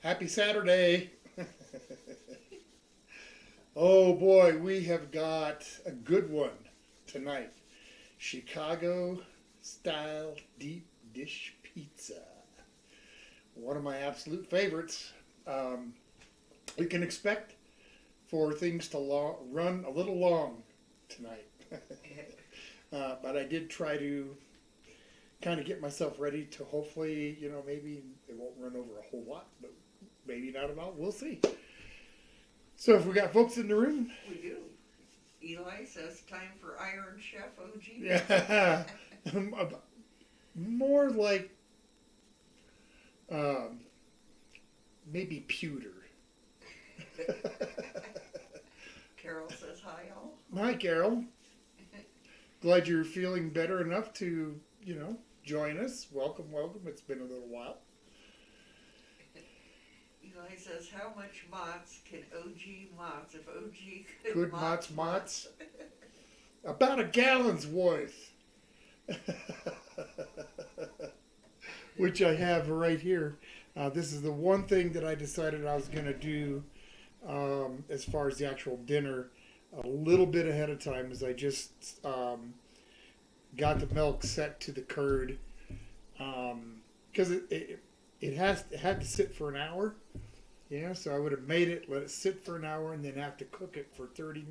Happy Saturday. Oh boy, we have got a good one tonight. Chicago style deep dish pizza. One of my absolute favorites. We can expect for things to run a little long tonight. But I did try to kind of get myself ready to hopefully, maybe it won't run over a whole lot, but maybe not at all. We'll see. So if we got folks in the room. We do. Eli says time for Iron Chef OG. Yeah. More like maybe pewter. Carol says hi all. Hi, Carol. Glad you're feeling better enough to, join us. Welcome, welcome. It's been a little while. Eli says, how much mozz can OG mozz if OG could mozz? About a gallon's worth. Which I have right here. This is the one thing that I decided I was going to do as far as the actual dinner a little bit ahead of time, as I just got the milk set to the curd because it had to sit for an hour. Yeah, so I would have made it, let it sit for an hour, and then have to cook it for 30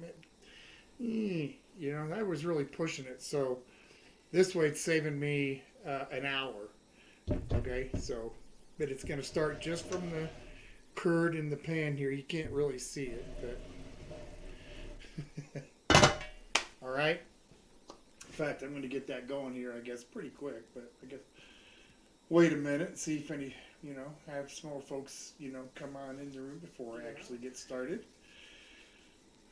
minutes. That was really pushing it. So this way it's saving me an hour. Okay, so, but it's going to start just from the curd in the pan here. You can't really see it, but all right. In fact, I'm going to get that going here, I guess, pretty quick. But I guess wait a minute and see if any, have some more folks, come on in the room before I actually get started.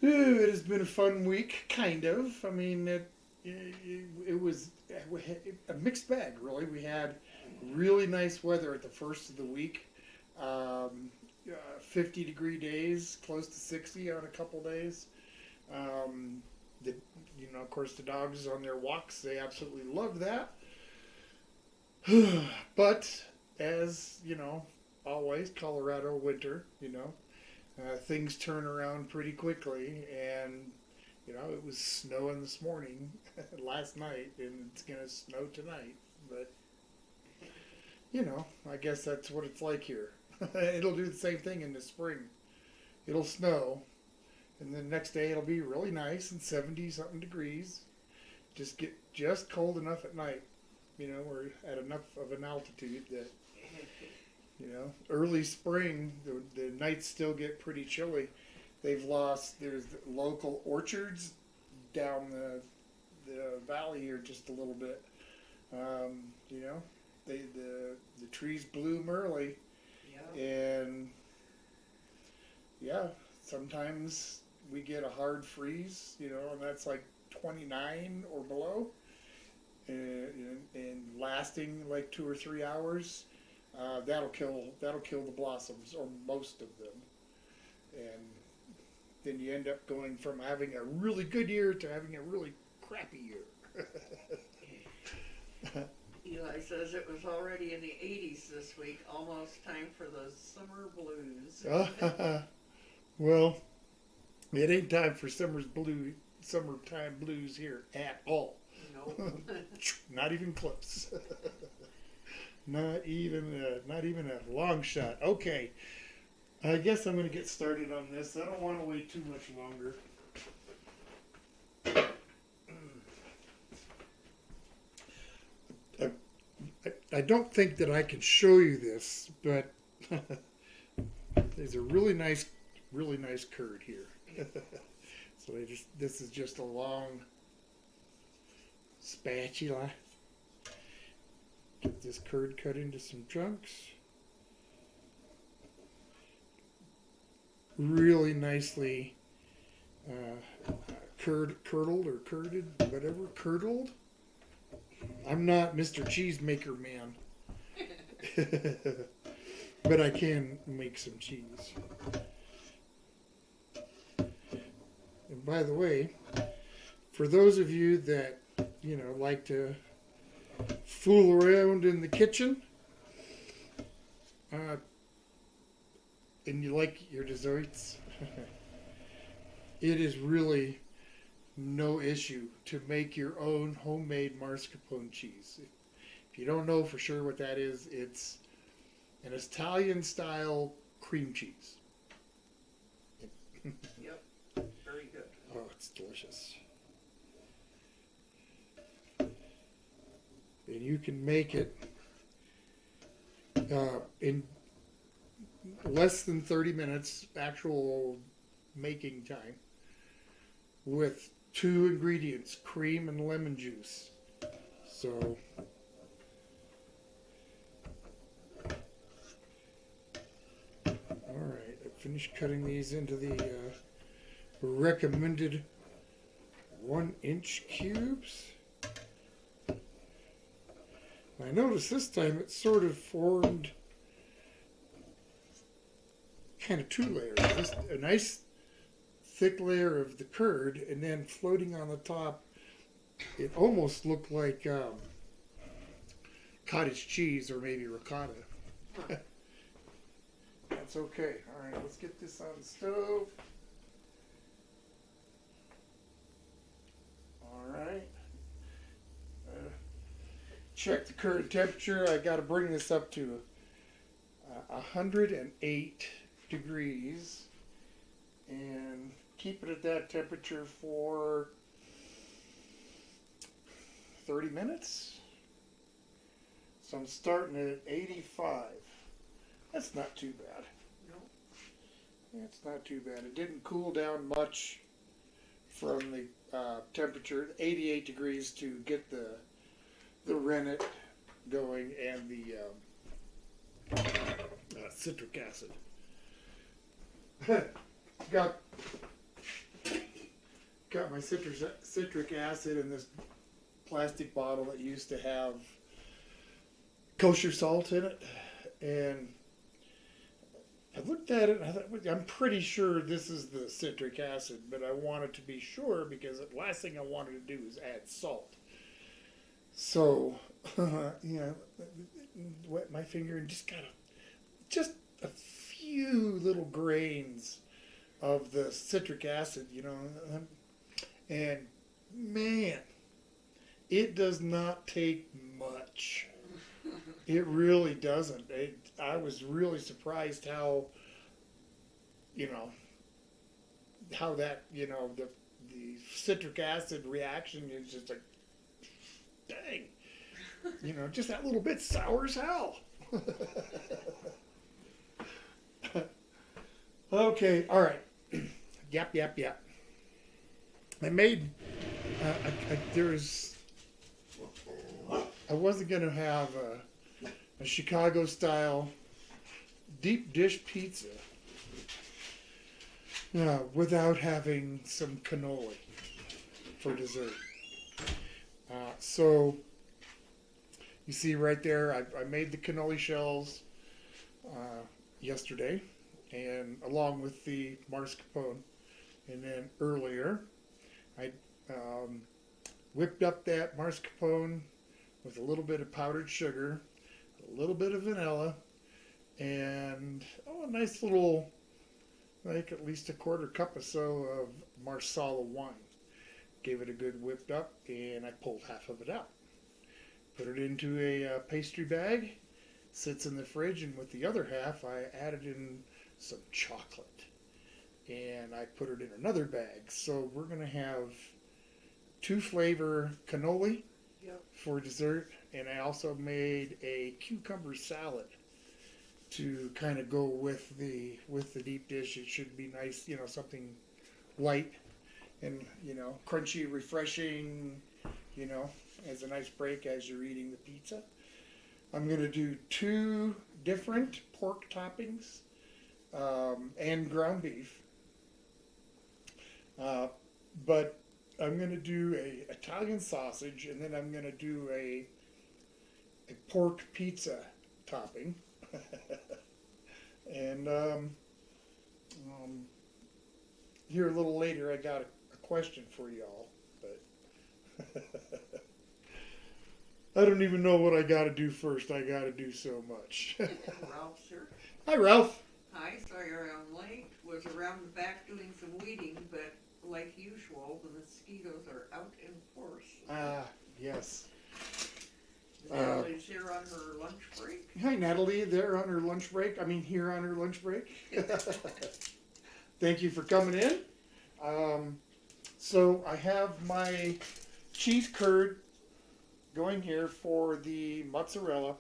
It has been a fun week, kind of. I mean, it was a mixed bag, really. We had really nice weather at the first of the week. 50-degree days, close to 60 on a couple days. Of course, the dogs on their walks, they absolutely love that. But as always, Colorado winter, things turn around pretty quickly, and it was snowing this morning, last night, and it's gonna snow tonight. But I guess that's what it's like here. It'll do the same thing in the spring. It'll snow, and then the next day it'll be really nice and 70-something degrees. Get just cold enough at night. We're at enough of an altitude that, early spring, the nights still get pretty chilly. There's local orchards down the valley here just a little bit. The trees bloom early. Yeah. And, sometimes we get a hard freeze, and that's like 29 or below. And lasting like 2 or 3 hours, that'll kill the blossoms, or most of them. And then you end up going from having a really good year to having a really crappy year. Eli says it was already in the 80s this week, almost time for the summer blues. Well, it ain't time for summertime blues here at all. No. Not even close. Not even a long shot. Okay, I guess I'm going to get started on this. I don't want to wait too much longer. I don't think that I can show you this, but there's a really nice curd here. So this is just a long spatula. Get this curd cut into some chunks. Really nicely curdled or curded, whatever, curdled. I'm not Mr. Cheesemaker Man, but I can make some cheese. And by the way, for those of you that like to fool around in the kitchen, and you like your desserts, it is really no issue to make your own homemade mascarpone cheese. If you don't know for sure what that is, it's an Italian style cream cheese. Yep. Very good. Oh, it's delicious. And you can make it in less than 30 minutes actual making time with 2 ingredients, cream and lemon juice. So alright, I finished cutting these into the recommended 1-inch cubes. I noticed this time it sort of formed kind of 2 layers. Just a nice thick layer of the curd, and then floating on the top, it almost looked like cottage cheese or maybe ricotta. That's okay. All right, let's get this on the stove. All right. Check the curd temperature. I got to bring this up to 108 degrees and keep it at that temperature for 30 minutes. So I'm starting at 85. That's not too bad. No. That's not too bad. It didn't cool down much from the temperature, 88 degrees, to get the rennet going and the citric acid. got my citric acid in this plastic bottle that used to have kosher salt in it, and I looked at it and I thought, I'm pretty sure this is the citric acid, but I wanted to be sure because the last thing I wanted to do is add salt. So, wet my finger and just got just a few little grains of the citric acid, and man, it does not take much. It really doesn't. I was really surprised how that, the citric acid reaction is just like, dang, just that little bit sour as hell. Okay, all right. Yep. I made, I wasn't going to have a Chicago style deep dish pizza without having some cannoli for dessert. So you see right there, I made the cannoli shells yesterday, and along with the mascarpone. And then earlier, I whipped up that mascarpone with a little bit of powdered sugar, a little bit of vanilla, and a nice little, like at least a 1/4 cup or so of Marsala wine. Gave it a good whipped up, and I pulled half of it out. Put it into a pastry bag, sits in the fridge, and with the other half, I added in some chocolate. And I put it in another bag. So we're going to have 2 flavor cannoli for dessert, and I also made a cucumber salad to kind of go with the deep dish. It should be nice, something light and crunchy, refreshing, as a nice break as you're eating the pizza. I'm going to do 2 different pork toppings and ground beef. But I'm going to do a Italian sausage, and then I'm going to do a pork pizza topping. And here a little later, I got a question for y'all, but I don't even know what I got to do first. I got to do so much. Ralph's here. Hi, Ralph. Hi, sorry Natalie there on her lunch break. I mean, here on her lunch break. Thank you for coming in. So I have my cheese curd going here for the mozzarella.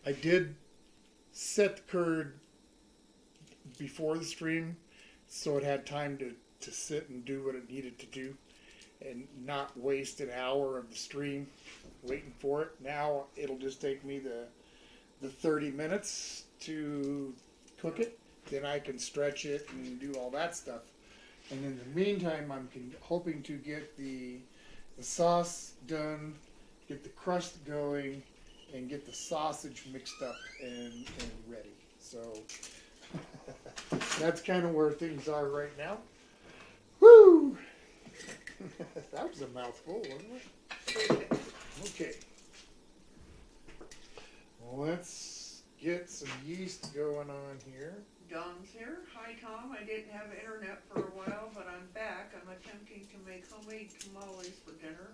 I did set the curd before the stream so it had time to sit and do what it needed to do and not waste an hour of the stream waiting for it. Now it'll just take me the 30 minutes to cook it. Then I can stretch it and do all that stuff. And in the meantime, I'm hoping to get the sauce done, get the crust going, and get the sausage mixed up and ready. So that's kind of where things are right now. Woo! That was a mouthful, wasn't it? Okay. Let's get some yeast going on here. Don's here. Hi, Tom. I didn't have internet for a while, but I'm back. I'm attempting to make homemade tamales for dinner.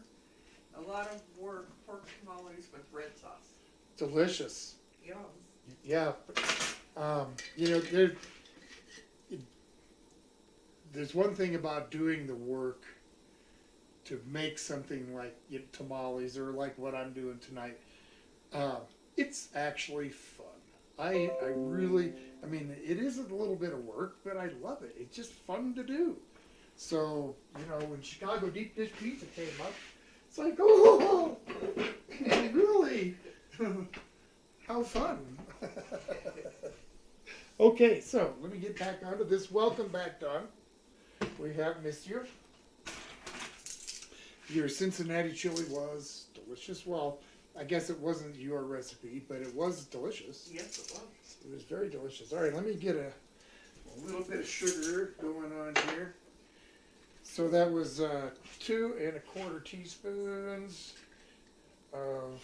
A lot of work, pork tamales with red sauce. Delicious. Yum. Yeah. There's one thing about doing the work to make something like tamales or like what I'm doing tonight. It's actually fun. I mean, it is a little bit of work, but I love it. It's just fun to do. So, when Chicago deep dish pizza came up, it's like, oh, really? How fun. Okay, so let me get back onto this. Welcome back, Don. We have missed you. Your Cincinnati chili was delicious. Well, I guess it wasn't your recipe, but it was delicious. Yes, it was. It was very delicious. All right, let me get a little bit of sugar going on here. So that was 2 1/4 teaspoons of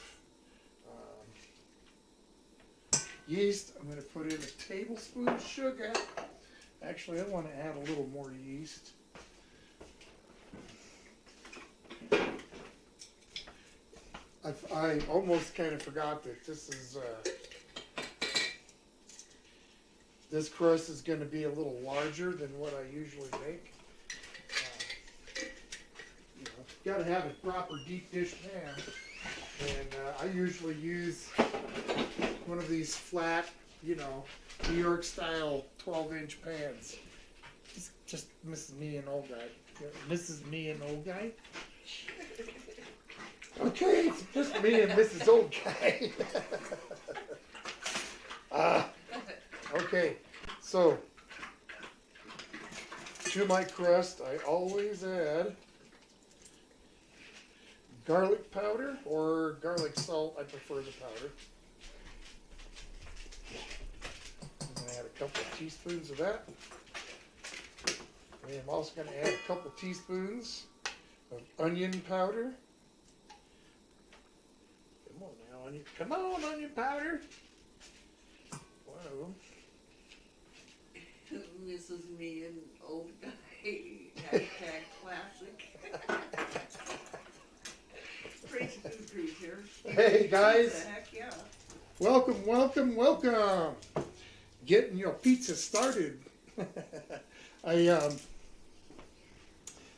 yeast. I'm going to put in a tablespoon of sugar. Actually, I want to add a little more yeast. I almost kind of forgot that this crust is going to be a little larger than what I usually make. Got to have a proper deep dish pan, and I usually use one of these flat, New York style 12-inch pans. Just Mrs. Me and old guy. Mrs. Me and old guy. Okay, it's just me and Mrs. Old Guy. Okay, so to my crust, I always add garlic powder or garlic salt. I prefer the powder. I'm going to add a couple of teaspoons of that. And I'm also going to add a couple of teaspoons of onion powder. Come on, onion powder. Whoa. Mrs. Me and old guy. Hashtag classic. Praise food trees here. Hey guys. Heck yeah. Welcome, welcome, welcome. Getting your pizza started. I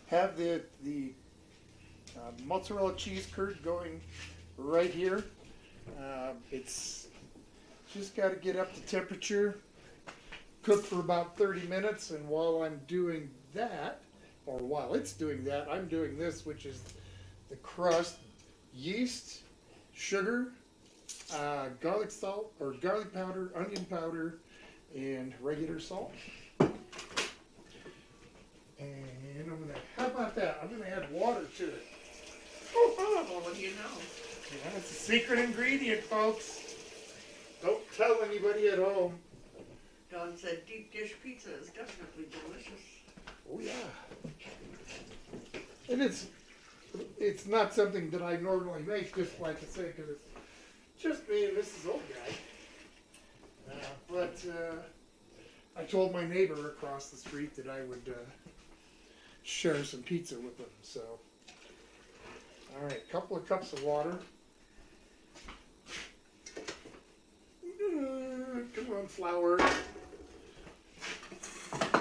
have the mozzarella cheese curd going right here. It's just got to get up to temperature, cook for about 30 minutes, and while I'm doing that, or while it's doing that, I'm doing this, which is the crust, yeast, sugar, garlic salt, or garlic powder, onion powder, and regular salt. And I'm gonna, how about that? I'm gonna add water to it. Oh, what do you know? Yeah, it's a secret ingredient, folks. Don't tell anybody at home. Don said deep dish pizza is definitely delicious. Oh yeah. And it's not something that I normally make, just like I say, because it's just me and Mrs. Old Guy. But I told my neighbor across the street that I would share some pizza with them. So, all right, a couple of cups of water. Come on, flour.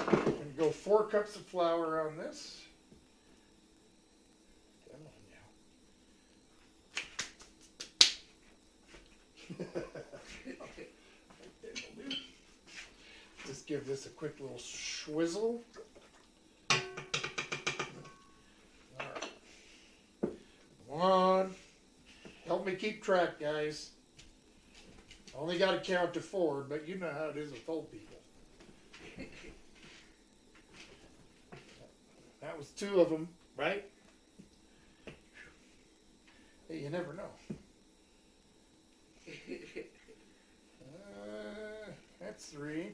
And go 4 cups of flour on this. Come on now. Just give this a quick little swizzle. Alright. Come on. Help me keep track, guys. Only got to count to 4, but you know how it is with old people. That was 2 of them, right? Hey, you never know. That's 3.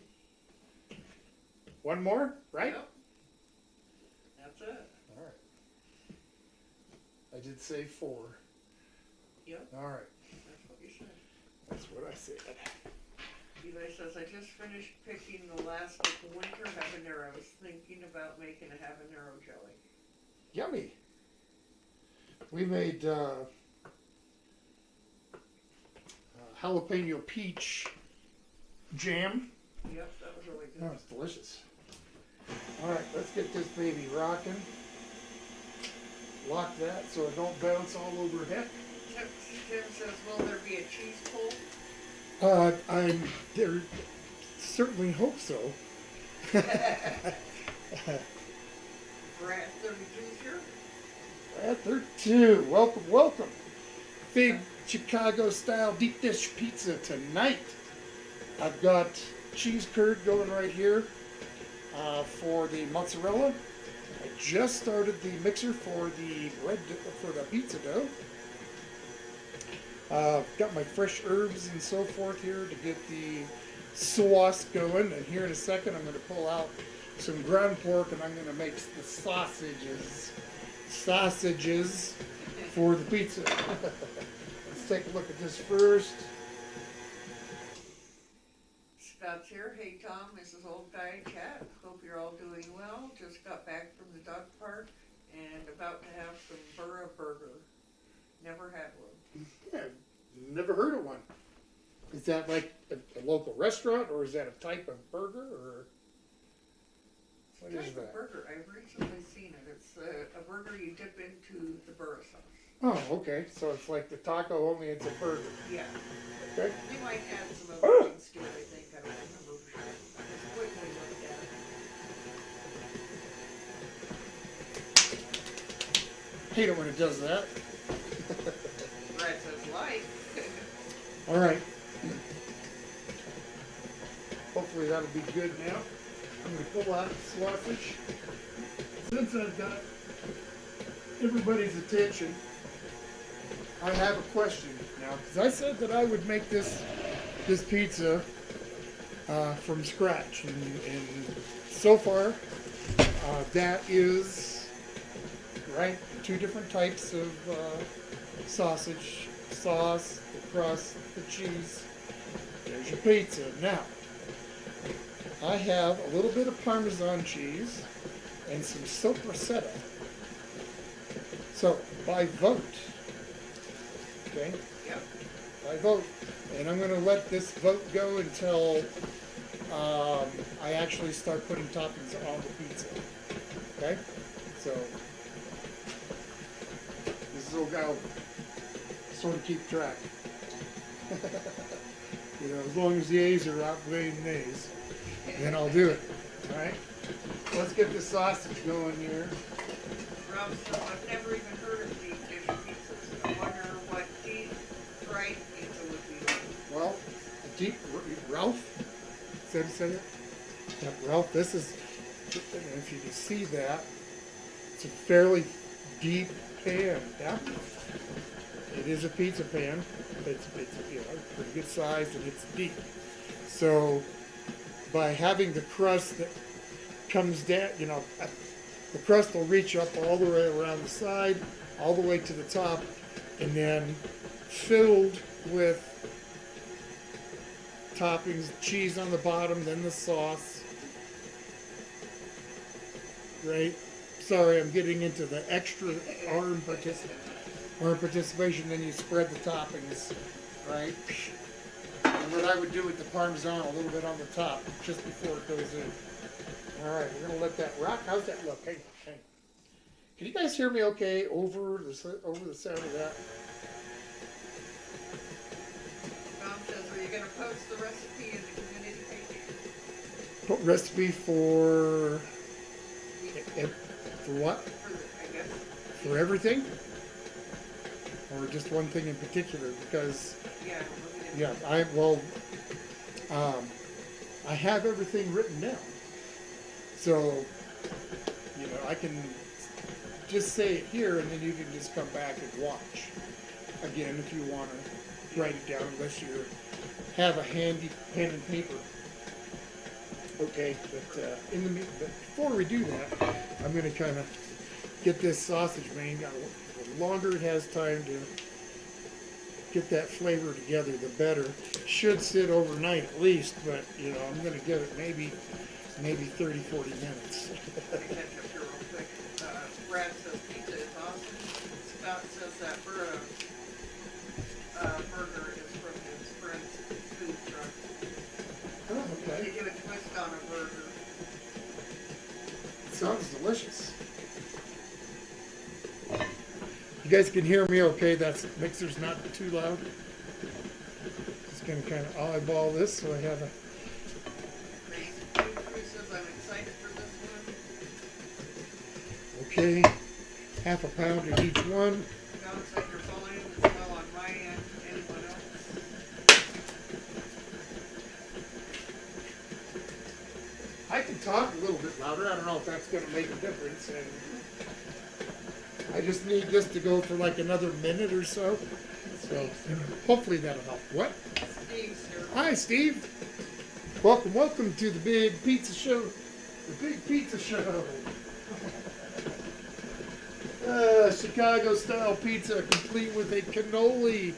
1 more, right? Yep. That's it. All right. I did say 4. Yep. All right. That's what you said. That's what I said. Eli says, I just finished picking the last winter habanero. I was thinking about making a habanero jelly. Yummy. We made jalapeno peach jam. Yep, that was really Oh, good. it's delicious. All right, let's get this baby rocking. Lock that so it don't bounce all over heck. Tim says, will there be a cheese pull? I'm there. Certainly hope so. Brad 32's here? Brad 32, welcome, welcome. Big Chicago style deep dish pizza tonight. I've got cheese curd going right here for the mozzarella. I just started the mixer for the pizza dough. Got my fresh herbs and so forth here to get the sauce going. And here in a second, I'm going to pull out some ground pork and I'm going to make the sausages for the pizza. Let's take a look at this first. Scott's here. Hey Tom, this is Old Guy Chat. Hope you're all doing well. Just got back from the dog park and about to have some burra burger. Never had one. Yeah, never heard of one. Is that like a local restaurant or is that a type of burger or what is Type of that? burger. I've recently seen it. It's a burger you dip into the burra sauce. Oh, okay. So it's like the taco only it's a burger. Yeah. Okay. They might add some other things to it, I think. I don't remember for sure. I just quickly looked at it. Hate it when it does that. Brad says life. All right. Hopefully that'll be good now. I'm going to pull out the sausage. Since I've got everybody's attention, I have a question now. Because I said that I would make this pizza from scratch. And so far, that is, right, 2 different types of sausage, sauce, the crust, the cheese. There's your pizza. Now, I have a little bit of Parmesan cheese and some soppressata. So, by vote, okay? Yep. By vote. And I'm going to let this vote go until I actually start putting toppings on the pizza. Okay? So, this will go sort of keep track. You know, as long as the A's are outweighing the A's, then I'll do it. All right? Let's get the sausage going here. Rob says, I've never even heard of deep dish pizzas. I wonder what deep fried pizza would be like. Well, Ralph, said it? Yep, Ralph, this is, if you can see that, it's a fairly deep pan. Yeah? It is a pizza pan. It's you know, pretty good size and it's deep. So by having the crust that comes down, you know, the crust will reach up all the way around the side, all the way to the top, and then filled with toppings, cheese on the bottom, then the sauce. Right? Sorry, I'm getting into the extra arm participation. Then you spread the toppings, right? what I would do with the Parmesan, a little bit on the top, just before it goes in. All right, we're gonna let that rock. How's that look? Hang on, hang on. Can you guys hear me okay over the sound of that? Tom says, are you gonna post the recipe in the community page? Recipe for what? I guess. For everything? Or just one thing in particular? Because Yeah. I have everything written down. So, I can just say it here, and then you can just come back and watch again if you want to write it down, unless you have a handy pen and paper. Okay, but before we do that, I'm going to kind of get this sausage made. The longer it has time to get that flavor together, the better. Should sit overnight at least, but I'm going to give it maybe 30, 40 minutes. Let me catch up here real quick. Brad says pizza is awesome. Scott says that burger is from his friend's food truck. Oh, They okay. do a twist on a burger. It sounds delicious. You guys can hear me okay? That mixer's not too loud. Just going to kind of eyeball this so I have a... Crew says I'm excited for this one. Okay, half a pound of each one. John said your volume is well on my end. Anyone else? I can talk a little bit louder. I don't know if that's going to make a difference. And I just need this to go for like another minute or so. So hopefully that'll help. What? Steve's here. Hi, Steve. Welcome to the big pizza show. The big pizza show. Chicago style pizza complete with a cannoli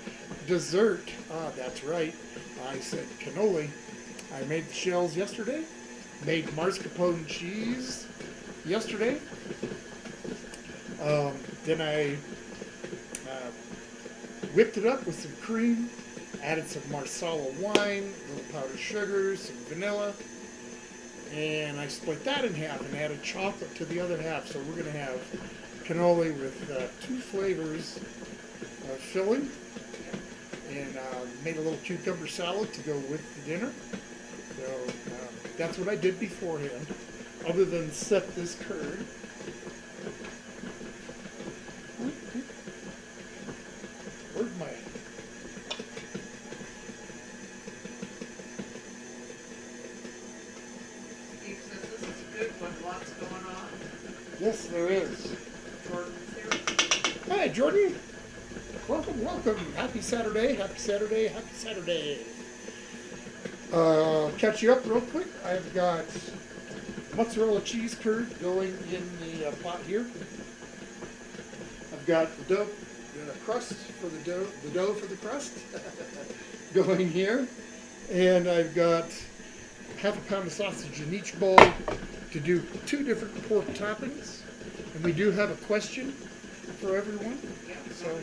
dessert. Ah, that's right. I said cannoli. I made the shells yesterday. Made mascarpone cheese yesterday. Then I whipped it up with some cream, added some Marsala wine, a little powdered sugar, some vanilla, and I split that in half and added chocolate to the other half. So we're going to have cannoli with two flavors of filling, and made a little cucumber salad to go with the dinner. So that's what I did beforehand, other than set this curd. Where's my... Steve says this is a good one. Lots going on. Yes, there is. Jordan's here. Hi, Jordan. Welcome. Happy Saturday. Catch you up real quick. I've got mozzarella cheese curd going in the pot here. I've got the crust for the dough for the crust going here. And I've got half a pound of sausage in each bowl to do two different pork toppings. And we do have a question for everyone. Yeah, So,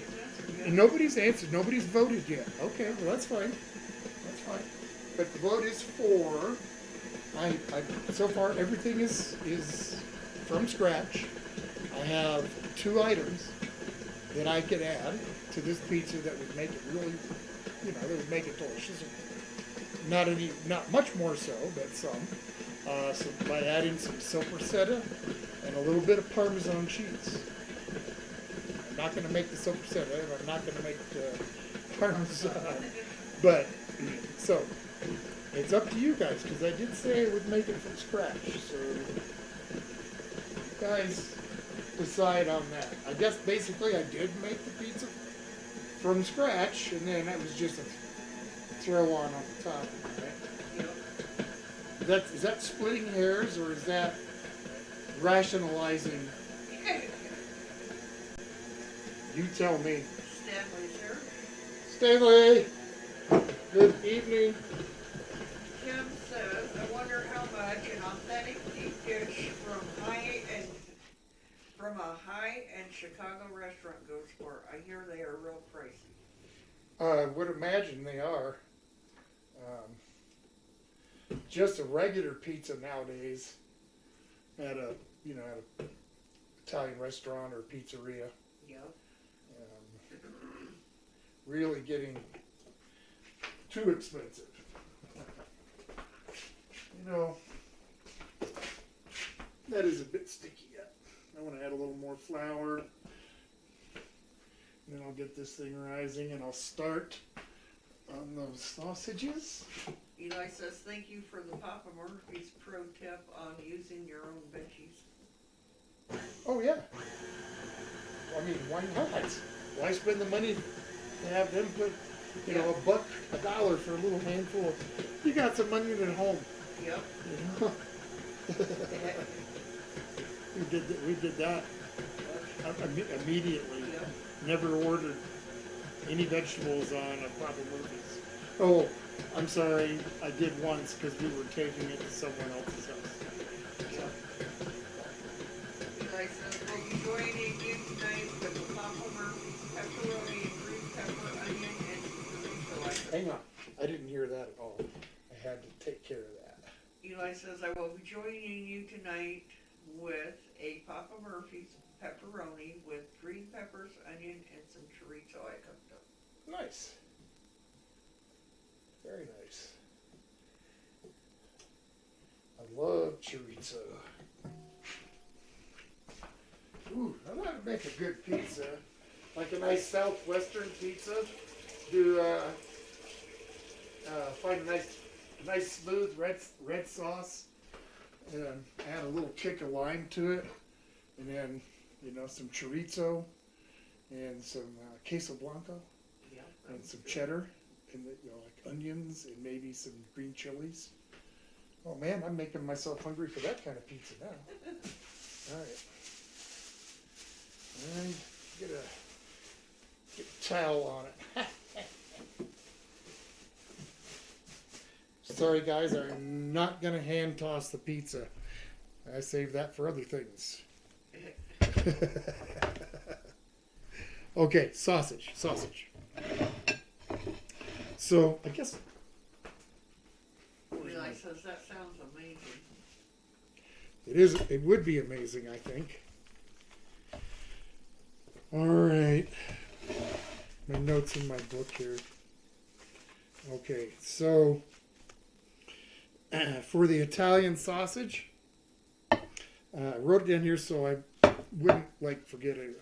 yeah. and nobody's answered. Nobody's voted yet. Okay, well that's fine. That's fine. But the vote is for. I so far everything is from scratch. I have two items that I could add to this pizza that would make it really, that would make it delicious. Not much more so, but some. So by adding some sopressata and a little bit of Parmesan cheese. I'm not going to make the sopressata. I'm not going to make the Parmesan. But so it's up to you guys, because I did say I would make it from scratch. So you guys decide on that. I guess basically I did make the pizza from scratch, and then that was just a throw on the top. Right? Yep. Is that splitting hairs, or is that rationalizing? You tell me. Stanley's here. Stanley, good evening. Kim says, I wonder how much an authentic deep dish from a high-end Chicago restaurant goes for. I hear they are real pricey. I would imagine they are. just a regular pizza nowadays at a Italian restaurant or pizzeria. Yep. Really getting too expensive. You know, that is a bit sticky yet. I want to add a little more flour. Then I'll get this thing rising and I'll start on those sausages. Eli says, thank you for the Papa Murphy's pro tip on using your own veggies. Oh yeah. I mean, why not? Why spend the money to have them put, $1, $1 for a little handful of, you got some onion at home. Yep. You know? we did that immediately. Yep. Never ordered any vegetables on a Papa Murphy's. Oh, I'm sorry, I did once because we were taking it to someone else's house. Yep. Eli says, we'll be joining you tonight with the Papa Murphy's pepperoni and green pepper, onion, and chorizo. Hang on, I didn't hear that at all. I had to take care of that. Eli says, I will be joining you tonight with a Papa Murphy's pepperoni with green peppers, onion, and some chorizo I cooked up. Nice. Very nice. I love chorizo. Ooh, I want to make a good pizza. Like a nice southwestern pizza. Find a nice smooth red sauce. And add a little kick of lime to it. And then, some chorizo. And some queso blanco. Yeah, And some cheddar. And like onions and maybe some green chilies. Oh man, I'm making myself hungry for that kind of pizza now. All right. And get a towel on it. Sorry guys, I'm not gonna hand toss the pizza. I save that for other things. Okay, sausage. So I guess Eli says that sounds amazing. it is. It would be amazing, I think. All right, my notes in my book here. Okay, so for the Italian sausage, I wrote it down here so I wouldn't forget it.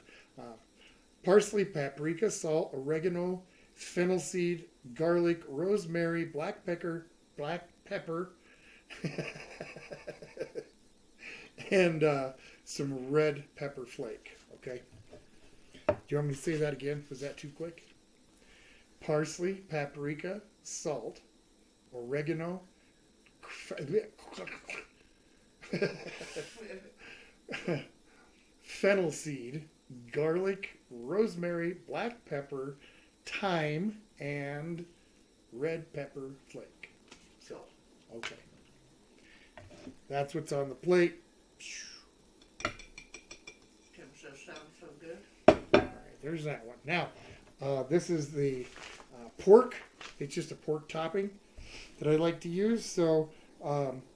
Parsley, paprika, salt, oregano, fennel seed, garlic, rosemary, black pepper, and some red pepper flake. Okay. Do you want me to say that again? Was that too quick? Parsley, paprika, salt, oregano, fennel seed, garlic, rosemary, black pepper, thyme, and red pepper flake. So, okay. That's what's on the plate. Tim says sounds so good. All right, there's that one. Now, this is the pork. It's just a pork topping that I like to use. So,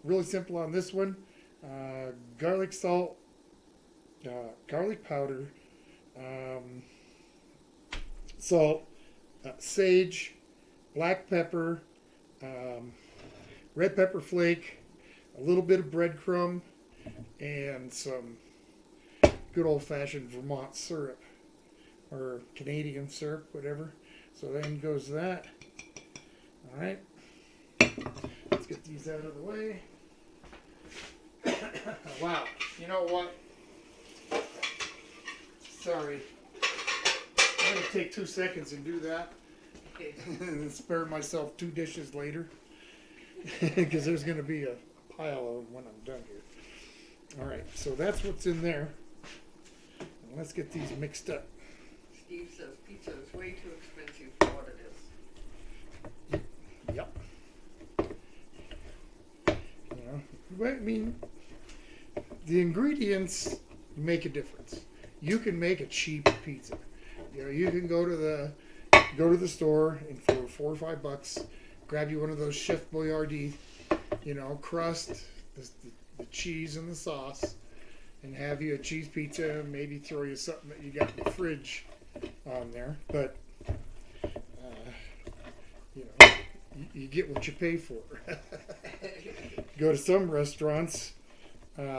really simple on this one. Garlic salt, garlic powder, salt, sage, black pepper, red pepper flake, a little bit of breadcrumb, and some good old-fashioned Vermont syrup or Canadian syrup, whatever. So then goes that. All right, let's get these out of the way. Wow, you know what? Sorry, I'm going to take 2 seconds and do that. Okay. And spare myself 2 dishes later. Because there's going to be a pile of them when I'm done here. All right, so that's what's in there. And let's get these mixed up. Steve says pizza is way too expensive for what it is. Yep. I mean, the ingredients make a difference. You can make a cheap pizza. You can go to the store and for $4 or $5, grab you one of those Chef Boyardee crust, the cheese and the sauce, and have you a cheese pizza, and maybe throw you something that you got in the fridge on there. But you get what you pay for. Go to some restaurants,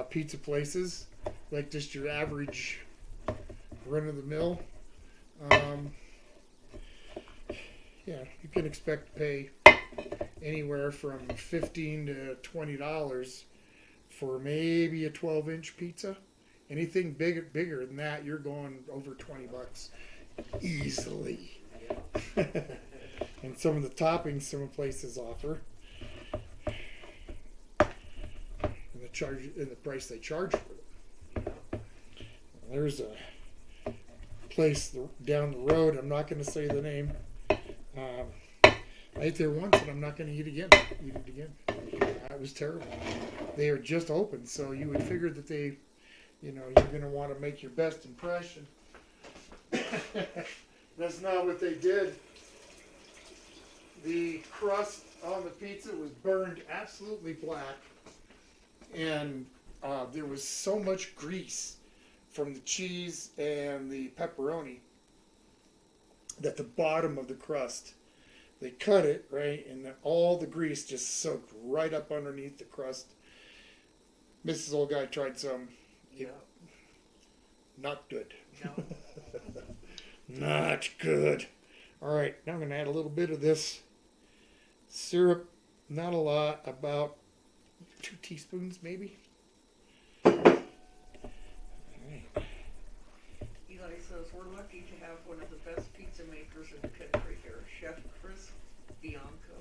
pizza places, like just your average run of the mill. You can expect to pay anywhere from $15 to $20 for maybe a 12-inch pizza. Anything bigger than that, you're going over $20 easily. And some of the toppings some places offer, and the price they charge for them. There's a place down the road. I'm not going to say the name. I ate there once, and I'm not going to eat it again. It was terrible. They are just open, so you would figure that you're going to want to make your best impression. That's not what they did. The crust on the pizza was burned absolutely black, and there was so much grease from the cheese and the pepperoni that the bottom of the crust, they cut it, right, and then all the grease just soaked right up underneath the crust. Mrs. Old Guy tried some. Yeah. Not good. No. Not good. All right, now I'm going to add a little bit of this syrup. Not a lot, about 2 teaspoons maybe. All right. Eli says we're lucky to have one of the best pizza makers in the country here, Chef Chris Bianco.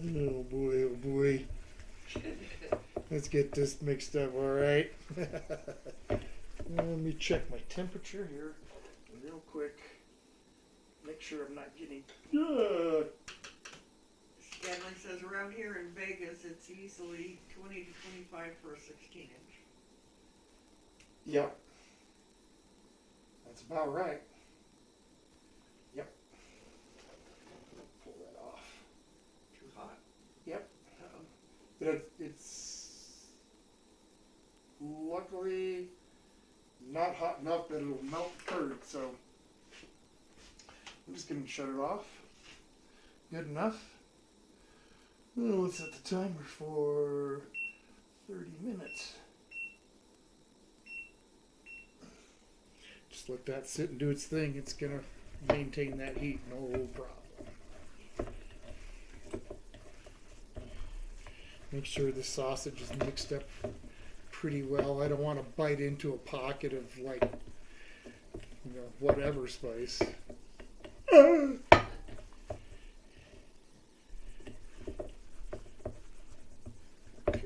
Oh boy, oh boy. Let's get this mixed up, all right? Let me check my temperature here real quick. Make sure I'm not getting... Stanley says around here in Vegas, it's easily 20 to 25 for a 16-inch. Yep. That's about right. Yep. Pull that off. Too hot. Yep. Uh-oh. It's luckily not hot enough that it'll melt the curd, so I'm just going to shut it off. Good enough. Well, let's set the timer for 30 minutes. Just let that sit and do its thing. It's going to maintain that heat, no problem. Make sure the sausage is mixed up pretty well. I don't want to bite into a pocket of whatever spice. Okay.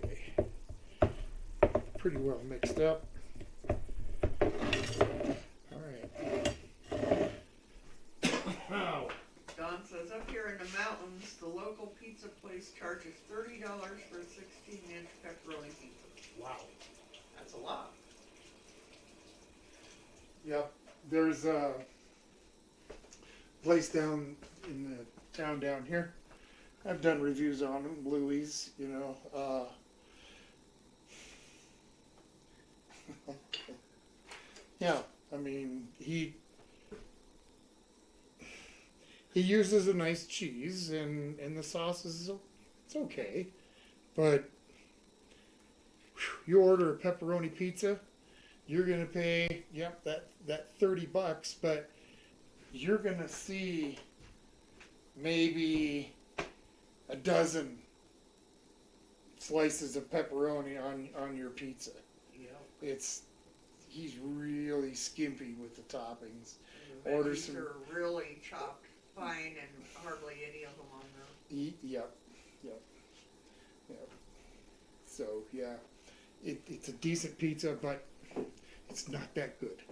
Pretty well mixed up. All right. Wow. Don says up here in the mountains, the local pizza place charges $30 for a 16-inch pepperoni pizza. Wow. That's a lot. Yep. There's a place down in the town down here. I've done reviews on them, Bluey's, Yeah, I mean, he uses a nice cheese, and the sauce is, it's okay, but you order a pepperoni pizza, you're gonna pay that $30, but you're gonna see maybe a dozen slices of pepperoni on your pizza. Yeah. He's really skimpy with the toppings. The Order veggies some. are really chopped fine and hardly any of them on there. Yep. So yeah, it's a decent pizza, but it's not that good.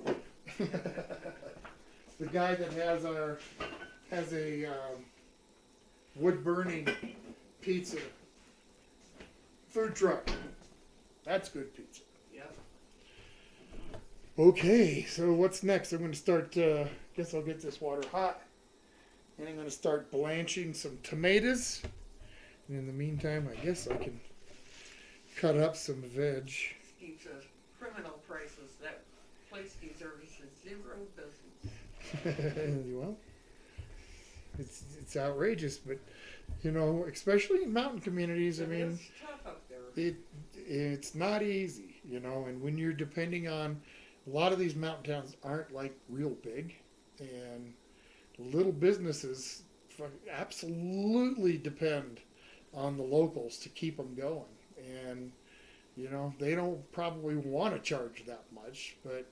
The guy that has a wood burning pizza food truck. That's good pizza. Yep. Okay, so what's next? I'm going to start. Guess I'll get this water hot, and I'm going to start blanching some tomatoes. And in the meantime, I guess I can cut up some veg. Steve says, criminal prices. That place deserves zero business. Well, it's outrageous, but you know, especially in mountain communities. I mean, It's tough up there. it's not easy, you know. And when you're depending on a lot of these mountain towns aren't like real big, and little businesses absolutely depend on the locals to keep them going. And you know, they don't probably want to charge that much, but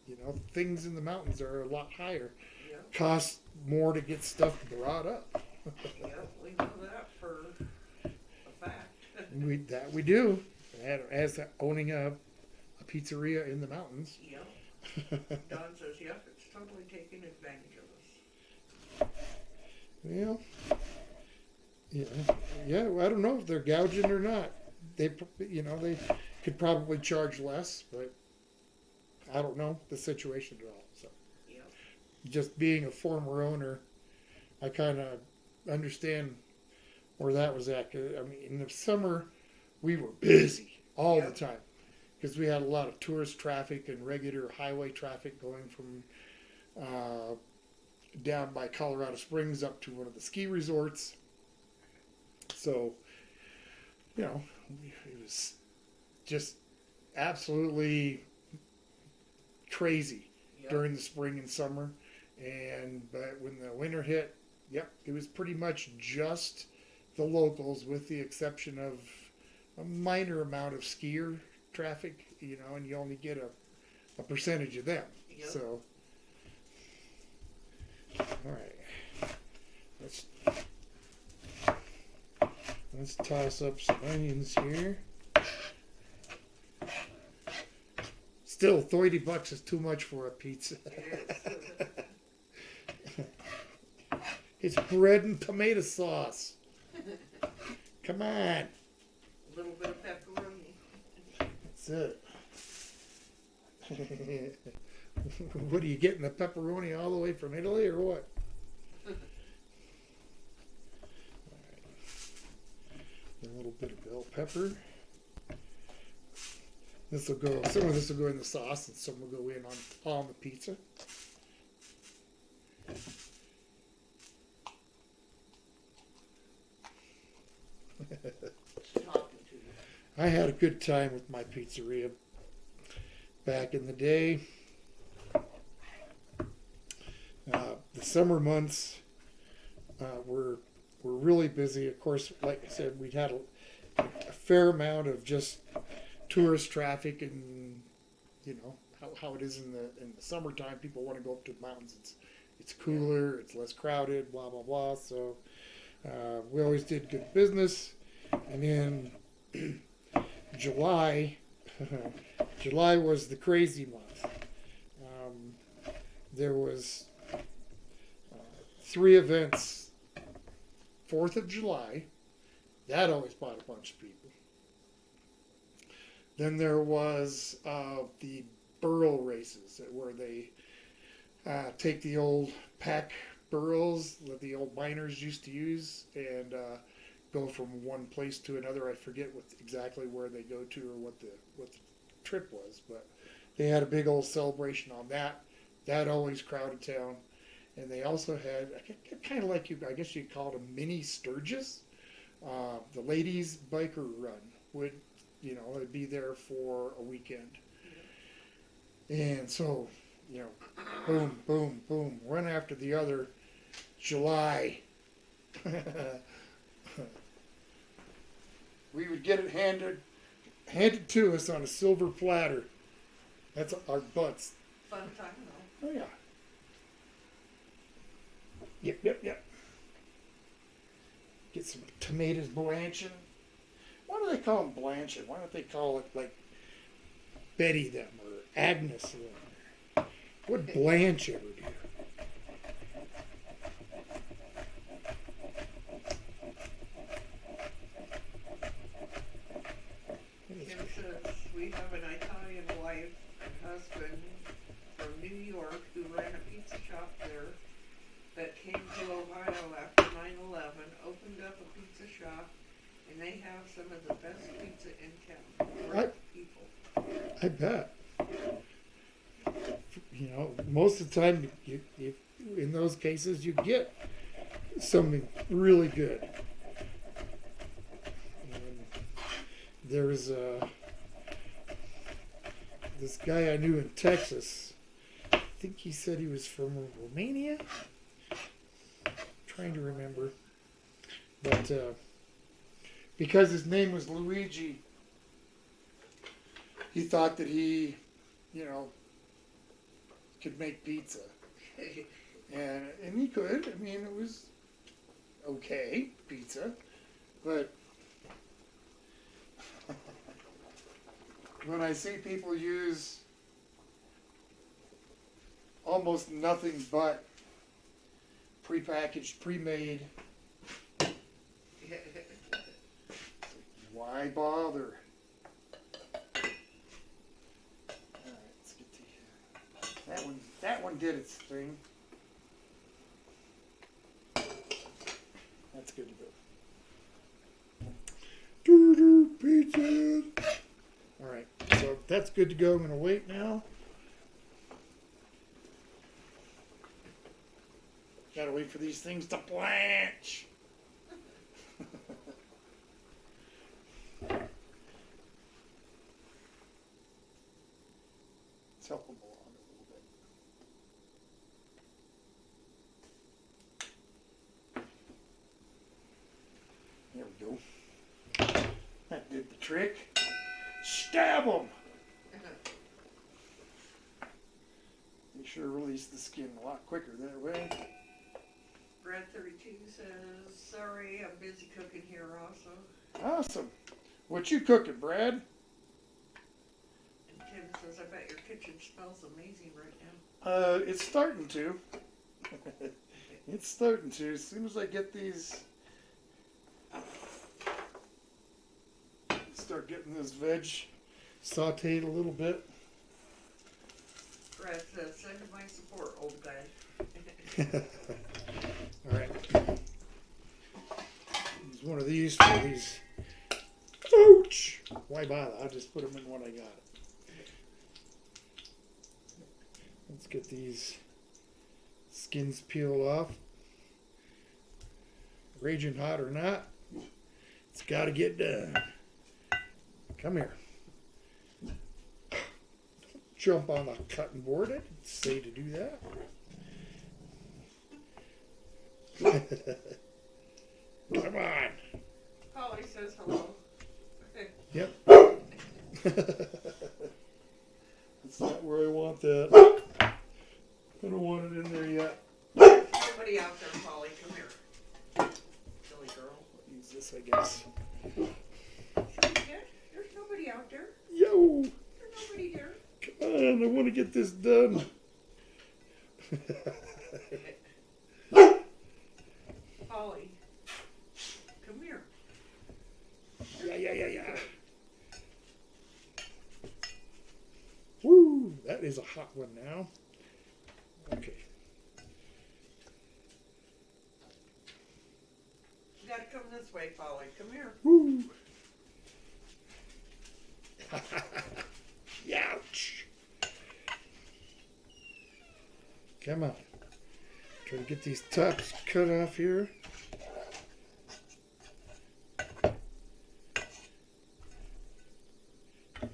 you know, things in the mountains are a lot higher. Yep. Costs more to get stuff brought up. Yep, we know that for a fact. We do. As owning a pizzeria in the mountains. Yep. Don says, yep, it's totally taking advantage of us. Well, yeah. Well, I don't know if they're gouging or not. They could probably charge less, but I don't know the situation at all. So, Yep. just being a former owner, I kind of understand where that was at. 'Cause, I mean, in the summer, we were busy all Yep. the time because we had a lot of tourist traffic and regular highway traffic going from down by Colorado Springs up to one of the ski resorts. So, you know, it was just absolutely crazy Yep. during the spring and summer. But when the winter hit, yep, it was pretty much just the locals, with the exception of a minor amount of skier traffic, you know, and you only get a percentage of them. Yep. So, all right, let's toss up some onions here. Still, $30 is too much for a pizza. It is. It's bread and tomato sauce. Come on. A little bit of pepperoni. That's it. What are you getting, the pepperoni all the way from Italy or what? A little bit of bell pepper. Some of this will go in the sauce and some will go in on the pizza. Talking to you. I had a good time with my pizzeria back in the day. The summer months were really busy. Of course, like I said, we'd had a fair amount of just tourist traffic, and you know how it is in the summertime. People want to go up to the mountains. It's cooler. It's less crowded. Blah blah blah. So we always did good business, and then July. July was the crazy month. There was 3 events. 4th of July, that always brought a bunch of people. Then there was the burro races, where they take the old pack burros that the old miners used to use and go from one place to another. I forget exactly where they go to or what the trip was, but they had a big old celebration on that. That always crowded town. And they also had, kind of like I guess you'd call it a mini Sturgis. The ladies' biker run would, it'd be there for a weekend. And so, boom, boom, boom, one after the other. July. We would get it handed to us on a silver platter. That's our butts. Fun time though. Oh yeah. Yep. Get some tomatoes blanching. Why do they call them blanching? Why don't they call it like Betty them or Agnes them? What Blanche ever do? Kim says, we have an Italian wife and husband bet. You know, most of the time, in those cases, you get something really good. And there's this guy I knew in Texas. I think he said he was from Romania. Trying to remember, but because his name was Luigi, he thought that he, you know, could make pizza, and he could. I mean, it was okay pizza, but when I see people use almost nothing but prepackaged, pre-made, why bother? Alright, let's get to that one. That one did its thing. That's good to go. Doo-doo pizza. Alright, so that's good to go. I'm gonna wait now. Gotta wait for these things to blanch. Let's help them along a little bit. There we go. That did the trick. Stab them. They sure release the skin a lot quicker that way. Brad 32 says, sorry, I'm busy cooking here also. Awesome. What you cooking, Brad? And Tim says, I bet your kitchen smells amazing right now. It's starting to. It's starting to. As soon as I get these, start getting this veg sauteed a little bit. Brad says, send him my support, old guy. All right. Use one of these for these. Ouch! Why bother? I'll just put them in what I got. Let's get these skins peeled off. Raging hot or not, it's got to get done. Come here. Don't jump on the cutting board. I didn't say to do that. Come on. Polly says hello. Yep. That's not where I want that. I don't want it in there yet. Nobody out there, Polly. Come here. Silly girl. I'll use this, I guess. Yeah, there's nobody out there. Yo! There's nobody there. Come on, I want to get this done. Polly, come here. Yeah. Woo! That is a hot one now. Okay. You gotta come this way, Polly. Come here. Woo! Ouch! Come on. Try to get these tops cut off here.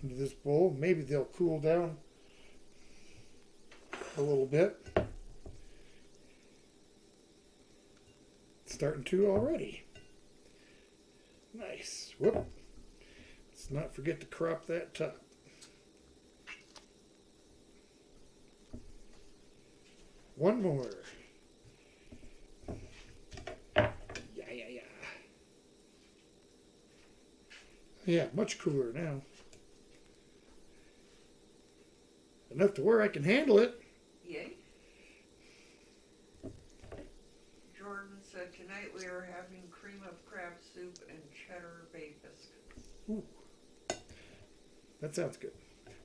Into this bowl. Maybe they'll cool down a little bit. It's starting to already. Nice. Whoop. Let's not forget to crop that top. One more. Yeah, much cooler now. Enough to where I can handle it. Yay. Jordan said tonight we are having cream of crab soup and cheddar bay biscuits. Ooh. That sounds good.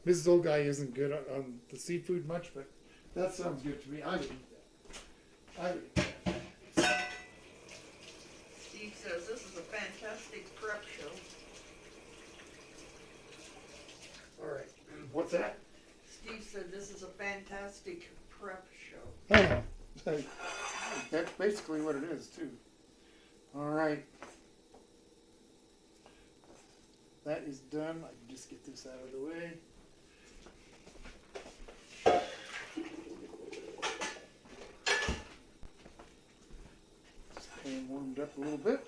Mrs. Old Guy isn't good on the seafood much, but that sounds good to me. I would eat that. I would eat that. Steve says this is a fantastic prep show. All right. What's that? Steve said this is a fantastic prep show. Oh, that's basically what it is, too. All right. That is done. I can just get this out of the way. This pan warmed up a little bit.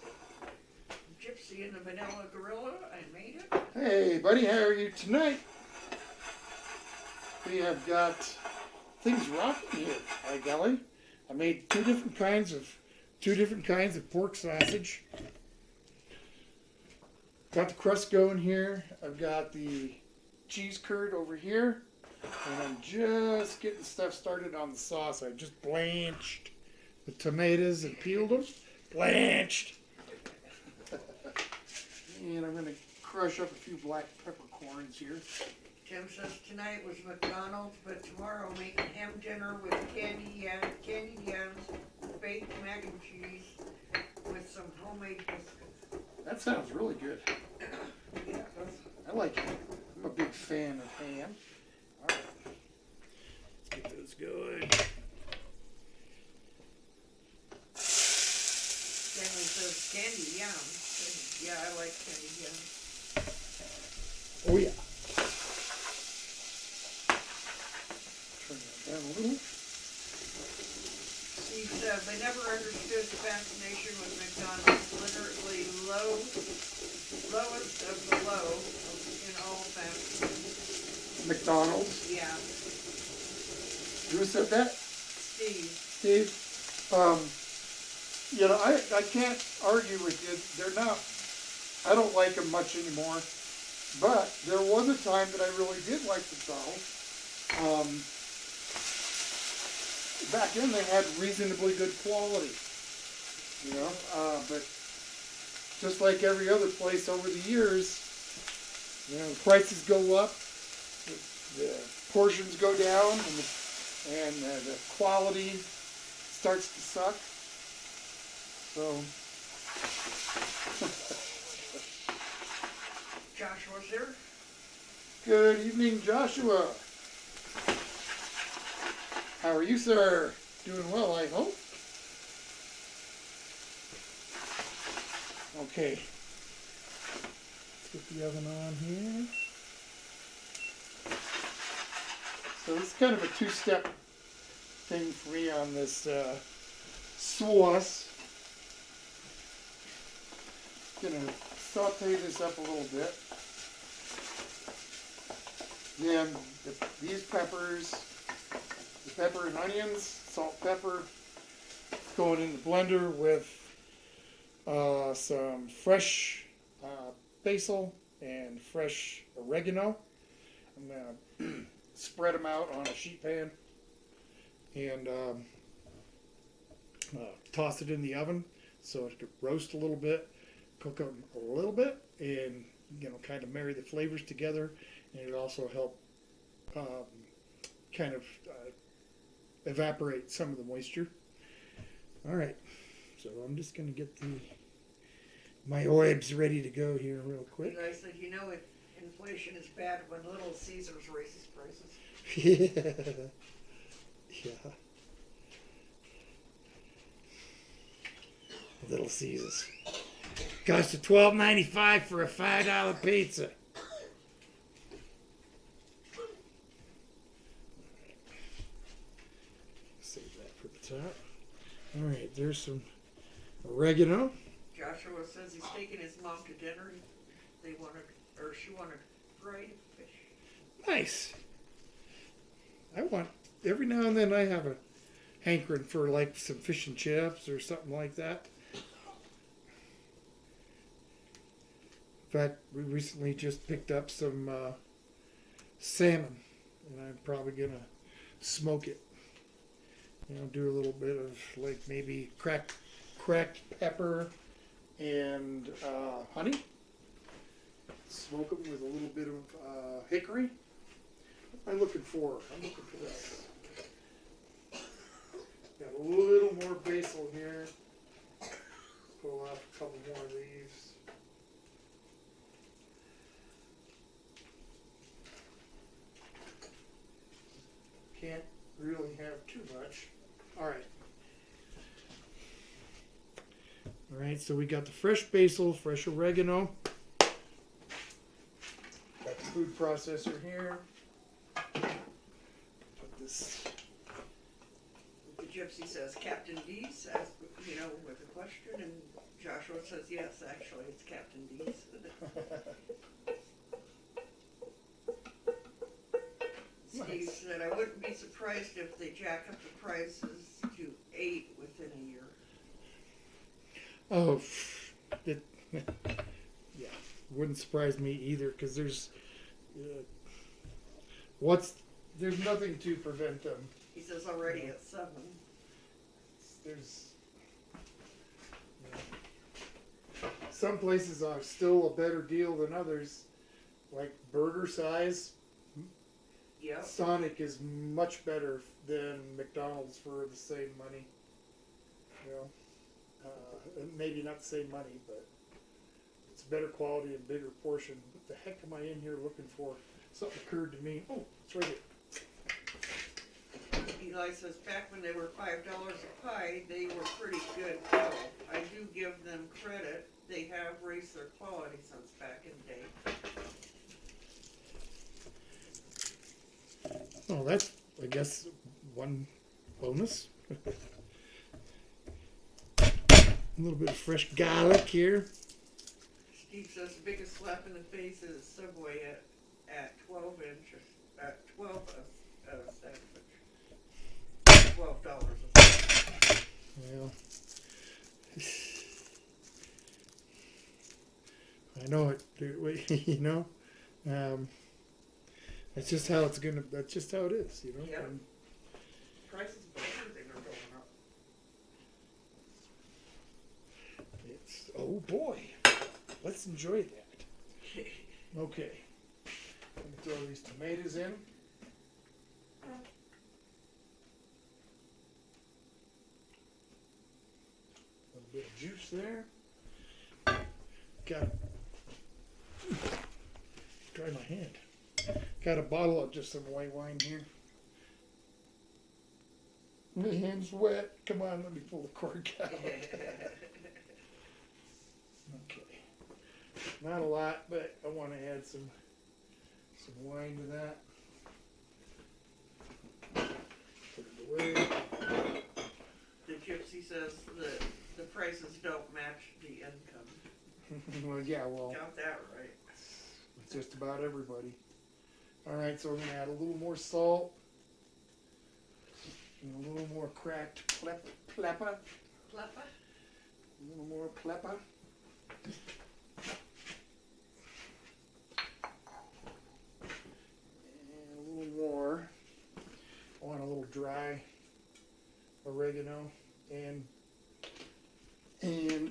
Gypsy and the Vanilla Gorilla, I made it. Hey, buddy, how are you tonight? We have got things rocking here, by golly. I made two different kinds of pork sausage. Got the crust going here. I've got the cheese curd over here. And I'm just getting stuff started on the sauce. I just blanched the tomatoes and peeled them. Blanched. And I'm going to crush up a few black peppercorns here. Tim says tonight was McDonald's, but tomorrow make a ham dinner with candied yams, baked mac and cheese, with some homemade biscuits. That sounds really good. Yeah, that's I like it. I'm a big fan of ham. All right. Let's get those going. Stanley says candied yams. Yeah, I like candied yams. Oh, yeah. Turn that down a little. Steve said they never understood the fascination with McDonald's. Literally lowest of the low in all fast food. McDonald's. Yeah, Who said that? Steve. Steve? You know, I can't argue with you. They're not, I don't like them much anymore. But there was a time that I really did like McDonald's. Back then they had reasonably good quality. You know, but just like every other place over the years, you know, the prices go up, the portions go down, and the quality starts to suck. So, Joshua's here. good evening, Joshua. How are you, sir? Doing well, I hope. Okay. Let's get the oven on here. So this is kind of a two-step thing for me on this sauce. Gonna saute this up a little bit. Then these peppers, the pepper and onions, salt, pepper, going in the blender with some fresh basil and fresh oregano. I'm gonna spread them out on a sheet pan and toss it in the oven so it could roast a little bit, cook them a little bit, and kind of marry the flavors together, and it also help kind of evaporate some of the moisture. All right, so I'm just going to get my oibs ready to go here real quick. I said, inflation is bad when Little Caesars raises prices. Yeah. Little Caesars. Cost $12.95 for a $5 pizza. Save that for the top. All right, there's some oregano. Joshua says he's taking his mom to dinner. She wanted fried fish. Nice. Every now and then I have a hankering for like some fish and chips or something like that. In fact, we recently just picked up some salmon, and I'm probably gonna smoke it. Do a little bit of like maybe cracked pepper and honey. Smoke them with a little bit of hickory. What am I looking for? I'm looking for this. Got a little more basil here. Pull off a couple more of these. too much. All right. All right, so we got the fresh basil, fresh oregano. Got the food processor here. Put this. The gypsy says Captain D's, asked, you know, with a question, and Joshua says, yes, actually, it's Captain D's. Steve said, I wouldn't be surprised if they jack up the prices to 8 within a year. Oh, it, yeah, wouldn't surprise me either because there's there's nothing to prevent them. He says already at 7. There's some places are still a better deal than others, like burger size. Yep. Sonic is much better than McDonald's for the same money. You know. Maybe not the same money, but it's better quality and bigger portion. What the heck am I in here looking for? Something occurred to me. Oh, it's right here. Eli says back when they were $5 a pie, they were pretty good though. I do give them credit. They have raised their quality since back in the day. Oh, that's, I guess, one bonus. A little bit of fresh garlic here. Steve says the biggest slap in the face is Subway at 12 inches, at 12 a sandwich. $12 a sandwich. Well, I know it. You know, that's just how it's gonna. That's just how it is. You know. Yep. And Prices of everything are going up. it's, oh boy, let's enjoy that. Okay, let me throw these tomatoes in. A little bit of juice there. Got dry my hand. Got a bottle of just some white wine here. My hand's wet. Come on, let me pull the cork out. Okay. Not a lot, but I want to add some wine to that. Put it away. The gypsy says the prices don't match the income. Well, yeah, well, Got that right. it's just about everybody. All right, so we're going to add a little more salt. And a little more cracked pepper. Pleppa? A little more pepper. And a little more. I want a little dry oregano and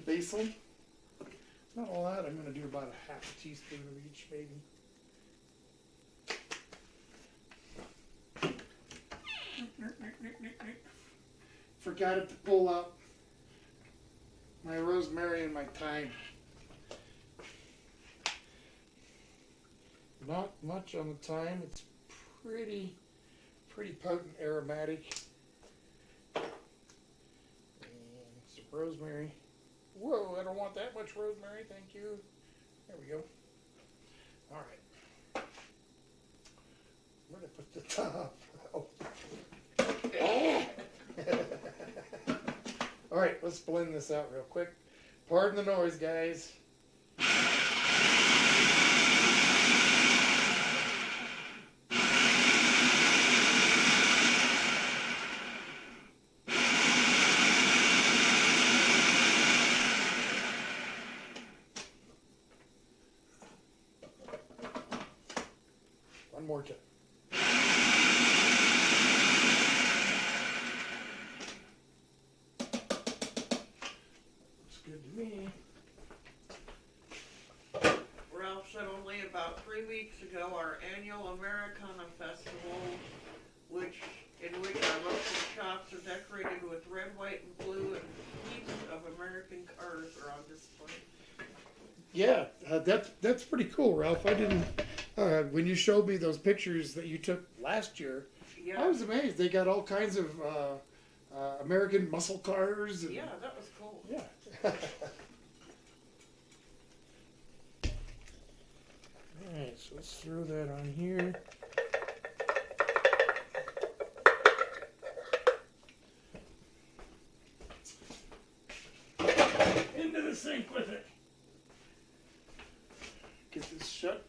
basil. Not a lot. I'm going to do about a half a teaspoon of each, maybe. Forgot it to pull up my rosemary and my thyme. Not much on the thyme. It's pretty potent aromatic. And some rosemary. Whoa, I don't want that much rosemary, thank you. There we go. All right. Where did I put the top? Oh. All right, let's blend this out real quick. Pardon the noise, guys. One more time. Good to me. Ralph said only about 3 weeks ago our annual Americana Festival, in which our local shops are decorated with red, white, and blue, and heaps of American cars are on display. Yeah, that's pretty cool, Ralph. I didn't when you showed me those pictures that you took last year. Yeah. I was amazed. They got all kinds of American muscle cars. And, Yeah, that was cool. yeah. Alright, so let's throw that on here. Into the sink with it. Get this shut.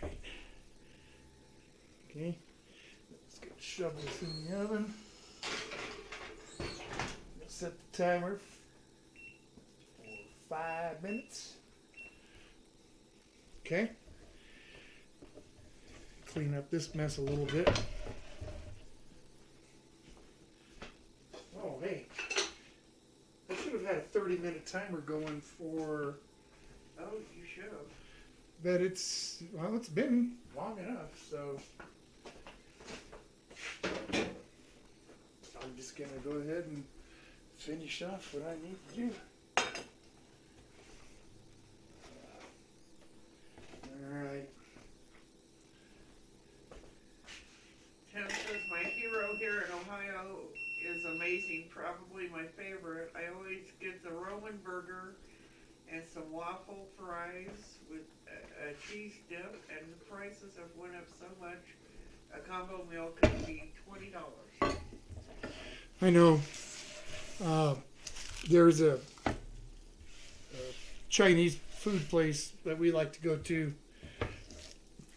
Alright. Okay. Let's go shove this in the oven. Set the timer for 5 minutes. Okay. Clean up this mess a little bit. Oh, hey. I should have had a 30-minute timer going for. Oh, you should have. But it's been long enough, so I'm just gonna go ahead and finish off what I need to do. Alright. Tim says my hero here in Ohio is amazing, probably my favorite. I always get the Roman burger and some waffle fries with a cheese dip, and the prices have went up so much. A combo meal could be $20. I know. There's a Chinese food place that we like to go to,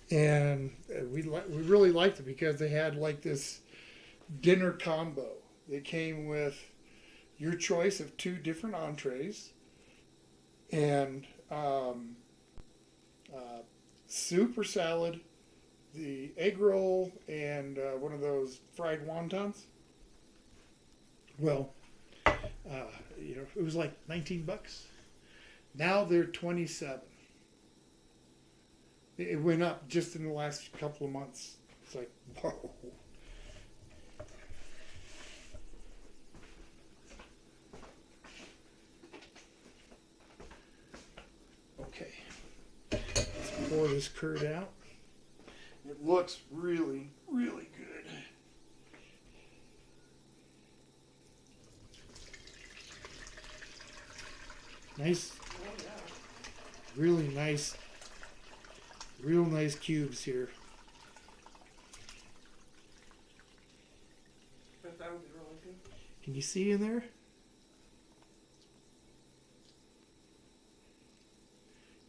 and we really liked it because they had like this dinner combo. They came with your choice of 2 different entrees and soup or salad, the egg roll, and one of those fried wontons. Well, it was like $19. Now they're 27. It went up just in the last couple of months. It's like, whoa. Okay. Let's pour this curd out. It looks really, really good. Nice, Oh, yeah. really nice, real nice cubes here. But that would be really good. Can you see in there?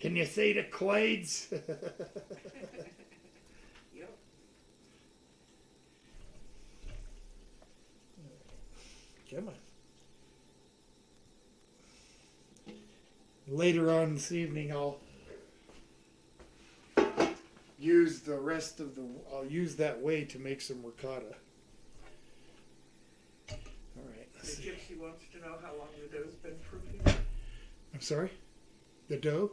Can you see the clades? Yep. Come on. Later on this evening, I'll use the rest of the. I'll use that whey to make some ricotta. All right. The Let's see. gypsy wants to know how long the dough's been proofing. I'm sorry. The dough.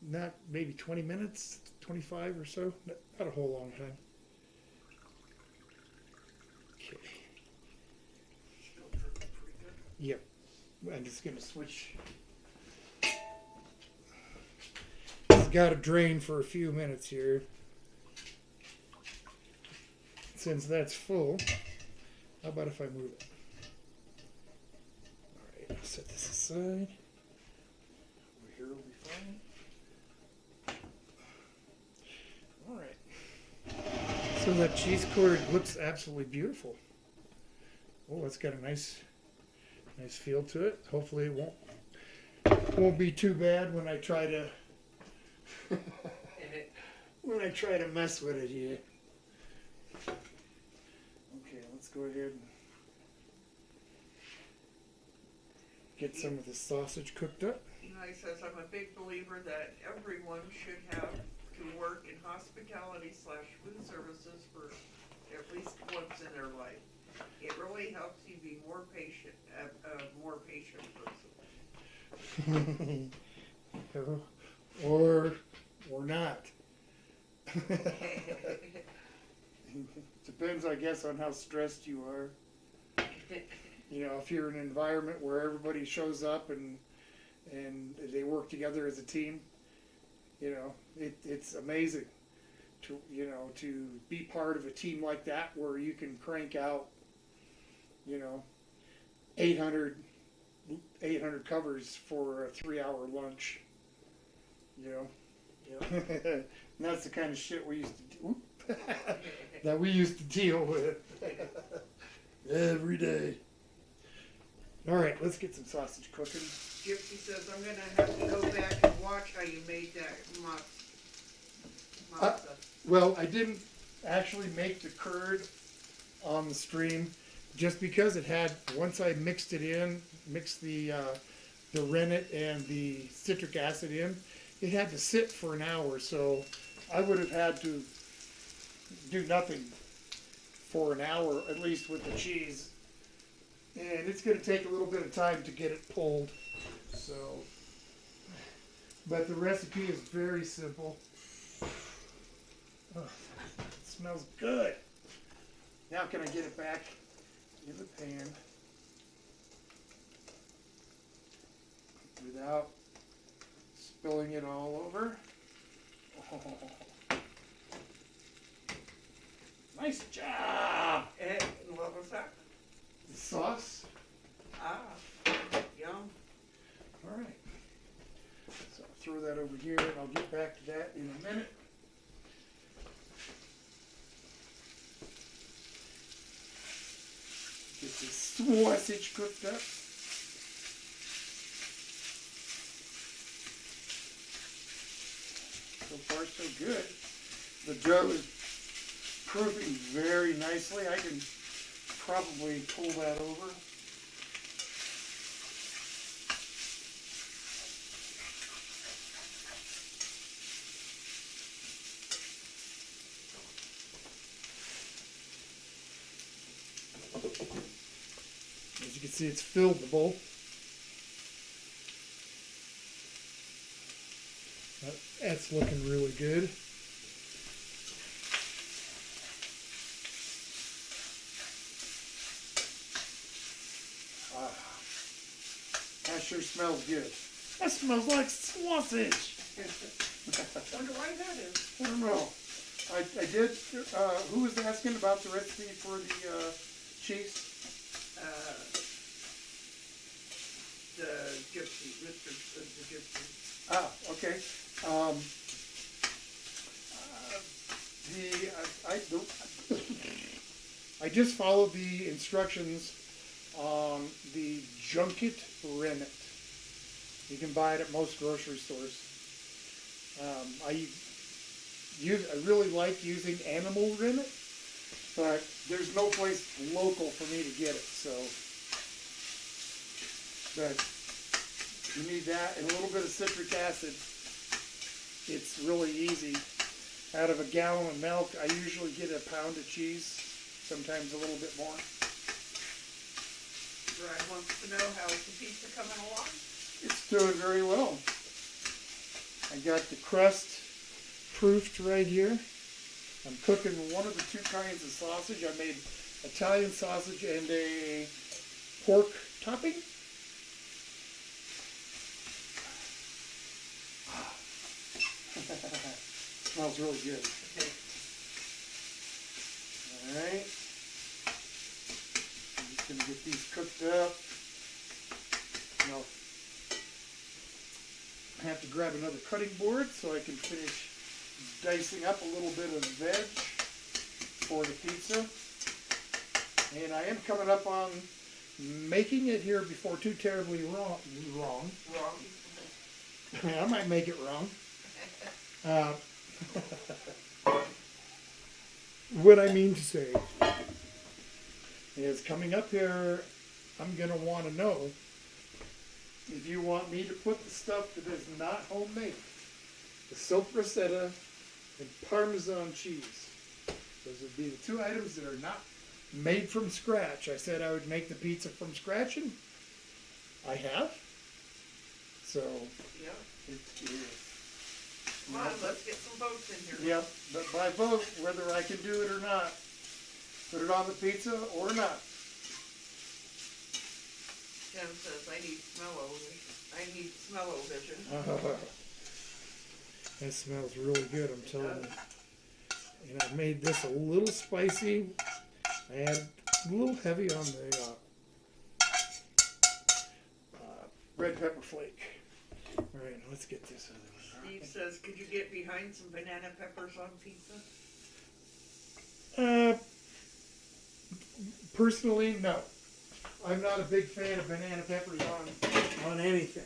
Not maybe 20 minutes, 25 or so. Not a whole long time. Okay. Still proofing pretty good. Yep. I'm just gonna switch. It's got to drain for a few minutes here. Since that's full, how about if I move it? All right, I'll set this aside. Over here will be fine. All right. So that cheese curd looks absolutely beautiful. Oh, it's got a nice feel to it. Hopefully it won't be too bad when I try to mess with it here. Okay, let's go ahead and get some of the sausage cooked up. He says, I'm a big believer that everyone should have to work in hospitality/food services for at least once in their life. It really helps you be more patient, a more patient person. or not. Depends, I guess, on how stressed you are. You know, if you're in an environment where everybody shows up and they work together as a team, you know, it's amazing. to be part of a team like that where you can crank out, 800 covers for a 3-hour lunch. And that's the kind of shit we used to do, that we used to deal with every day. All right, let's get some sausage cooking. Gypsy says, I'm gonna have to go back and watch how you made that matzo. Well, I didn't actually make the curd on the stream just because it had, once I mixed the rennet and the citric acid in, it had to sit for an hour, so I would have had to do nothing for an hour, at least with the cheese. And it's going to take a little bit of time to get it pulled. So, but the recipe is very simple. Oh, it smells good. Now can I get it back in the pan without spilling it all over? Oh. Nice job! And what was that? The sauce. Ah, yum. All right. So I'll throw that over here, and I'll get back to that in a minute. Get this sausage cooked up. So far, so good. The dough is proofing very nicely. I can probably pull that over. As you can see, it's filled the bowl. That's looking really good. That sure smells good. That smells like sausage. Wonder why that is. I don't know. I did. Who was asking about the recipe for the cheese? The gypsy, Mr. The gypsy. Ah, okay. I just followed the instructions on the junket rennet. You can buy it at most grocery stores. I really like using animal rennet, but there's no place local for me to get it. So, but you need that and a little bit of citric acid. It's really easy. Out of a gallon of milk, I usually get a pound of cheese, sometimes a little bit more. Brian wants to know how's the pizza coming along. It's doing very well. I got the crust proofed right here. I'm cooking one of the two kinds of sausage. I made Italian sausage and a pork topping. Smells really good. Alright. I'm just going to get these cooked up. Now, I have to grab another cutting board so I can finish dicing up a little bit of veg for the pizza. And I am coming up on making it here before too terribly wrong. I might make it wrong. What I mean to say is coming up here, I'm going to want to know if you want me to put the stuff that is not homemade, the silk rosetta and Parmesan cheese. Those would be the two items that are not made from scratch. I said I would make the pizza from scratch, and I have. So, Yeah. it is. Come on, let's get some votes in here. Yep, but by vote, whether I can do it or not, put it on the pizza or not. Jen says, I need smell-o-vision. That smells really good, I'm telling you. And I made this a little spicy. I had a little heavy on the red pepper flake. All right, let's get this other one. Steve says, could you get behind some banana peppers on pizza? Personally, no. I'm not a big fan of banana peppers on anything.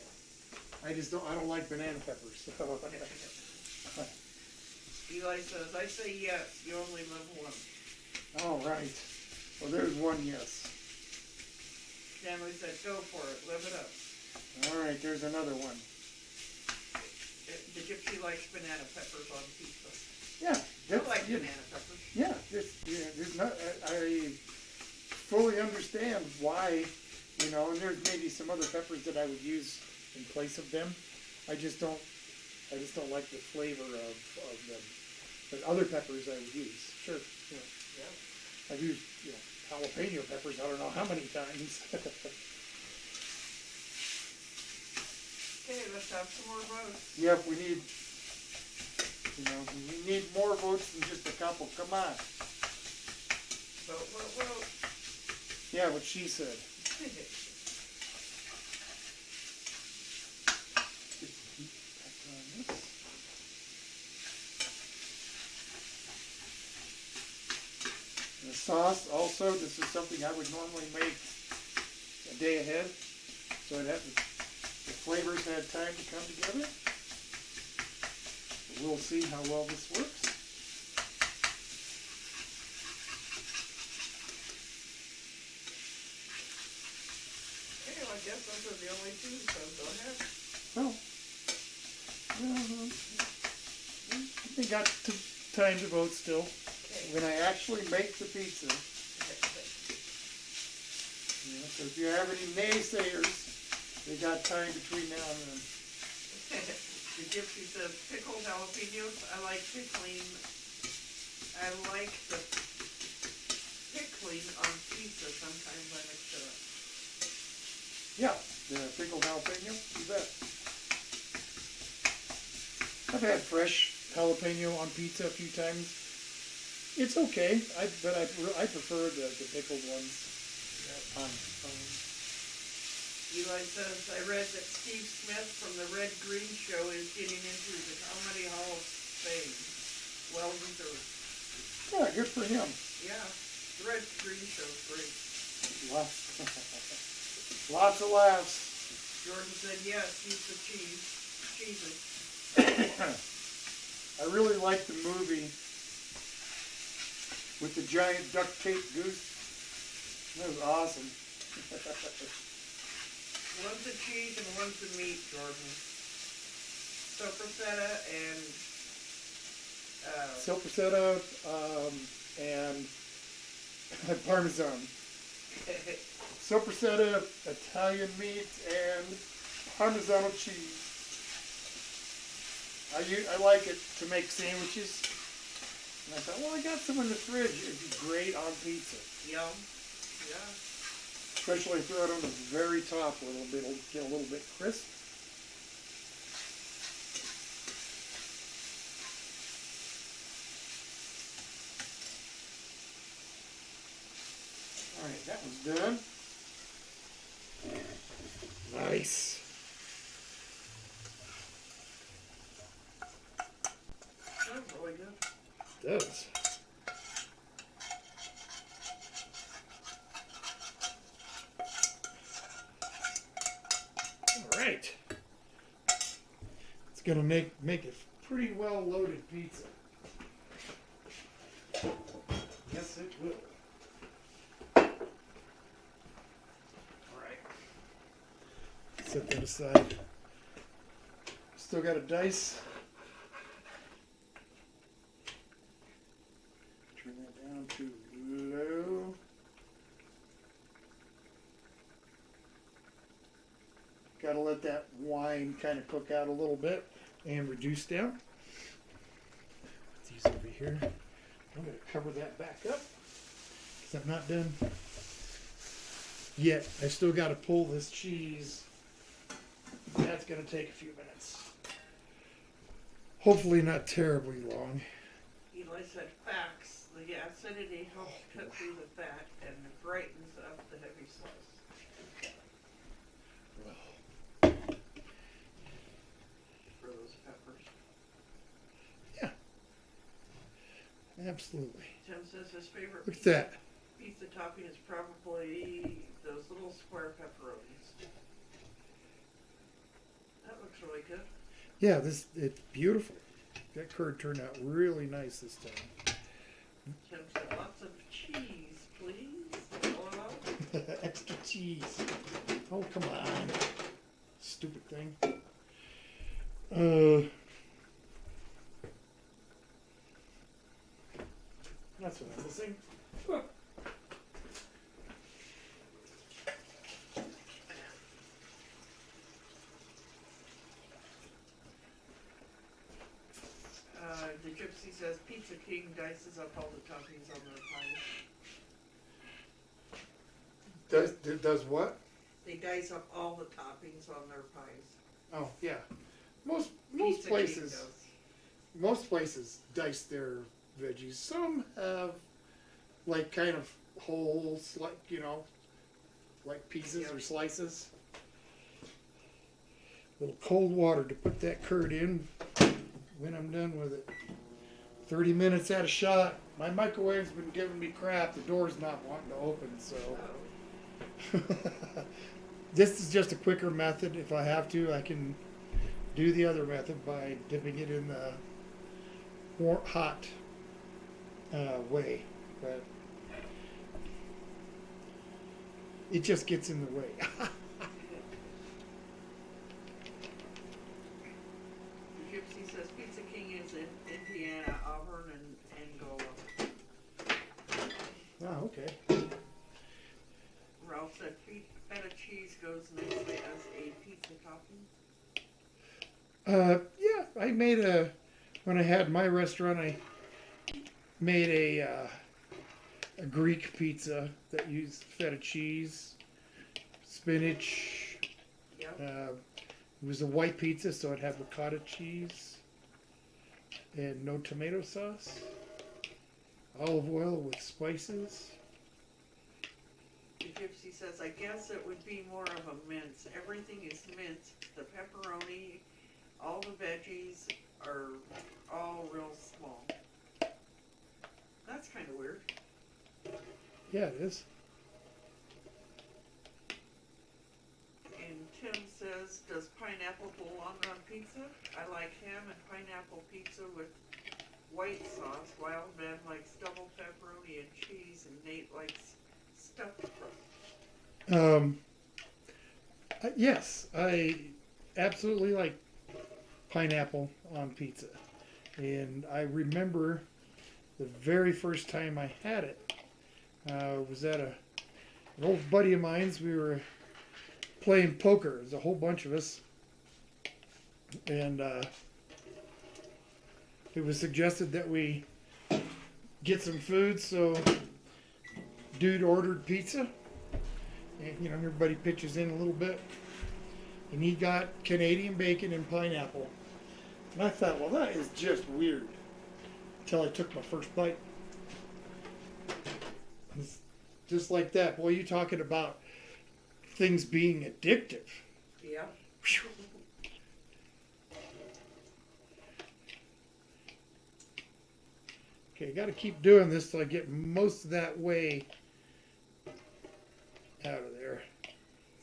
I don't like banana peppers. So. Eli says, I say yes, you only live once. All right. Well, there's one yes. Stanley said, go for it, live it up. All right, there's another one. The gypsy likes banana peppers on pizza. Yeah. I like banana peppers. Yeah, there's not. I fully understand why, and there's maybe some other peppers that I would use in place of them. I just don't like the flavor of them. But other peppers I would use. Sure. Yeah. I've used jalapeno peppers. I don't know how many times. Okay, let's have some more votes. Yep, we need more votes than just a couple. Come on. Vote. Yeah, what she said. The sauce also, this is something I would normally make a day ahead. So the flavors had time to come together. We'll see how well this works. Okay, well, I guess those are the only two, so go ahead. Well, we got time to vote still. Okay. When I actually make the pizza, so if you have any naysayers, they got time between now and then. The gypsy says pickled jalapenos. I like pickling. I like the pickling on pizza. Sometimes I mix it up. Yeah, the pickled jalapeno, you bet. I've had fresh jalapeno on pizza a few times. It's okay, but I prefer the pickled ones. On Eli says, I read that Steve Smith from the Red Green Show is getting into the Comedy Hall of Fame. Well deserved. Yeah, good for him. Yeah, the Red Green Show's great. Lots of laughs. Jordan said, yes, use the cheeses. I really like the movie with the giant duct tape goose. That was awesome. One's the cheese and one's the meat, Jordan. Sopressata and Parmesan. Sopressata, Italian meat, and Parmesan cheese. I like it to make sandwiches. And I thought, well, I got some in the fridge. It'd be great on pizza. Yum. Yeah. Especially throw it on the very top a little bit. It'll get a little bit crisp. All right, that one's done. Nice. That's really good. It does. All right. It's gonna make a pretty well loaded pizza. Yes, it will. Set that aside. Still got a dice. Turn that down to low. Got to let that wine kind of cook out a little bit and reduce down. These over here. I'm going to cover that back up because I'm not done yet. I still got to pull this cheese. That's going to take a few minutes. Hopefully not terribly long. Eli said fat The acidity helps cut through the fat and brightens up the heavy sauce. For those peppers. Yeah. Absolutely. Tim says his favorite Look at that. pizza topping is probably those little square pepperonis. That looks really good. Yeah, it's beautiful. That curd turned out really nice this time. Tim said lots of cheese, please. Hello? Extra cheese. Oh, come on. Stupid thing. That's what I'm missing. The Gypsy says Pizza King dices up all the toppings on their pies. Does what? They dice up all the toppings on their pies. Oh, yeah. Most Pizza King places does. most places dice their veggies. Some have like kind of wholes, like like pieces or slices. A little cold water to put that curd in when I'm done with it. 30 minutes at a shot. My microwave's been giving me crap. The door's not wanting to open, so. This is just a quicker method. If I have to, I can do the other method by dipping it in the hot way, but it just gets in the way. The Gypsy says Pizza King is in Indiana, Auburn, and Angola. Oh, okay. Ralph said feta cheese goes nicely as a pizza topping. Yeah, I made when I had my restaurant, I made a Greek pizza that used feta cheese, spinach. Yep. It was a white pizza, so it had ricotta cheese and no tomato sauce. Olive oil with spices. The Gypsy says, I guess it would be more of a mince. Everything is minced. The pepperoni, all the veggies are all real small. That's kind of weird. Yeah, it is. And Tim says, does pineapple belong on pizza? I like ham and pineapple pizza with white sauce. Wild Man likes double pepperoni and cheese, and Nate likes stuffed crust. Yes, I absolutely like pineapple on pizza. And I remember the very first time I had it was at an old buddy of mine's. We were playing poker. There's a whole bunch of us. And it was suggested that we get some food, so dude ordered pizza. And, everybody pitches in a little bit. And he got Canadian bacon and pineapple. And I thought, well, that is just weird. Until I took my first bite. It's just like that. Boy, you talking about things being addictive. Yeah. Whew. Okay, got to keep doing this till I get most of that whey out of there.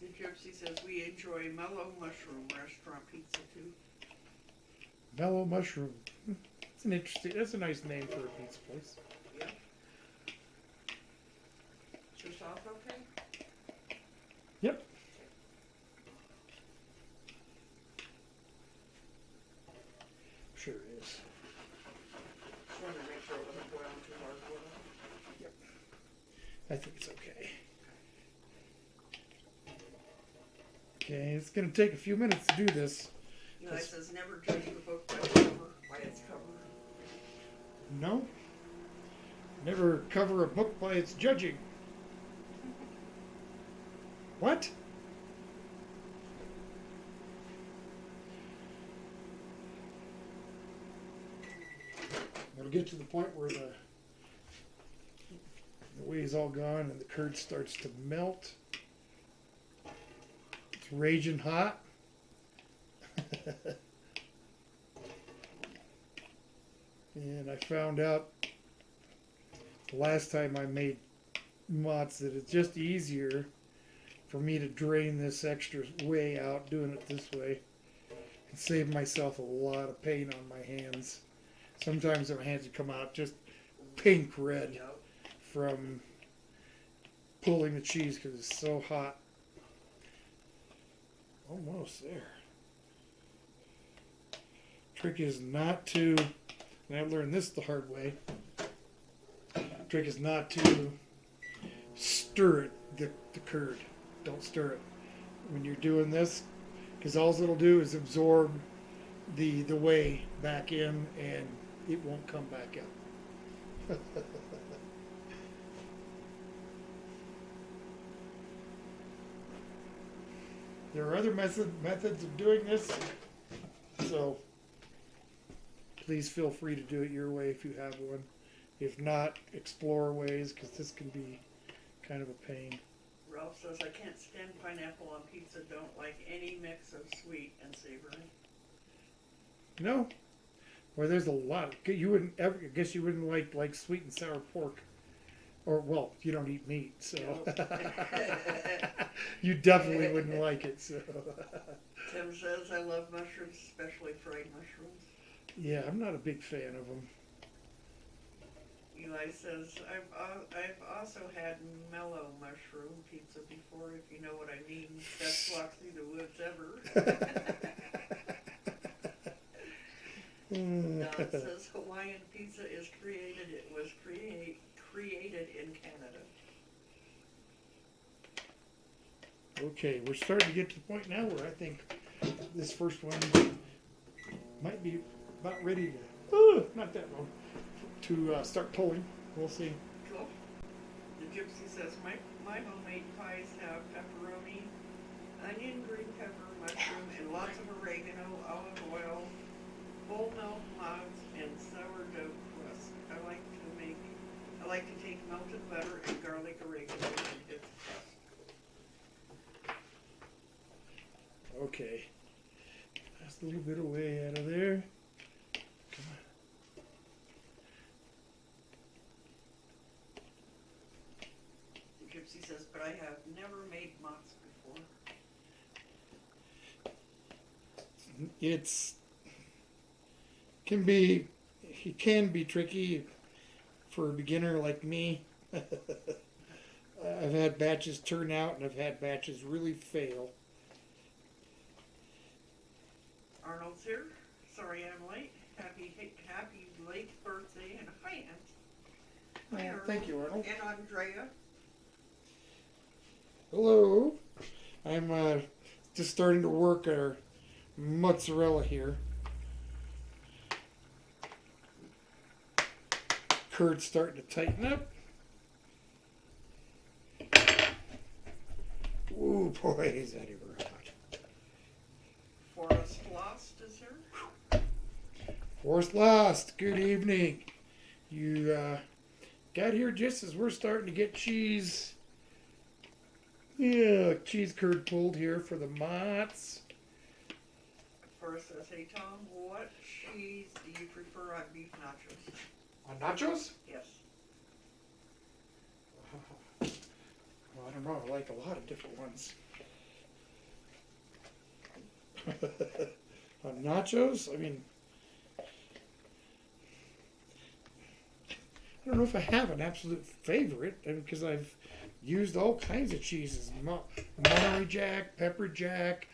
The Gypsy says we enjoy Mellow Mushroom restaurant pizza too. Mellow mushroom. That's a nice name for a pizza place. Yeah. Is your sauce okay? Yep. Sure is. Just wanted to make sure it wasn't boiling too hard for them. Yep. I think it's okay. Okay, it's going to take a few minutes to do this. Eli says never judge the book by its cover. No. Never cover a book by its judging. What? It'll get to the point where the The whey's all gone and the curd starts to melt. It's raging hot. And I found out the last time I made mozz that it's just easier for me to drain this extra whey out doing it this way and save myself a lot of pain on my hands. Sometimes my hands would come out just pink red Yep. from pulling the cheese because it's so hot. Almost there. Trick is not to, and I learned this the hard way, trick is not to stir it, the curd. Don't stir it when you're doing this, because all it'll do is absorb the whey back in and it won't come back out. There are other methods of doing this, so please feel free to do it your way if you have one. If not, explore ways, because this can be kind of a pain. Ralph says, I can't stand pineapple on pizza, don't like any mix of sweet and savory. No? Well, there's a lot. You wouldn't ever, I guess you wouldn't like sweet and sour pork. Or, well, you don't eat meat, so. You definitely wouldn't like it, so. Tim says, I love mushrooms, especially fried mushrooms. Yeah, I'm not a big fan of them. Eli says, I've also had mellow mushroom pizza before, if you know what I mean. Best walk through the woods ever. Don says, Hawaiian pizza is created, it was created in Canada. Okay, we're starting to get to the point now where I think this first one might be about ready to, not that long, to start pulling. We'll see. Cool. The Gypsy says, my homemade pies have pepperoni, onion, green pepper, mushroom, and lots of oregano, olive oil, whole milk mozz, and sourdough crust. I like to take melted butter and garlic oregano and hit the crust. Okay. That's a little bit of whey out of there. Come on. The Gypsy says, but I have never made mozz before. It can be tricky for a beginner like me. I've had batches turn out and I've had batches really fail. Arnold's here. Sorry I'm late. Happy late birthday and hi, Aunt. Hi, Arnold. Thank you, Arnold. And Andrea. Hello. I'm just starting to work our mozzarella here. Curds starting to tighten up. Ooh, boy, is that ever hot. Forrest Lost is here. Forrest Lost, good evening. You got here just as we're starting to get cheese. Yeah, cheese curd pulled here for the mozz. Forrest says, hey Tom, what cheese do you prefer on beef nachos? On nachos? Yes. Well, I don't know. I like a lot of different ones. On nachos? I mean, I don't know if I have an absolute favorite because I've used all kinds of cheeses. Monterey Jack, Pepper Jack,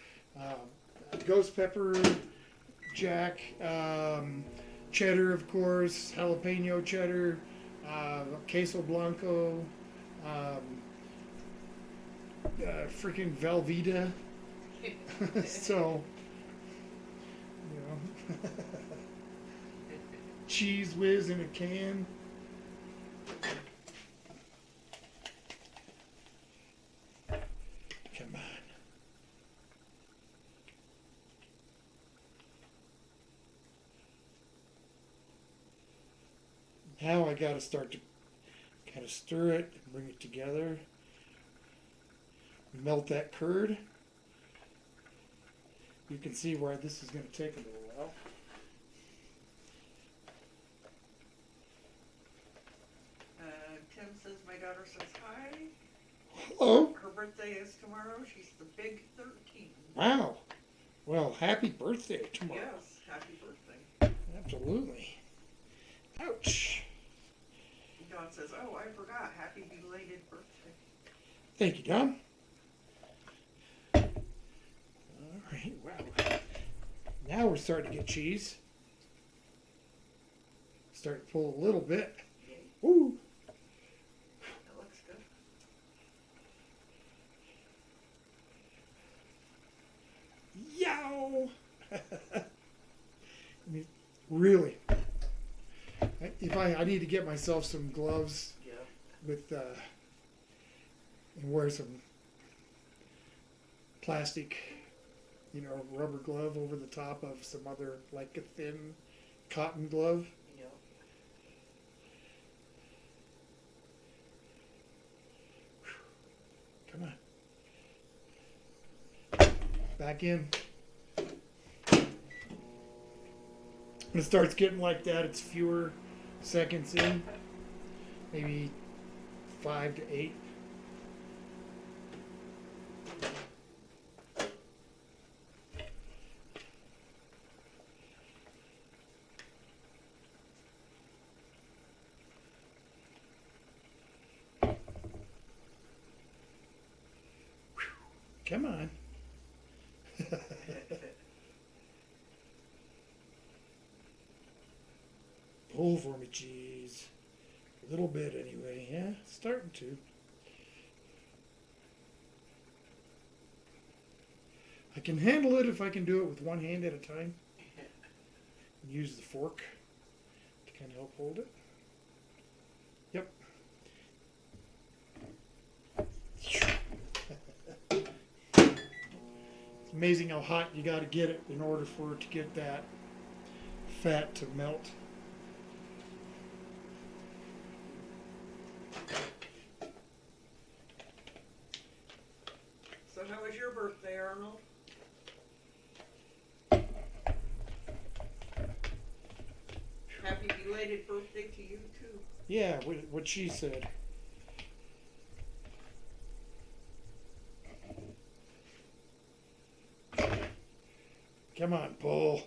Ghost Pepper Jack, cheddar, of course, jalapeno cheddar, queso blanco, freaking Velveeta. So, you know, cheese whiz in a can. Come on. Now I got to start to Kind of stir it, bring it together. Melt that curd. You can see why this is going to take a little while. Tim says my daughter says hi. Hello. Her birthday is tomorrow. She's the big 13. Wow. Well, happy birthday tomorrow. Yes, happy birthday. Absolutely. Ouch. Don says, oh, I forgot. Happy belated birthday. Thank you, Don. All right, wow. Now we're starting to get cheese. Start to pull a little bit. Ooh. That looks good. Yow! I mean, really. I need to get myself some gloves Yeah. with and wear some plastic, rubber glove over the top of some other, like a thin cotton glove. Yeah. Come on. Back in. When it starts getting like that, it's fewer seconds in. Maybe 5 to 8. Come on. Pull for me, cheese. A little bit anyway, yeah? Starting to. I can handle it if I can do it with one hand at a time. And use the fork to kind of help hold it. Yep. It's amazing how hot you got to get it in order for it to get that fat to melt. So how was your birthday, Arnold? Happy belated birthday to you, too. Yeah, what she said. Come on, Paul.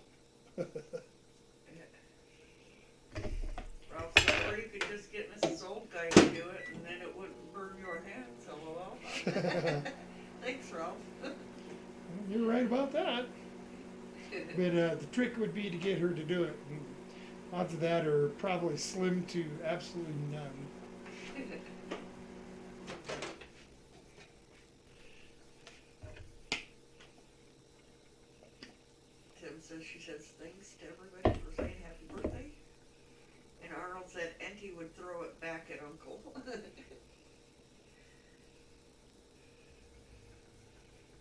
Ralph said, or you could just get Mrs. Old Guy to do it, and then it wouldn't burn your hands. LOL. Thanks, Ralph. You're right about that. But the trick would be to get her to do it. And odds of that are probably slim to absolutely none. Tim says she says thanks to everybody for saying happy birthday. And Arnold said Auntie would throw it back at Uncle.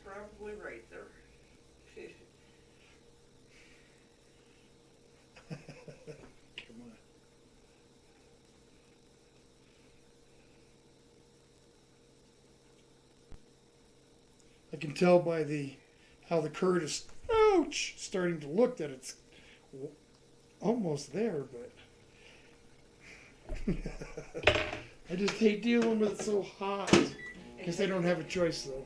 Probably right there. Come on. I can tell by how the curd is starting to look that it's almost there, but I just hate dealing with it so hot. Guess I don't have a choice though.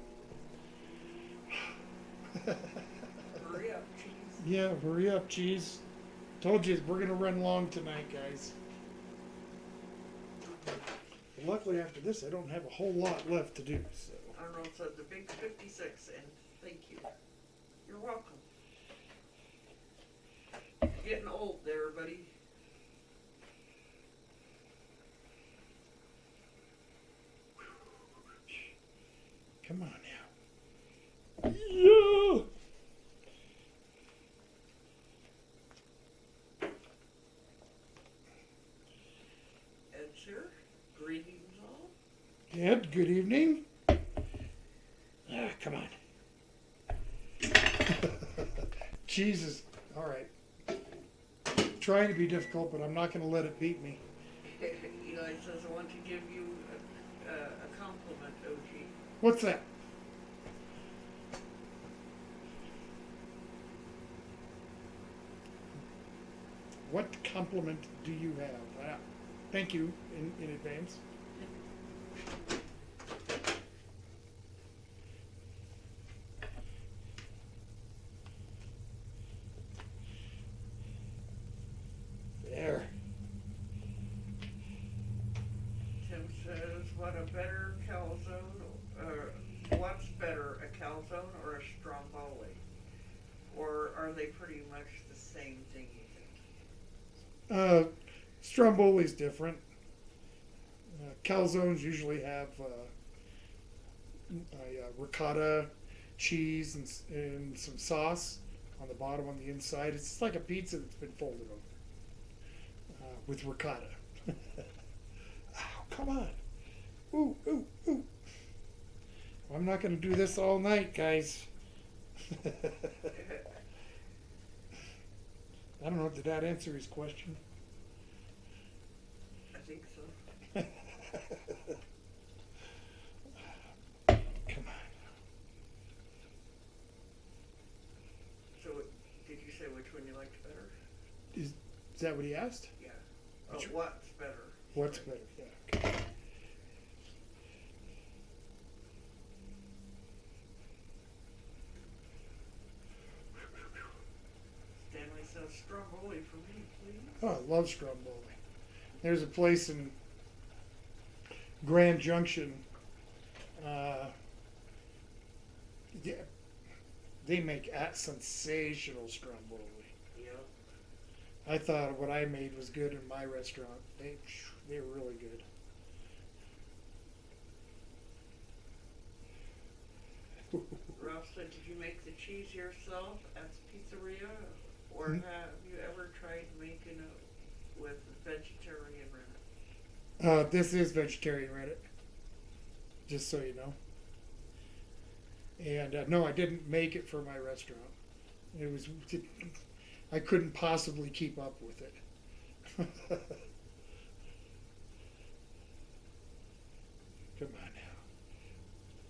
Hurry up, cheese. Yeah, hurry up, cheese. Told you we're gonna run long tonight, guys. But luckily, after this, I don't have a whole lot left to do. So. Arnold said the big 56, and thank you. You're welcome. Getting old there, buddy. Come on now. Yeah. Ed's here. Greetings all. Ed, good evening. Ah, come on. Jesus. All right. Trying to be difficult, but I'm not going to let it beat me. Eli says, I want to give you a compliment, OG. What's that? What compliment do you have? Thank you in advance. There. Tim says, what a better calzone, what's better, a calzone or a stromboli? Or are they pretty much the same thing, you think? Stromboli's different. Calzones usually have ricotta, cheese, and some sauce on the bottom on the inside. It's like a pizza that's been folded over with ricotta. Oh, come on. Ooh, ooh, ooh. I'm not going to do this all night, guys. I don't know. Did that answer his question? I think so. Come on. So, did you say which one you liked better? Is that what he asked? Yeah. Oh, what's better? What's better? Yeah. Okay. Stanley says stromboli for me, please. Oh, I love stromboli. There's a place in Grand Junction. Yeah, they make sensational stromboli. Yeah. I thought what I made was good in my restaurant. They were really good. Ralph said, did you make the cheese yourself at the pizzeria? Or have you ever tried making it with vegetarian rennet? This is vegetarian rennet, just so you know. And no, I didn't make it for my restaurant. I couldn't possibly keep up with it. Come on now.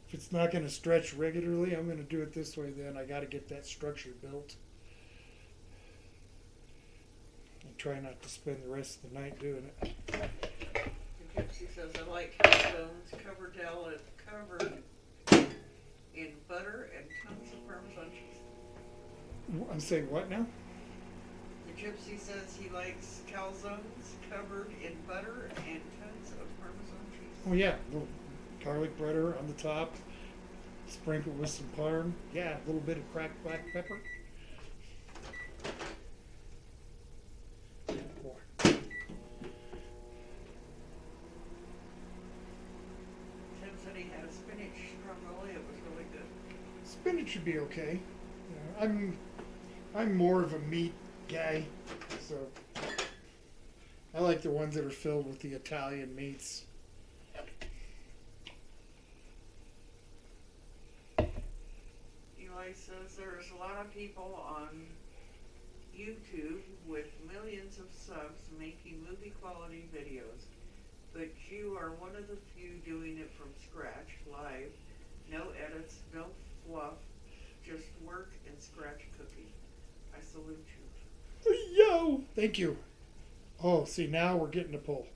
If it's not going to stretch regularly, I'm going to do it this way then. I got to get that structure built. And try not to spend the rest of the night doing it. Gypsy says, I like calzones covered in butter and tons of Parmesan cheese. I'm saying what now? The Gypsy says he likes calzones covered in butter and tons of Parmesan cheese. Oh yeah, a little garlic butter on the top, sprinkled with some parm. Yeah, a little bit of cracked black pepper. More. Tim said he had a spinach stromboli. It was really good. Spinach should be okay. I'm more of a meat guy, so I like the ones that are filled with the Italian meats. Eli says there's a lot of people on YouTube with millions of subs making movie quality videos, but you are one of the few doing it from scratch, live, no edits, no fluff, just work and scratch cooking. I salute you. Yo! Thank you. Oh, see, now we're getting the pull.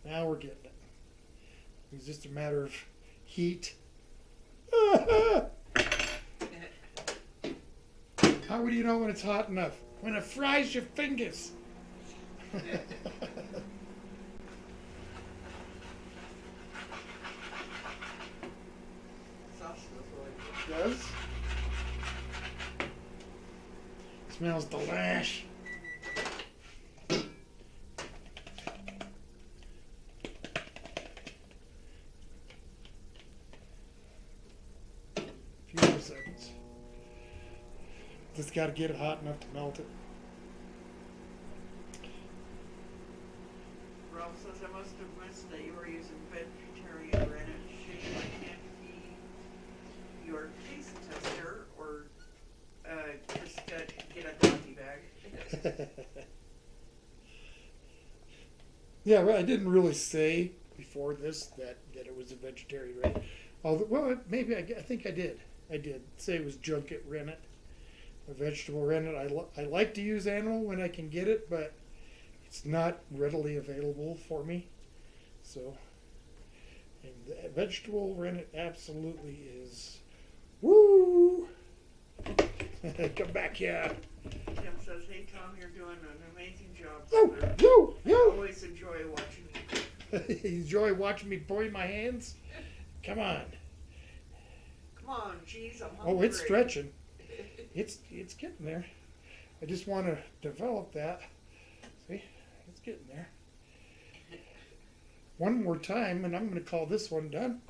Now we're getting it. It's just a matter of heat. How would you know when it's hot enough? When it fries your fingers. Sauce smells really good. Does? Smells delish. Few more seconds. Just got to get it hot enough to melt it. Ralph says I must have missed that you were using vegetarian rennet. Shame I can't be your taste tester or just get a doggy bag. Yeah, well, I didn't really say before this that it was a vegetarian, right? Although, well, maybe I think I did. I did say it was junket rennet, a vegetable rennet. I like to use animal when I can get it, but it's not readily available for me. So, and the vegetable rennet absolutely is. Woo! Come back here. Tim says, "Hey Tom, you're doing an amazing job, Yo, brother. yo, I yo! always enjoy watching you cook." You enjoy watching me point my hands? Come on. Come on, geez, I'm hungry. Oh, it's stretching. It's getting there. I just want to develop that. See, it's getting there. One more time, and I'm going to call this one done.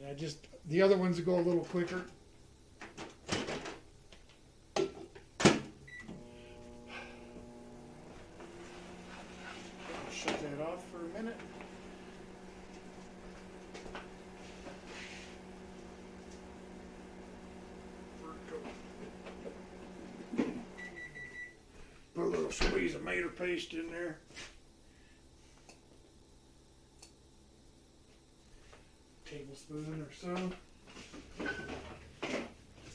And the other ones will go a little quicker. Shut that off for a minute. Put a little squeeze of tomato paste in there. Tablespoon or so.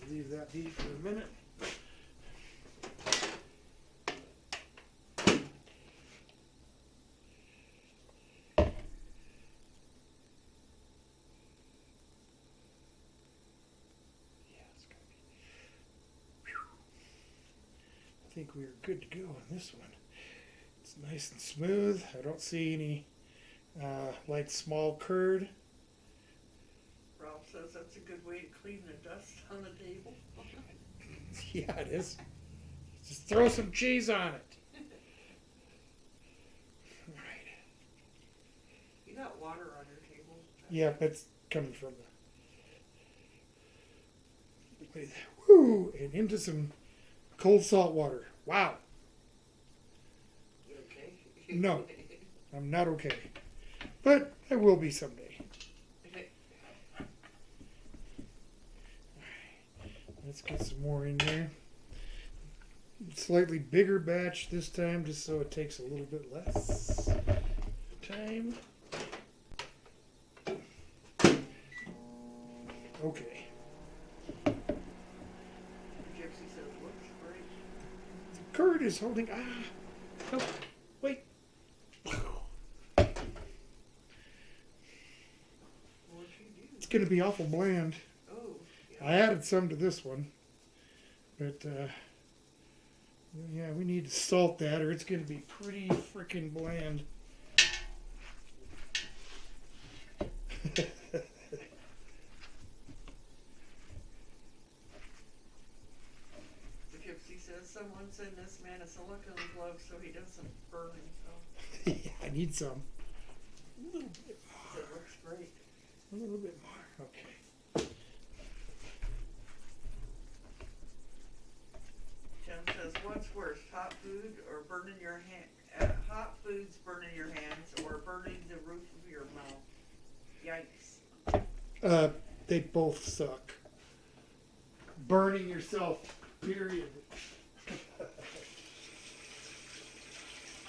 Leave that be for a minute. I think we are good to go on this one. It's nice and smooth. I don't see any like small curd. Ralph says that's a good way to clean the dust on the table. Yeah, it is. Just throw some cheese on it. All right. You got water on your table? Yep, it's coming from the. Woo! And into some cold salt water. Wow. You okay? No, I'm not okay. But I will be someday. Let's get some more in there. Slightly bigger batch this time, just so it takes a little bit less time. Okay. Gypsy says, looks great. Curd is holding. No, wait. What'd you do? It's going to be awful bland. Oh, yeah. I added some to this one, but yeah, we need to salt that, or it's going to be pretty freaking bland. The Gypsy says, someone send this man a silicone glove so he doesn't burn himself. Yeah, I need some. A little bit more. It looks great. A little bit more. Okay. Tim says, what's worse, hot food or burning your hand? Hot foods burning your hands or burning the roof of your mouth. Yikes. They both suck. Burning yourself, period.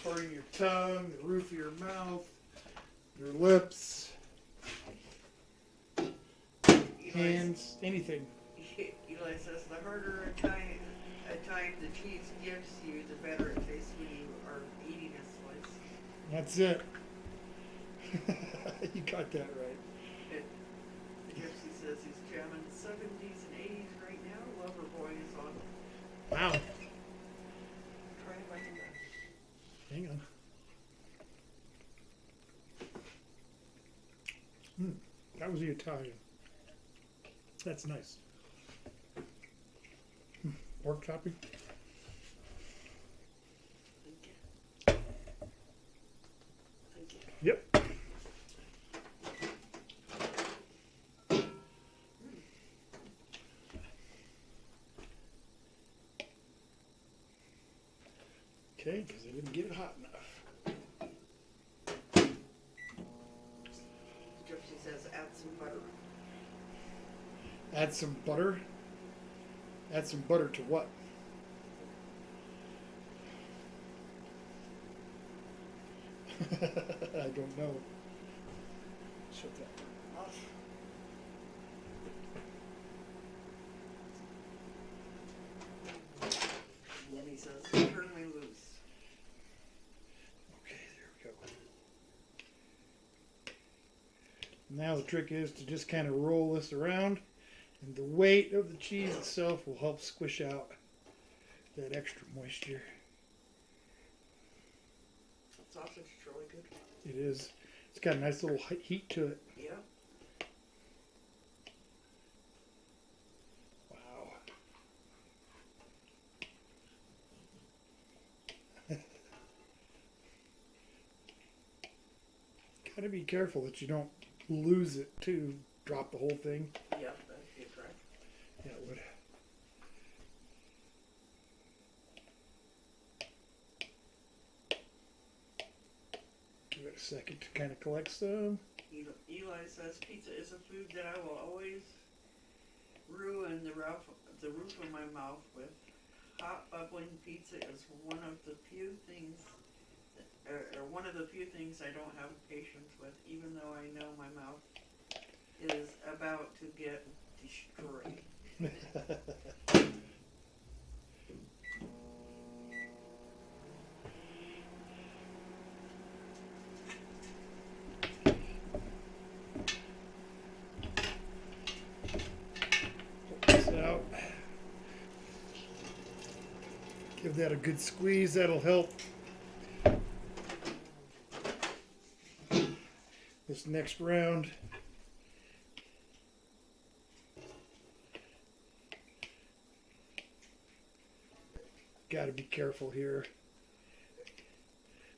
Burning your tongue, the roof of your mouth, your lips, hands, anything. Eli says, the harder a time the cheese gives you, the better it tastes when you are eating a slice. That's it. You got that right. The Gypsy says he's jamming 70s and 80s right now. Loverboy is on. Wow. Try if I can. Hang on. That was the Italian. That's nice. Pork chopping. Thank you. Thank you. Yep. Okay, because I didn't get it hot enough. Gypsy says add some butter. Add some butter. Add some butter to what? I don't know. Shut that off. Lenny says, turn me loose. Okay, there we go. Now the trick is to just kind of roll this around, and the weight of the cheese itself will help squish out that extra moisture. That sausage is really good. It is. It's got a nice little heat to it. Yeah. Wow. Gotta be careful that you don't lose it too. Drop the whole thing. Yep, that'd be correct. Yeah, it would. Give it a second to kind of collect some. Eli says pizza is a food that I will always ruin the roof of my mouth with. Hot bubbling pizza is one of the few things one of the few things I don't have patience with, even though I know my mouth is about to get destroyed. Pull this out. Give that a good squeeze. That'll help. This next round. Got to be careful here.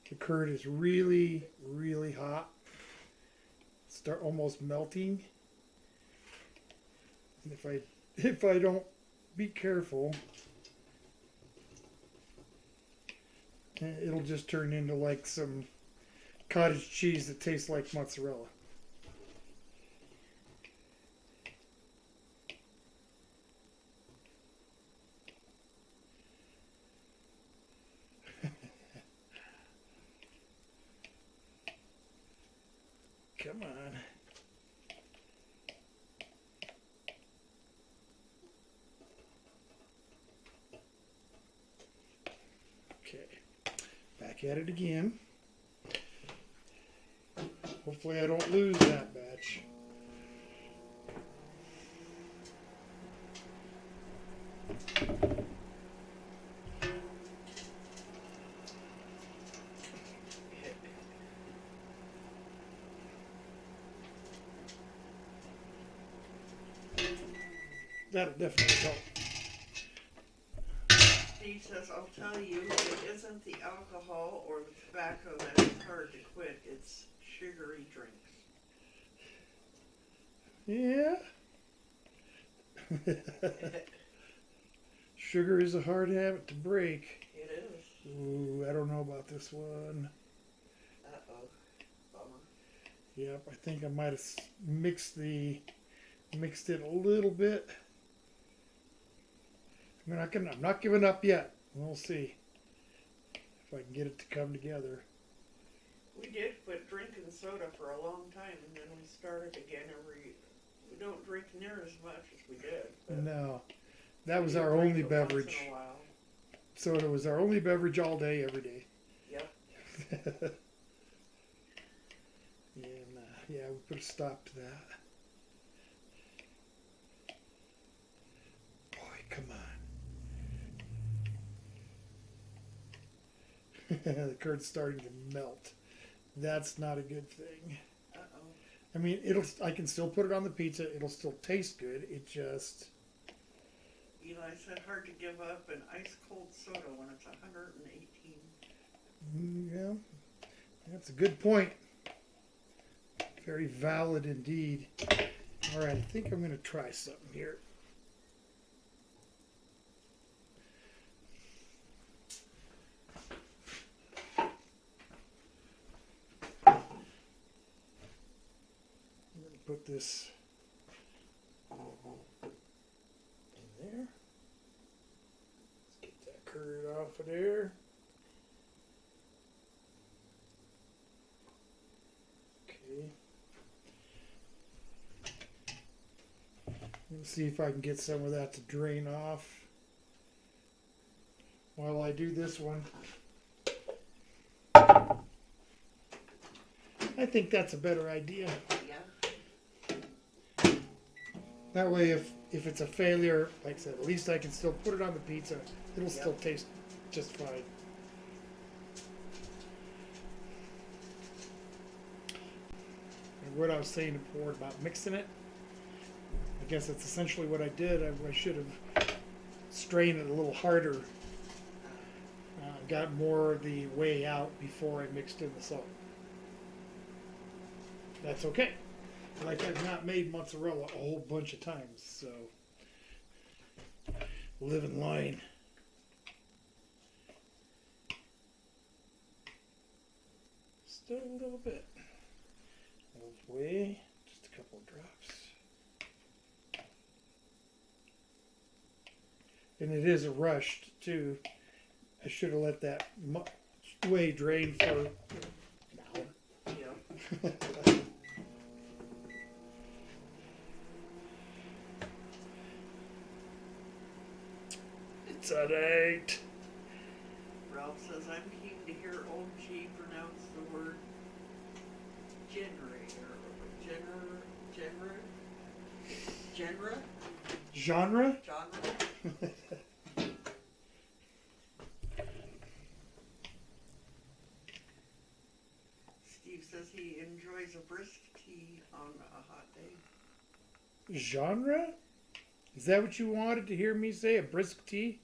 The curd is really, really hot. Start almost melting. And if I don't be careful, it'll just turn into like some cottage cheese that tastes like mozzarella. Come on. Okay. Back at it again. Hopefully I don't lose that batch. That'll definitely help. Steve says, I'll tell you, it isn't the alcohol or the tobacco that is hard to quit, it's sugary drinks. Yeah. Sugar is a hard habit to break. It is. Ooh, I don't know about this one. Uh-oh. Bummer. Yep, I think I might have mixed it a little bit. I'm not giving up yet. We'll see if I can get it to come together. We did quit drinking soda for a long time, and then we started again, and we don't drink near as much as we did. But No, that was we our drink only it beverage. Once in a while. Soda was our only beverage all day, every day. Yep. And yeah, we put a stop to that. Boy, come on. The curd's starting to melt. That's not a good thing. Uh-oh. I mean, I can still put it on the pizza. It'll still taste good. It just... Eli said hard to give up an ice cold soda when it's 118. Yeah, that's a good point. Very valid indeed. All right, I think I'm going to try something here. I'm going to put this in there. Let's get that curd off of there. Let's see if I can get some of that to drain off while I do this one. I think that's a better idea. Yeah. That way, if it's a failure, like I said, at least I can still put it on the pizza. It'll still taste just fine. And what I was saying before about mixing it, I guess that's essentially what I did. I should have strained it a little harder. Got more of the whey out before I mixed in the salt. That's okay. Like, I've not made mozzarella a whole bunch of times, so live in line. Still a little bit of whey, just a couple of drops. And it is a rushed too. I should have let that whey drain for an hour. Yeah. It's an 8. Ralph says, I'm keen to hear Old G pronounce the word generator. Genre? Genre? Steve says he enjoys a brisk tea on a hot day. Genre? Is that what you wanted to hear me say? A brisk tea?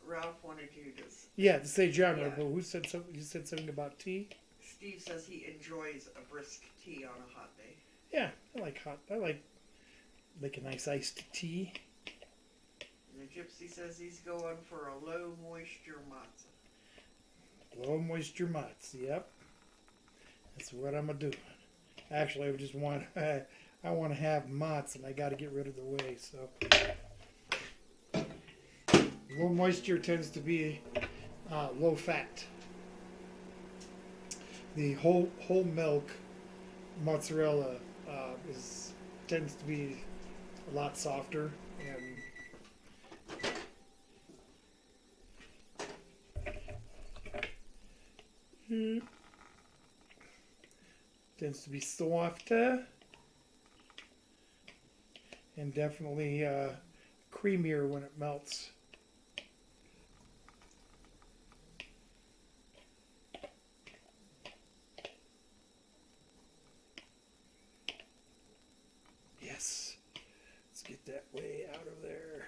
Ralph wanted you to. Yeah, to say genre, Yeah. but who said something? You said something about tea? Steve says he enjoys a brisk tea on a hot day. Yeah, I like hot. I like a nice iced tea. And the Gypsy says he's going for a low moisture matzo. Low moisture mozz. Yep, that's what I'm gonna do. Actually, I just want I want to have mozz, and I got to get rid of the whey. So low moisture tends to be low fat. The whole milk mozzarella tends to be a lot softer and tends to be softer and definitely creamier when it melts. Yes, let's get that whey out of there.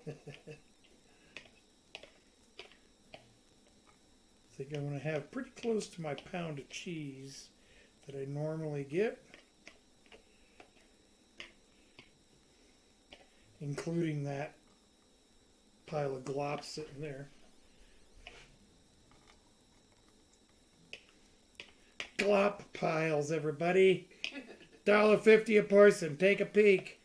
I think I'm going to have pretty close to my pound of cheese that I normally get, including that pile of glop sitting there. Glop piles, everybody. $1.50 a person. Take a peek.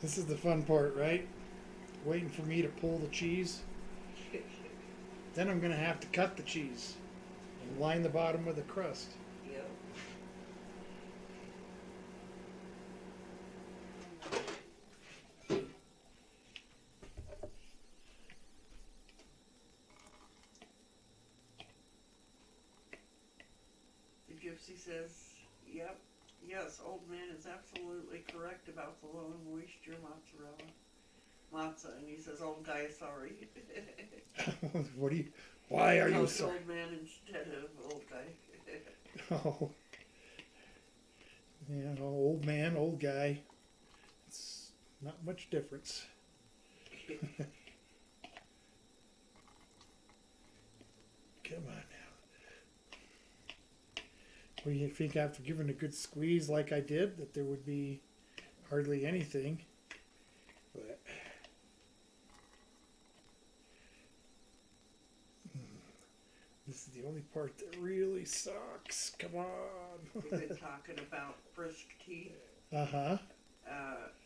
This is the fun part, right? Waiting for me to pull the cheese. Then I'm going to have to cut the cheese and line the bottom with the crust. Yep. The Gypsy says, yep, yes, old man is absolutely correct about the low moisture mozzarella. Matzah, and he says, old guy, sorry. Why are you so? sorry? Old man instead of old guy. Oh. Yeah, old man, old guy. It's not much difference. Come on now. Well, you think after giving a good squeeze like I did that there would be hardly anything, but This is the only part that really sucks. Come on. We've been talking about brisk tea. Uh-huh.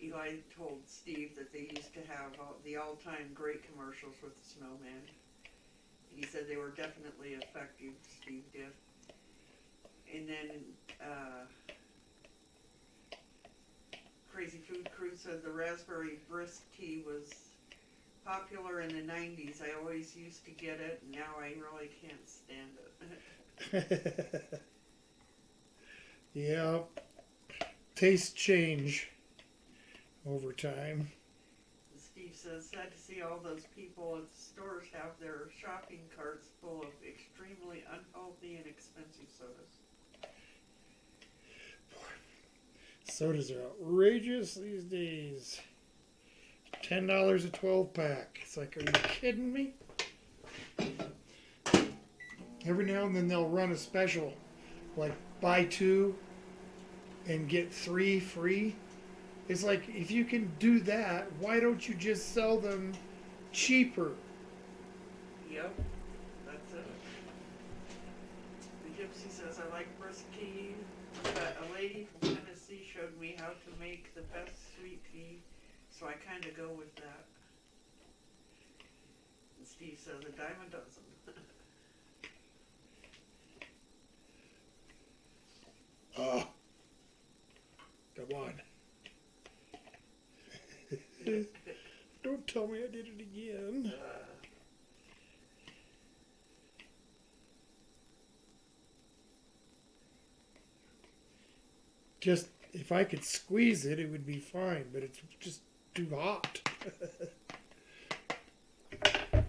Eli told Steve that they used to have the all-time great commercials with the snowman. He said they were definitely effective, Steve did. And then Crazy Food Crew said the raspberry brisk tea was popular in the 90s. I always used to get it, and now I really can't stand it. Yeah. Tastes change over time. Steve says, sad to see all those people at the stores have their shopping carts full of extremely unhealthy and expensive sodas. Sodas are outrageous these days. $10 a 12-pack. It's like, are you kidding me? Every now and then they'll run a special, like buy 2 and get 3 free. It's like, if you can do that, why don't you just sell them cheaper? Yep, that's it. The Gypsy says, I like brisk tea, but a lady from Tennessee showed me how to make the best sweet tea, so I kind of go with that. And Steve says, a dime a dozen. Oh, come on. Don't tell me I did it again. Just, if I could squeeze it, it would be fine, but it's just too hot. Let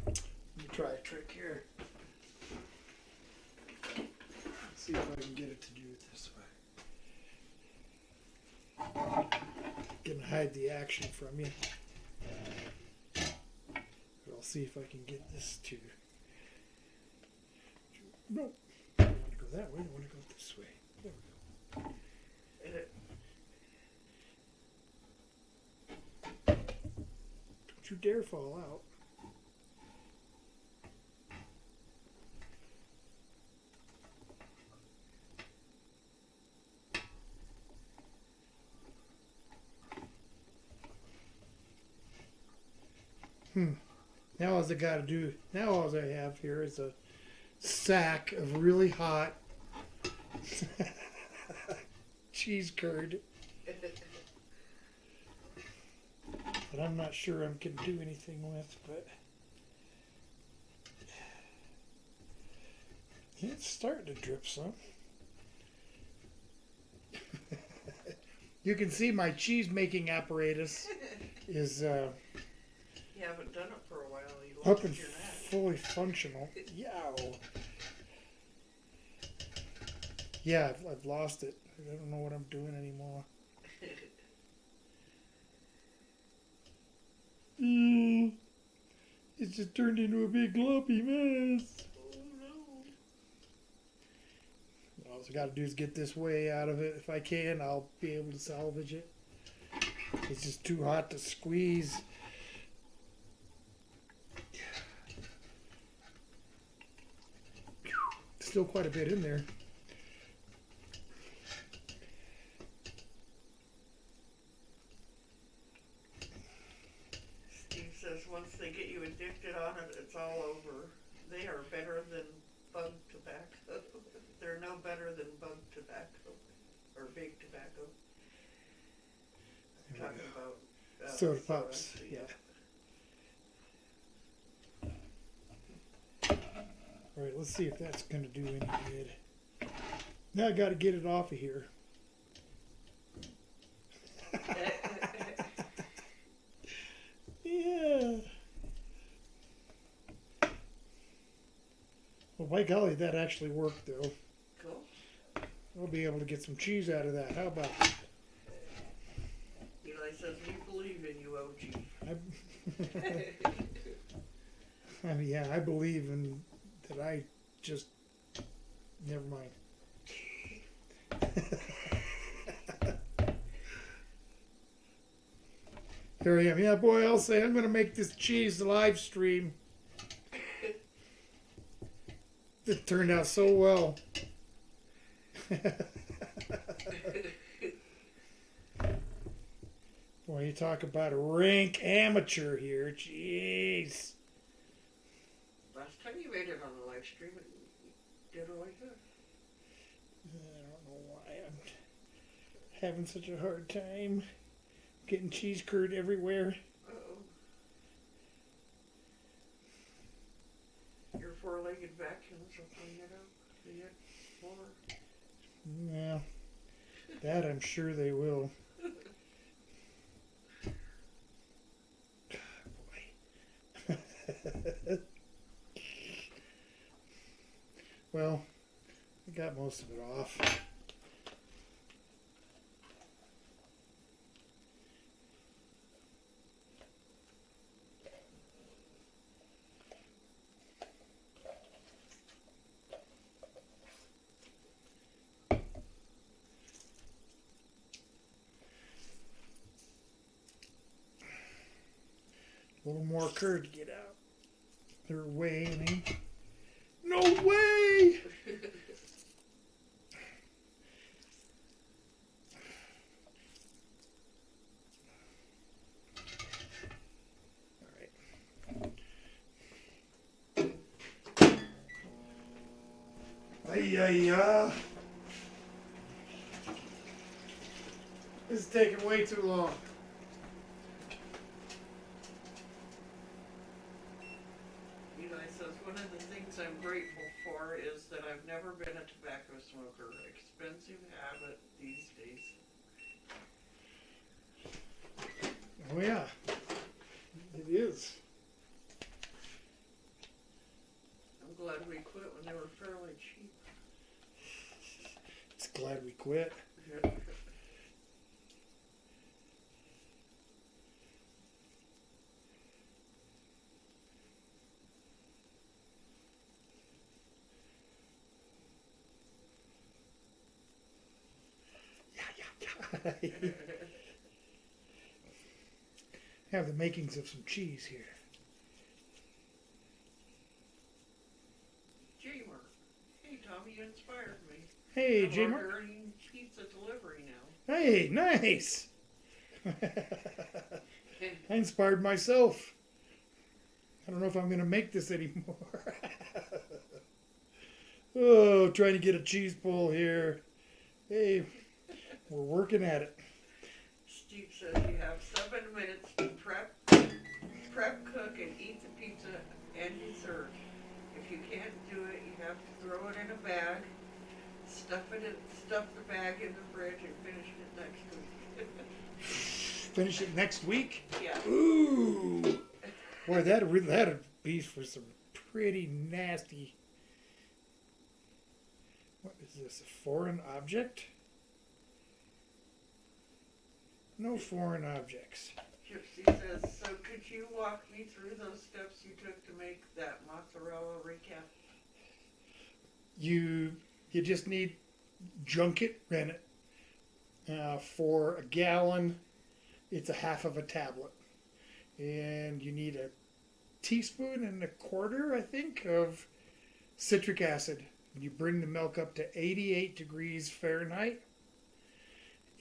me try a trick here. Let's see if I can get it to do it this way. Gonna hide the action from you. But I'll see if I can get this to. No, I don't want to go that way. I want to go this way. There we go. Don't you dare fall out. Now all I got to do, now all I have here is a sack of really hot cheese curd. That I'm not sure I can do anything with, but yeah, it's starting to drip some. You can see my cheese making apparatus is You haven't done it for a while. You up lost and your knack. fully functional. Yow. Yeah, I've lost it. I don't know what I'm doing anymore. It's just turned into a big lumpy mess. Oh no. All I got to do is get this way out of it. If I can, I'll be able to salvage it. It's just too hot to squeeze. Still quite a bit in there. Steve says once they get you addicted on it, it's all over. They are better than bug tobacco. They're no better than bug tobacco or big tobacco. Talking about Soda pops. Yeah. All right, let's see if that's going to do any good. Now I got to get it off of here. Yeah. Well, by golly, that actually worked, though. Cool. I'll be able to get some cheese out of that. How about it? Eli says we believe in you, OG. I mean, yeah, I believe in that. I just never mind. Here I am. Yeah, boy, I'll say I'm going to make this cheese live stream. It turned out so well. Boy, you talk about a rank amateur here. Jeez. Last time you made it on the live stream, it did really good. I don't know why I'm having such a hard time getting cheese curd everywhere. Uh-oh. Your four-legged vacuums will clean it up. Clean it more. Yeah, that I'm sure they will. Boy. Well, I got most of it off. A little more curd to get out their way. I mean, no way! Ay, ay, this is taking way too long. Eli says, one of the things I'm grateful for is that I've never been a tobacco smoker. Expensive habit these days. Oh yeah, it is. I'm glad we quit when they were fairly cheap. It's glad we quit. Yeah. Have the makings of some cheese here. J-Mark. Hey, Tommy, you inspired me. Hey, I'm J-Mark. ordering pizza delivery now. Hey, nice. I inspired myself. I don't know if I'm going to make this anymore. Oh, trying to get a cheese pull here. Hey, we're working at it. Steve says you have 7 minutes to prep, cook, and eat the pizza and dessert. If you can't do it, you have to throw it in a bag, stuff the bag in the fridge, and finish it next week. Finish it next week? Yeah. Ooh. Boy, that'd be for some pretty nasty. What is this? A foreign object? No foreign objects. Gypsy says, so could you walk me through those steps you took to make that mozzarella recap? You just need junket rennet. For a gallon, it's a half of a tablet. And you need a teaspoon and a quarter, I think, of citric acid. You bring the milk up to 88 degrees Fahrenheit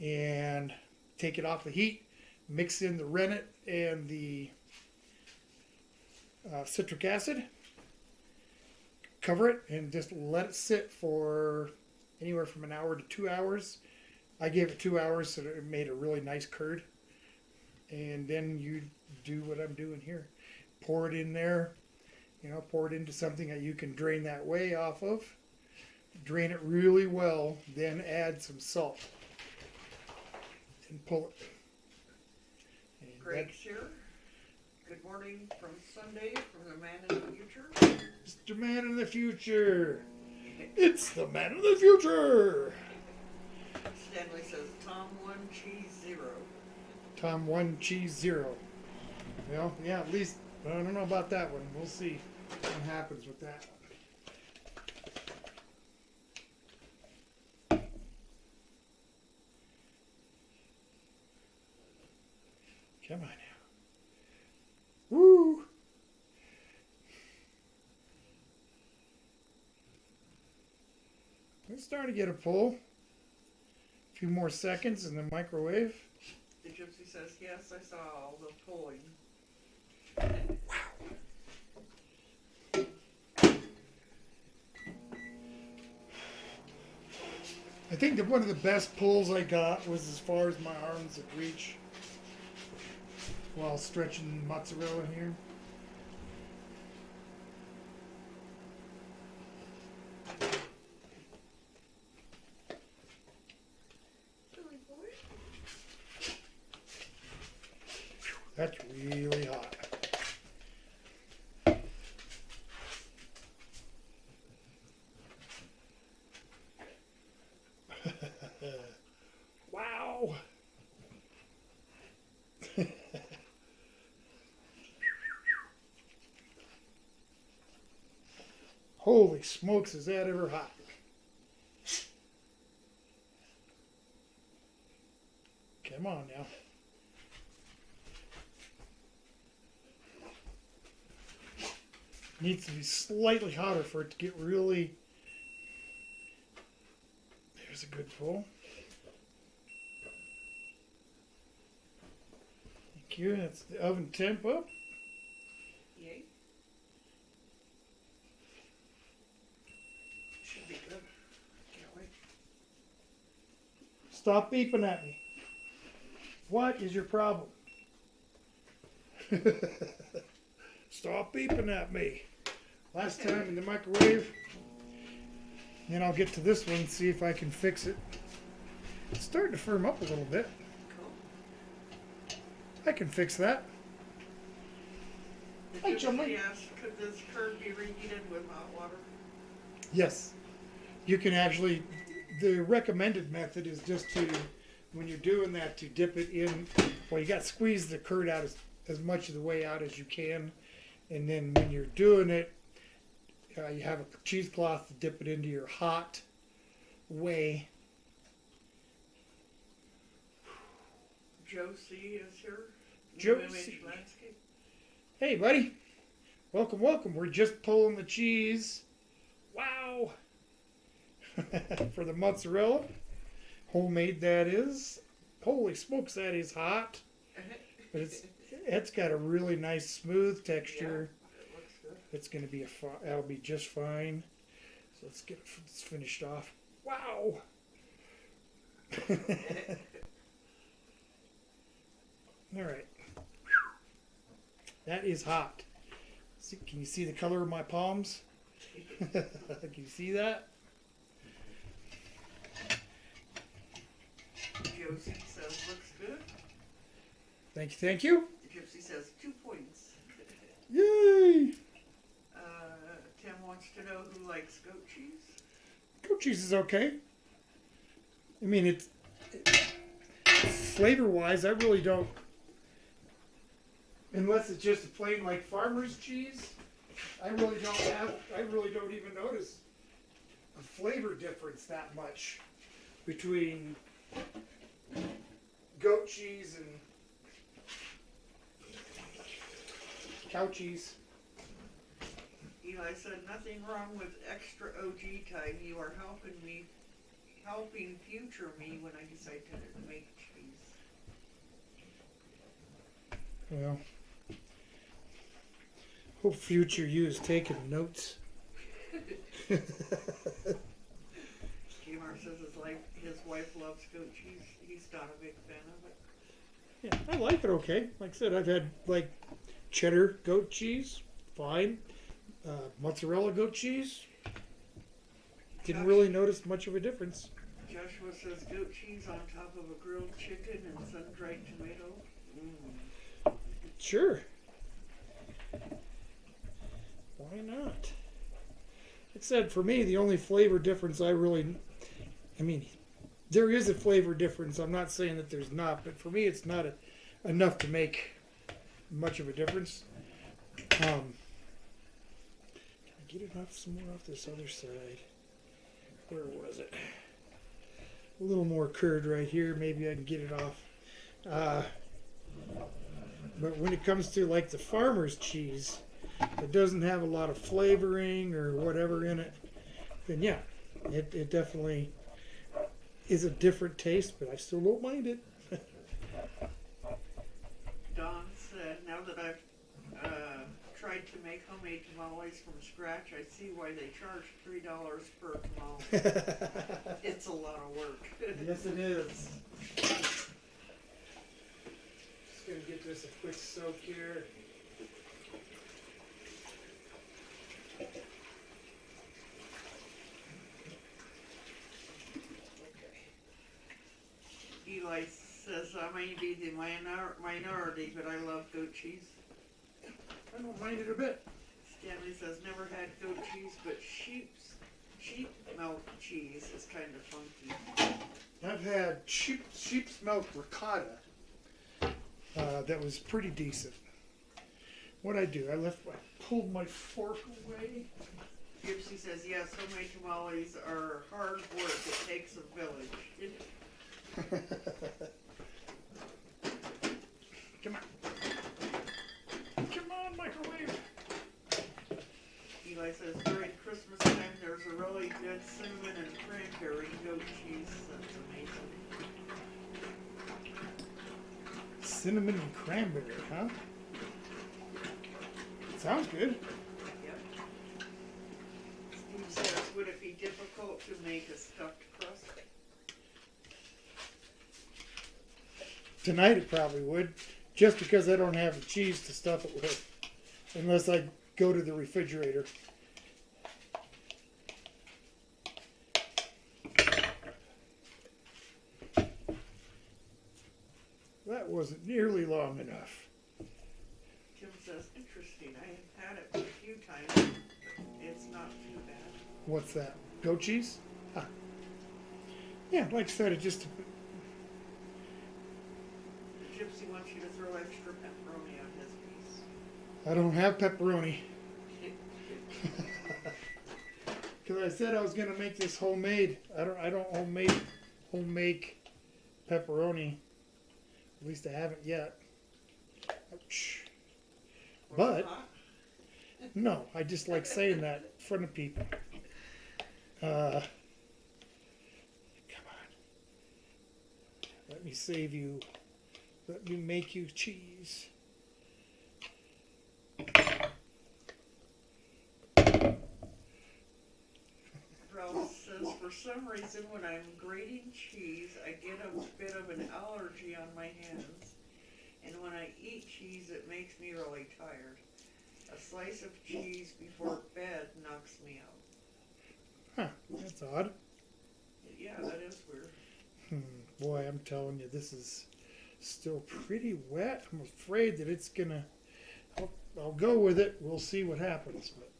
and take it off the heat, mix in the rennet and the citric acid, cover it, and just let it sit for anywhere from an hour to 2 hours. I gave it 2 hours so that it made a really nice curd. And then you do what I'm doing here. Pour it in there, pour it into something that you can drain that whey off of. Drain it really well, then add some salt. And pull it. And Greg's here. Good morning from Sunday from the man in the future. Mr. Man in the Future. It's the Man in the Future. Stanley says, Tom 1, cheese 0. Tom 1, cheese 0. Well, yeah, at least, I don't know about that one. We'll see what happens with that one. Come on now. Woo! It's starting to get a pull. A few more seconds in the microwave. The gypsy says, yes, I saw all the pulling. I think that one of the best pulls I got was as far as my arms would reach while stretching mozzarella here. Silly boy. That's really hot. Wow. Holy smokes, is that ever hot? Come on now. Needs to be slightly hotter for it to get really. There's a good pull. Thank you. That's the oven temp up. Yay. Should be good. Can't wait. Stop beeping at me. What is your problem? Stop beeping at me. Last time in the microwave. Then I'll get to this one and see if I can fix it. It's starting to firm up a little bit. Cool. I can fix that. The Hi, gypsy Chumley. asked, could this curd be reheated with hot water? Yes. You can actually, the recommended method is just to, when you're doing that, to dip it in. Well, you got to squeeze the curd out as much of the way out as you can. And then when you're doing it, you have a cheesecloth to dip it into your hot whey. Joe C. is here. Joe New Image C. Landscape. Hey, buddy. Welcome, welcome. We're just pulling the cheese. Wow. For the mozzarella. Homemade that is. Holy smokes, that is hot. But it's got a really nice smooth texture. Yeah, it looks good. It's going to be that'll be just fine. So let's get this finished off. Wow. All right. That is hot. See, can you see the color of my palms? Can you see that? Josie says, looks good. Thank you, thank you. The gypsy says, 2 points. Yay! Tim wants to know who likes goat cheese. Goat cheese is okay. I mean, it's flavor-wise, I really don't. Unless it's just a plain like farmer's cheese, I really don't even notice a flavor difference that much between goat cheese and cow cheese. Eli said, nothing wrong with extra OG time. You are helping future me when I decide to make cheese. Well, hope future you is taking notes. Kmart says his wife loves goat cheese. He's not a big fan of it. Yeah, I like it okay. Like I said, I've had like cheddar goat cheese, fine. Mozzarella goat cheese, didn't really notice much of a difference. Joshua says goat cheese on top of a grilled chicken and sun-dried tomato. Sure. Why not? Like I said, for me, the only flavor difference I mean, there is a flavor difference. I'm not saying that there's not, but for me, it's not enough to make much of a difference. Can I get some more off this other side? Where was it? A little more curd right here. Maybe I can get it off. But when it comes to like the farmer's cheese, it doesn't have a lot of flavoring or whatever in it, then yeah, It definitely is a different taste, but I still don't mind it. Don said, now that I've tried to make homemade tamales from scratch, I see why they charge $3 per tamale. It's a lot of work. Yes, it is. Just gonna get this a quick soak here. Eli says I may be the minority, but I love goat cheese. I don't mind it a bit. Stanley says never had goat cheese, but sheep milk cheese is kind of funky. I've had sheep's milk ricotta. That was pretty decent. What I do, I pulled my fork away. Gypsy says yes, homemade tamales are hard work. It takes a village. Come on. Come on, microwave. Eli says during Christmas time there's a really good cinnamon and cranberry goat cheese. That's amazing. Cinnamon and cranberry, huh? Sounds good. Yep. Steve says, would it be difficult to make a stuffed crust? Tonight it probably would, just because I don't have the cheese to stuff it with, unless I go to the refrigerator. That wasn't nearly long enough. Tim says, interesting. I have had it a few times. It's not too bad. What's that? Goat cheese? Huh. Yeah, like I said, it just. The gypsy wants you to throw extra pepperoni on his piece. I don't have pepperoni. Because I said I was gonna make this homemade. I don't homemade pepperoni. At least I haven't yet. Ouch. But no, I just like saying that in front of people. Come on. Let me save you. Let me make you cheese. Ralph says, for some reason when I'm grating cheese, I get a bit of an allergy on my hands. And when I eat cheese, it makes me really tired. A slice of cheese before bed knocks me out. Huh, that's odd. Yeah, that is weird. Boy, I'm telling you, this is still pretty wet. I'm afraid that it's gonna. I'll go with it. We'll see what happens. But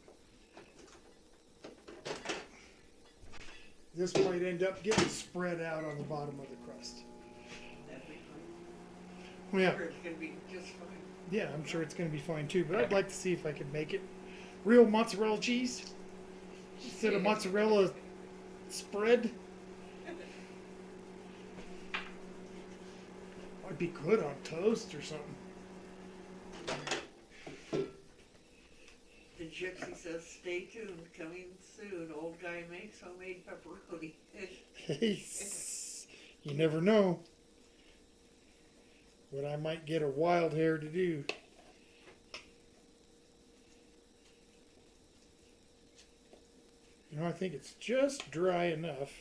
this might end up getting spread out on the bottom of the crust. That'd be fine. Well, yeah, Sure, it's gonna be just fine. yeah, I'm sure it's gonna be fine too. But I'd like to see if I can make it real mozzarella cheese instead of mozzarella spread. Might be good on toast or something. The gypsy says, stay tuned, coming soon. Old guy makes homemade pepperoni. You never know what I might get a wild hair to do. You know, I think it's just dry enough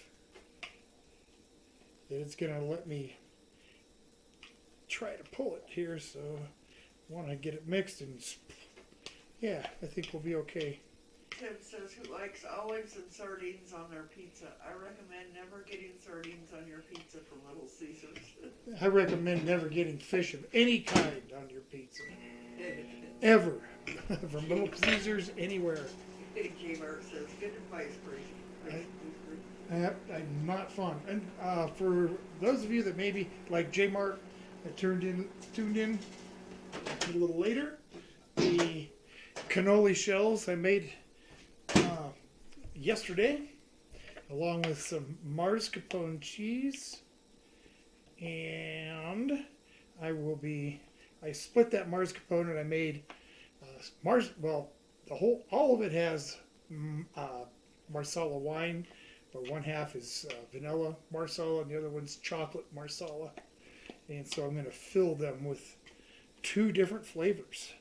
that it's going to let me try to pull it here. So I want to get it mixed and yeah, I think we'll be okay. Tim says, who likes olives and sardines on their pizza? I recommend never getting sardines on your pizza from Little Caesars. I recommend never getting fish of any kind on your pizza. Ever. From Little Caesars, anywhere. J-Mart says, good advice, Brady. I'm not fun. And for those of you that maybe, like J-Mart, that tuned in a little later, the cannoli shells I made yesterday, along with some mascarpone cheese, and I split that mascarpone and I made all of it has Marsala wine, but one half is vanilla Marsala and the other one's chocolate Marsala. And so I'm going to fill them with 2 different flavors.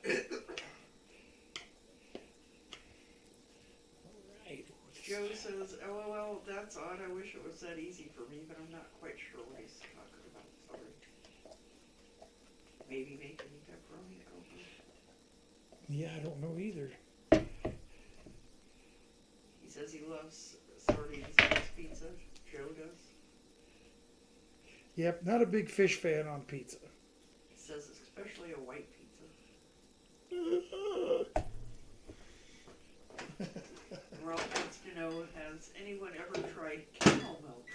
Alright. Joe says, LOL, that's odd. I wish it was that easy for me, but I'm not quite sure what he's talking about. Sorry. Maybe making pepperoni. I don't know. Yeah, I don't know either. He says he loves sardines on his pizza. Joe does. Yep, not a big fish fan on pizza. He says especially a white pizza. Ralph wants to know, has anyone ever tried camel milk?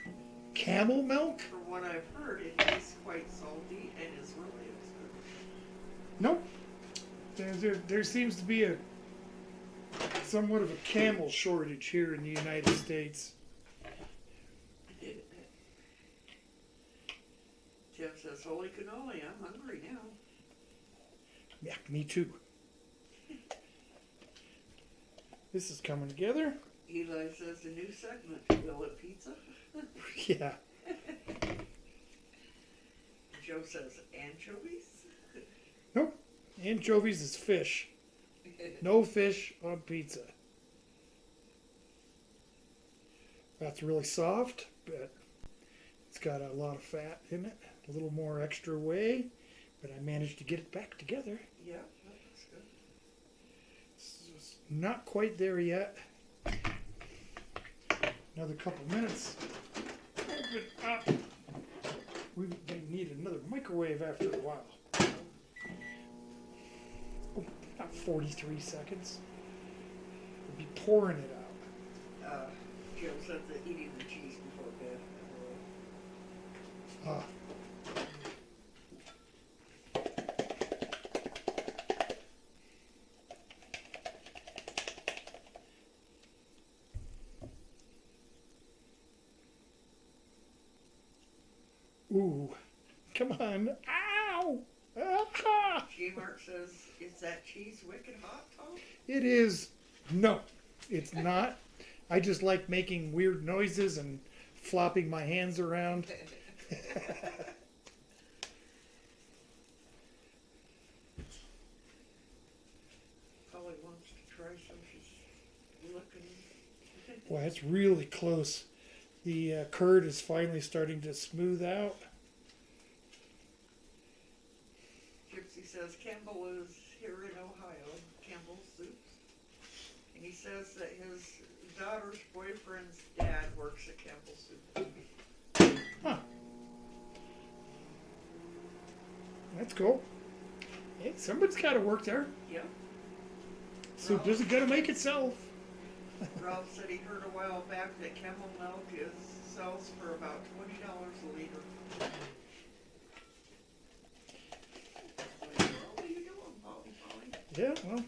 Camel milk? From what I've heard, it tastes quite salty and is really expensive. Nope. There seems to be somewhat of a camel shortage here in the United States. Jeff says, holy cannoli, I'm hungry now. Yeah, me too. This is coming together. Eli says the new segment, Will It Pizza? Yeah. Joe says, anchovies? Nope. Anchovies is fish. No fish on pizza. That's really soft, but it's got a lot of fat in it. A little more extra whey, but I managed to get it back together. Yeah, that looks good. It's not quite there yet. Another couple minutes. Open up. We may need another microwave after a while. Oh, about 43 seconds. We'll be pouring it out. Joe said that eating the cheese before bed. Ah. Ooh, come on. Ow! Ah! G-Mark says, is that cheese wicked hot, Tom? It is. No, it's not. I just like making weird noises and flopping my hands around. Polly wants to try some. She's looking. Boy, it's really close. The curd is finally starting to smooth out. Gypsy says Campbell is here in Ohio, Campbell's Soups. And he says that his daughter's boyfriend's dad works at Campbell's Soup. Huh. That's cool. Hey, somebody's got to work there. Yeah. Soup isn't going to make itself. Ralph said he heard a while back that Camel milk sells for about $20 a liter. What are you doing, Polly? Yeah, well,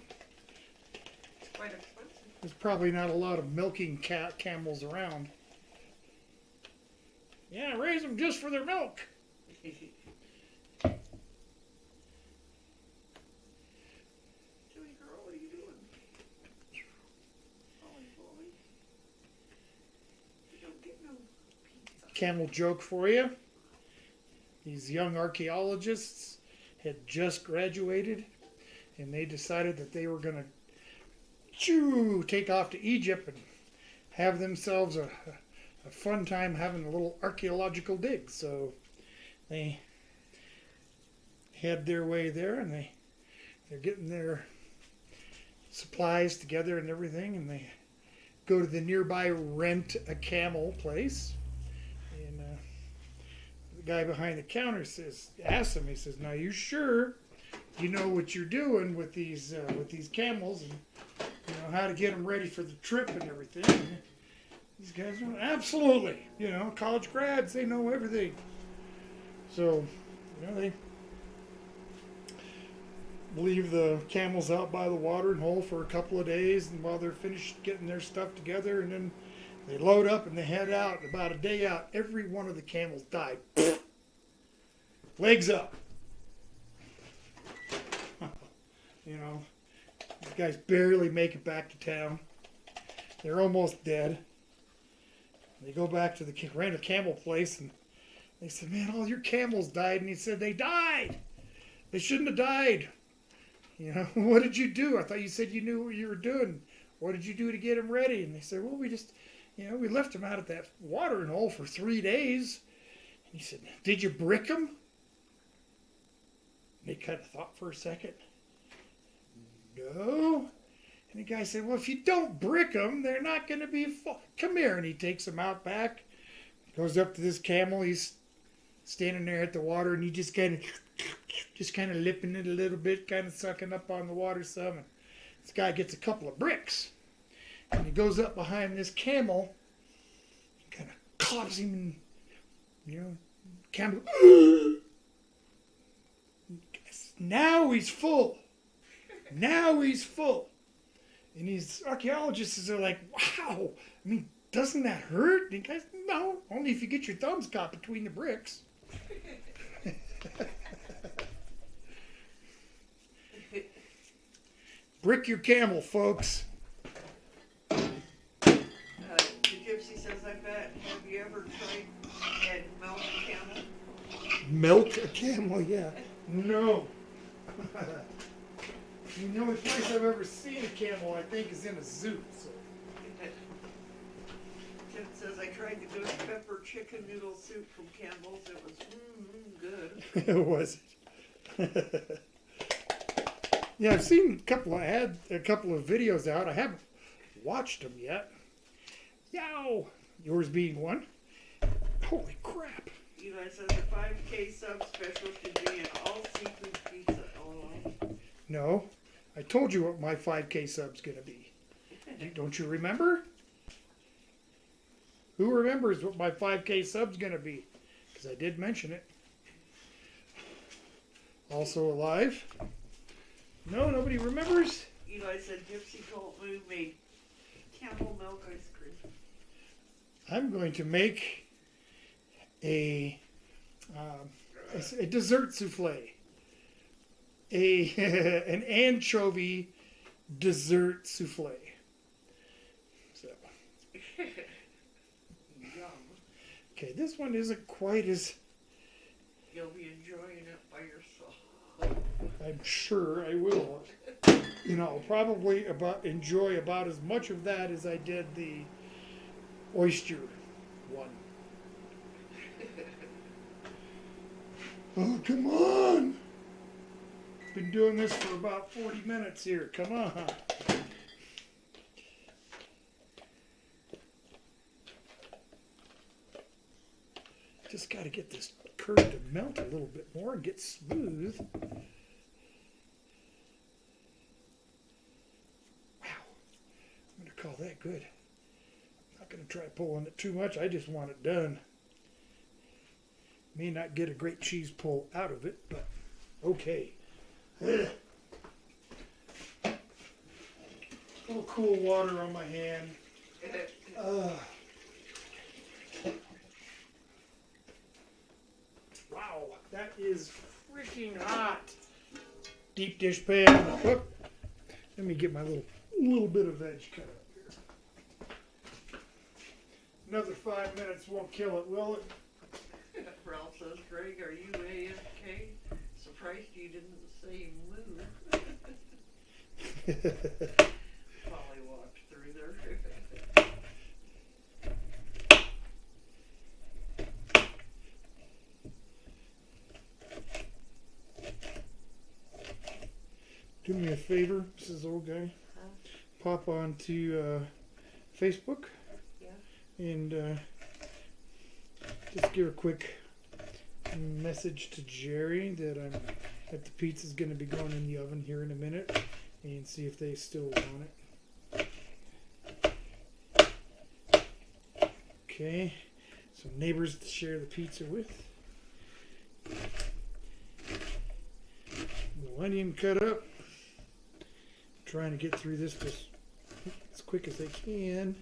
It's quite expensive. there's probably not a lot of milking camels around. Yeah, raise them just for their milk. Joey girl, what are you doing? Polly. You don't get no pizza. Camel joke for you. These young archaeologists had just graduated, and they decided that they were going to take off to Egypt and have themselves a fun time having a little archaeological dig. So they head their way there, and they're getting their supplies together and everything, and they go to the nearby Rent a Camel place. And the guy behind the counter asks him, he says, "Now you sure you know what you're doing with these camels, and you know how to get them ready for the trip and everything?" And these guys are, "Absolutely, you know, college grads, they know everything." So, you know, they leave the camels out by the watering hole for a couple of days, and while they're finished getting their stuff together, and then they load up and they head out. About a day out, every one of the camels died. Legs up. You know, these guys barely make it back to town. They're almost dead. They go back to the ran the camel place, and they said, "Man, all your camels died." And he said, "They died. They shouldn't have died. You know, what did you do? I thought you said you knew what you were doing. What did you do to get them ready?" And they said, "Well, we just, we left them out at that watering hole for 3 days." And he said, "Did you brick them?" And they kind of thought for a second. "No." And the guy said, "Well, if you don't brick them, they're not going to be full. Come here." And he takes them out back, goes up to this camel. He's standing there at the water, and he just kind of lipping it a little bit, kind of sucking up on the water some. And this guy gets a couple of bricks, and he goes up behind this camel, kind of claps him, and camel. Now he's full. Now he's full. And these archaeologists are like, "Wow, I mean, doesn't that hurt?" And the guy's, "No, only if you get your thumbs caught between the bricks." Brick your camel, folks. The gypsy says like that. Have you ever tried and milk a camel? Milk a camel, yeah. No. The only place I've ever seen a camel, I think, is in a zoo. So. Tim says, "I tried the ghost pepper chicken noodle soup from Campbell's. It was good." Was it? Yeah, I've seen a couple of videos out. I haven't watched them yet. Yow! Yours being one. Holy crap! Eli says the 5K sub special should be an all seafood pizza. Oh, No, I told you what my 5K sub's gonna be. Don't you remember? Who remembers what my 5K sub's gonna be? Because I did mention it. Also alive? No, nobody remembers? Eli said Gypsy Colt Moo made camel milk ice cream. I'm going to make a dessert souffle. An anchovy dessert souffle. So. Yum. Okay, this one isn't quite as... You'll be enjoying it by yourself. I'm sure I will. Probably enjoy about as much of that as I did the oyster one. Oh, come on! Been doing this for about 40 minutes here. Come on. Just got to get this curd to melt a little bit more and get smooth. Wow. I'm going to call that good. I'm not going to try pulling it too much. I just want it done. May not get a great cheese pull out of it, but okay. A little cool water on my hand. Wow, that is freaking hot. Deep dish pan. Oh, let me get my little bit of veg cut up here. Another 5 minutes won't kill it, will it? Ralph says, "Greg, are you AFK? Surprised you didn't say moo." Polly walked through there. Do me a favor, Mrs. Old Guy. Huh? Pop on to Facebook. Yeah. And just give a quick message to Jerry that the pizza's going to be going in the oven here in a minute, and see if they still want it. Okay, some neighbors to share the pizza with. Little onion cut up. Trying to get through this just as quick as I can.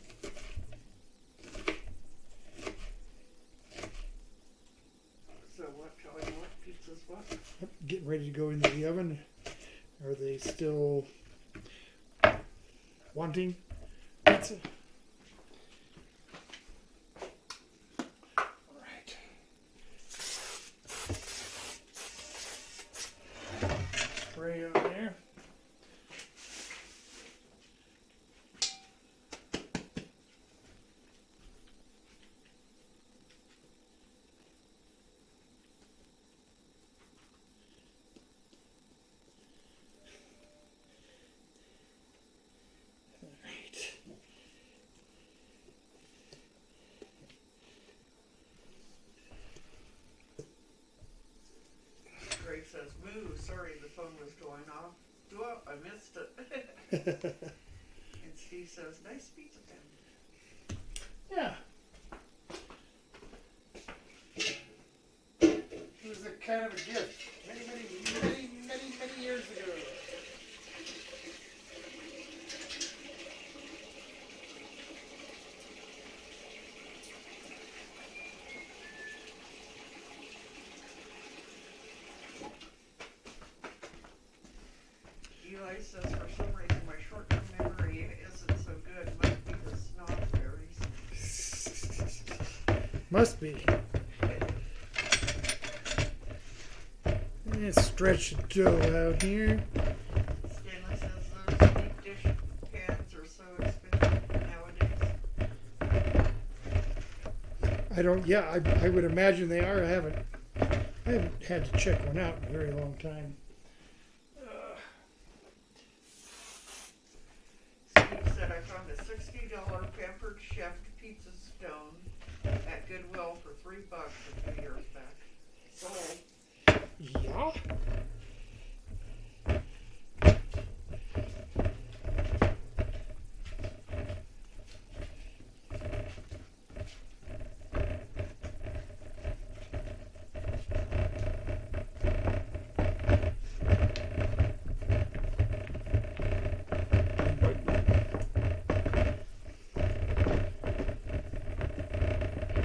So what, Kelly, what pizza's what? Getting ready to go into the oven. Are they still wanting pizza? smooth. Sorry, the phone was going off. Well, I missed it. And Steve says, nice pizza pen. Yeah. It was a kind of a gift many years ago. Eli says for some reason my short-term memory isn't so good. Must be the snozberries. Must be. Let's stretch the dough out here. Stanley says those deep dish pans are so expensive nowadays. I would imagine they are. I haven't had to check one out in a very long time. Steve said I found a $60 Pampered Chef pizza stone at Goodwill for $3 a few years back. Sold. Yeah.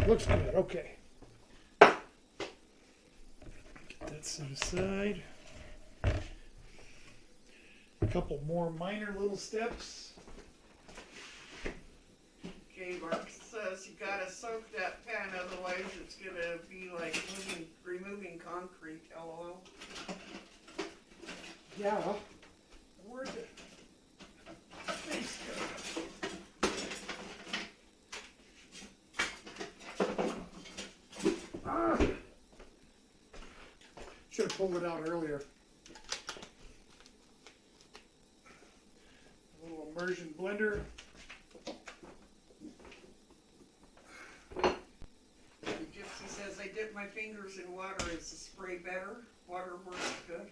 Looks good. Okay. Get that set aside. A couple more minor little steps. J. Mark says you gotta soak that pan, otherwise it's gonna be like removing concrete. LOL. Yeah. Where'd the space go? Should have pulled it out earlier. A little immersion blender. The Gypsy says I dip my fingers in water. Is the spray better? Water works good.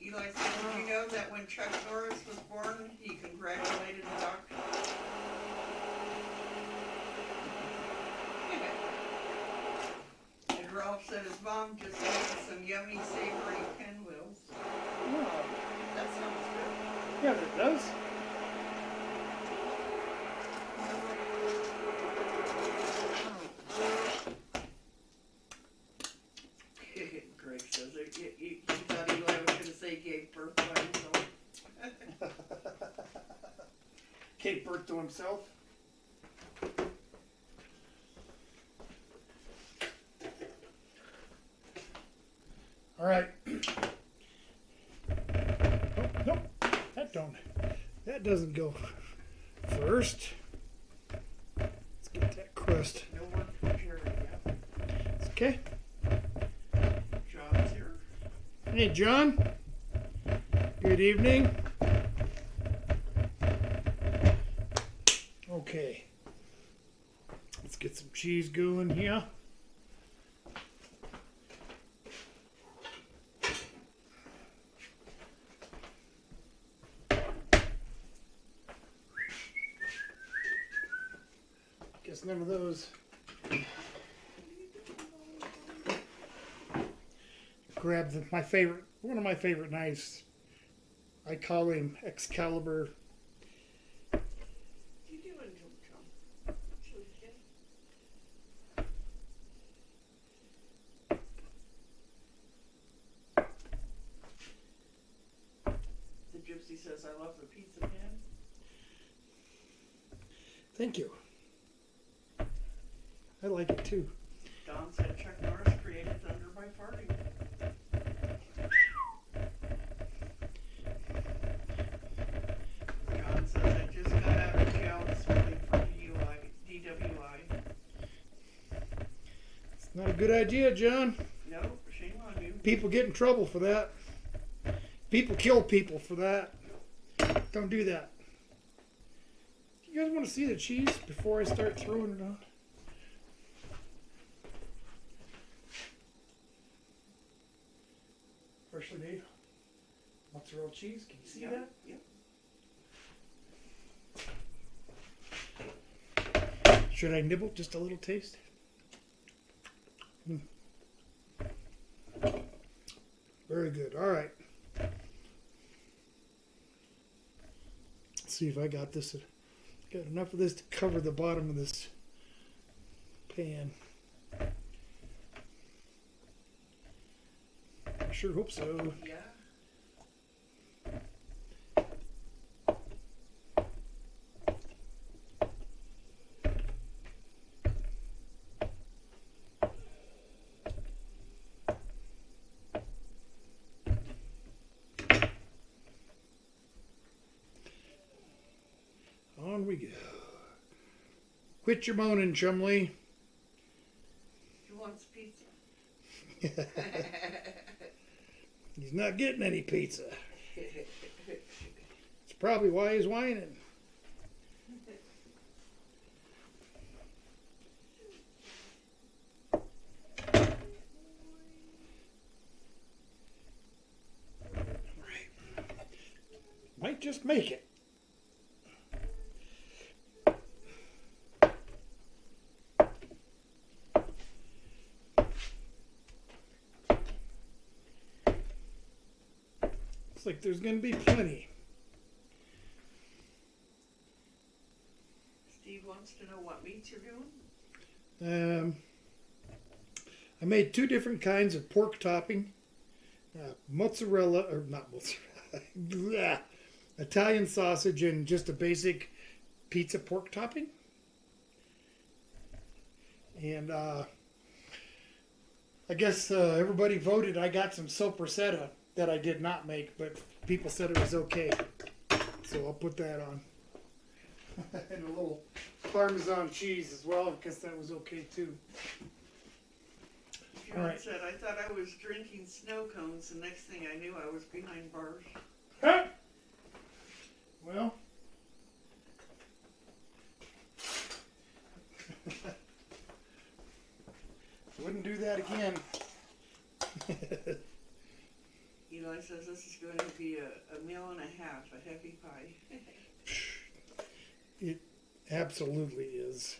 Eli said, did you know that when Chuck Norris was born, he congratulated the doctor? And Ralph said his mom just made some yummy savory pinwheels. Oh, That sounds good. yeah, it does. Greg says you thought Eli was going to say gave birth by himself. Gave birth to himself. All right. Oh, nope. That doesn't go first. Let's get that crust. No work for Jerry yet. It's okay. John's here. Hey, John. Good evening. Okay. Let's get some cheese going here. Guess none of those. Grab one of my favorite knives. I call him Excalibur. What you doing, John? Chili kid? The Gypsy says, I love the pizza pan. Thank you. I like it too. Don said Chuck Norris created thunder by farting. John says I just got out of jail this morning for DWI. It's not a good idea, John. No, shame on you. People get in trouble for that. People kill people for that. Don't do that. You guys want to see the cheese before I start throwing it on? Freshly made mozzarella cheese. Can you see that? Yep. Should I nibble just a little taste? Very good. All right. Let's see if I got this. Got enough of this to cover the bottom of this pan. I sure hope so. Yeah. On we go. Quit your moaning, Chumley. He wants pizza. He's not getting any pizza. It's probably why he's whining. Right. Might just make it. Looks like there's going to be plenty. Steve wants to know what meats you're doing. I made 2 different kinds of pork topping. Mozzarella, or not mozzarella, Italian sausage and just a basic pizza pork topping. And I guess everybody voted. I got some soppressata that I did not make, but people said it was okay. So I'll put that on. And a little Parmesan cheese as well, because that was okay too. John All right. said, I thought I was drinking snow cones, and next thing I knew I was behind bars. Huh? Well. Wouldn't do that again. Eli says this is going to be a meal and a half, a heavy pie. It absolutely is.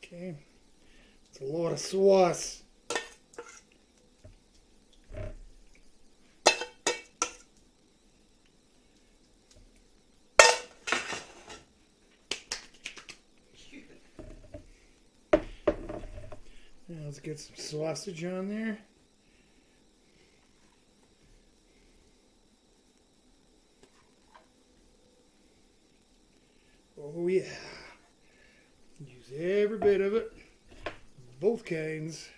Okay. It's a lot of sauce. Now let's get some sausage on there. Oh yeah. Use every bit of it. Both kinds.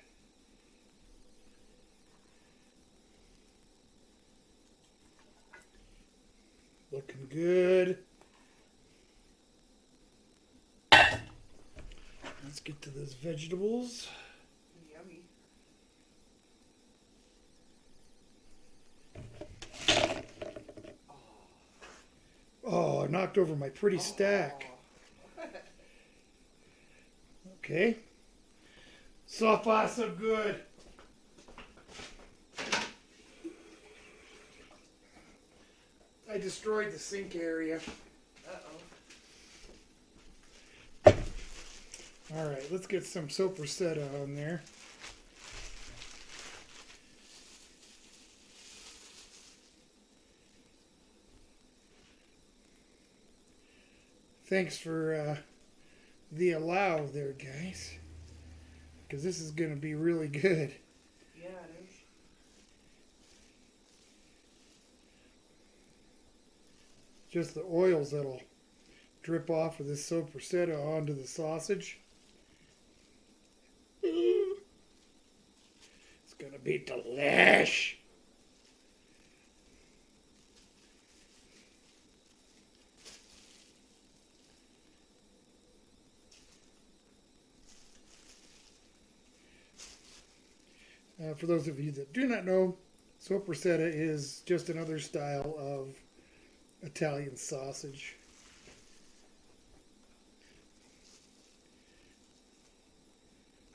Looking good. Let's get to those vegetables. Yummy. Oh, I knocked over my pretty stack. Okay. So far, so good. I destroyed the sink area. Uh-oh. All right, let's get some soppressata on there. Thanks for the allow there, guys. Because this is going to be really good. Yeah, it is. Just the oils that'll drip off of this soppressata onto the sausage. It's going to be delish. For those of you that do not know, soppressata is just another style of Italian sausage.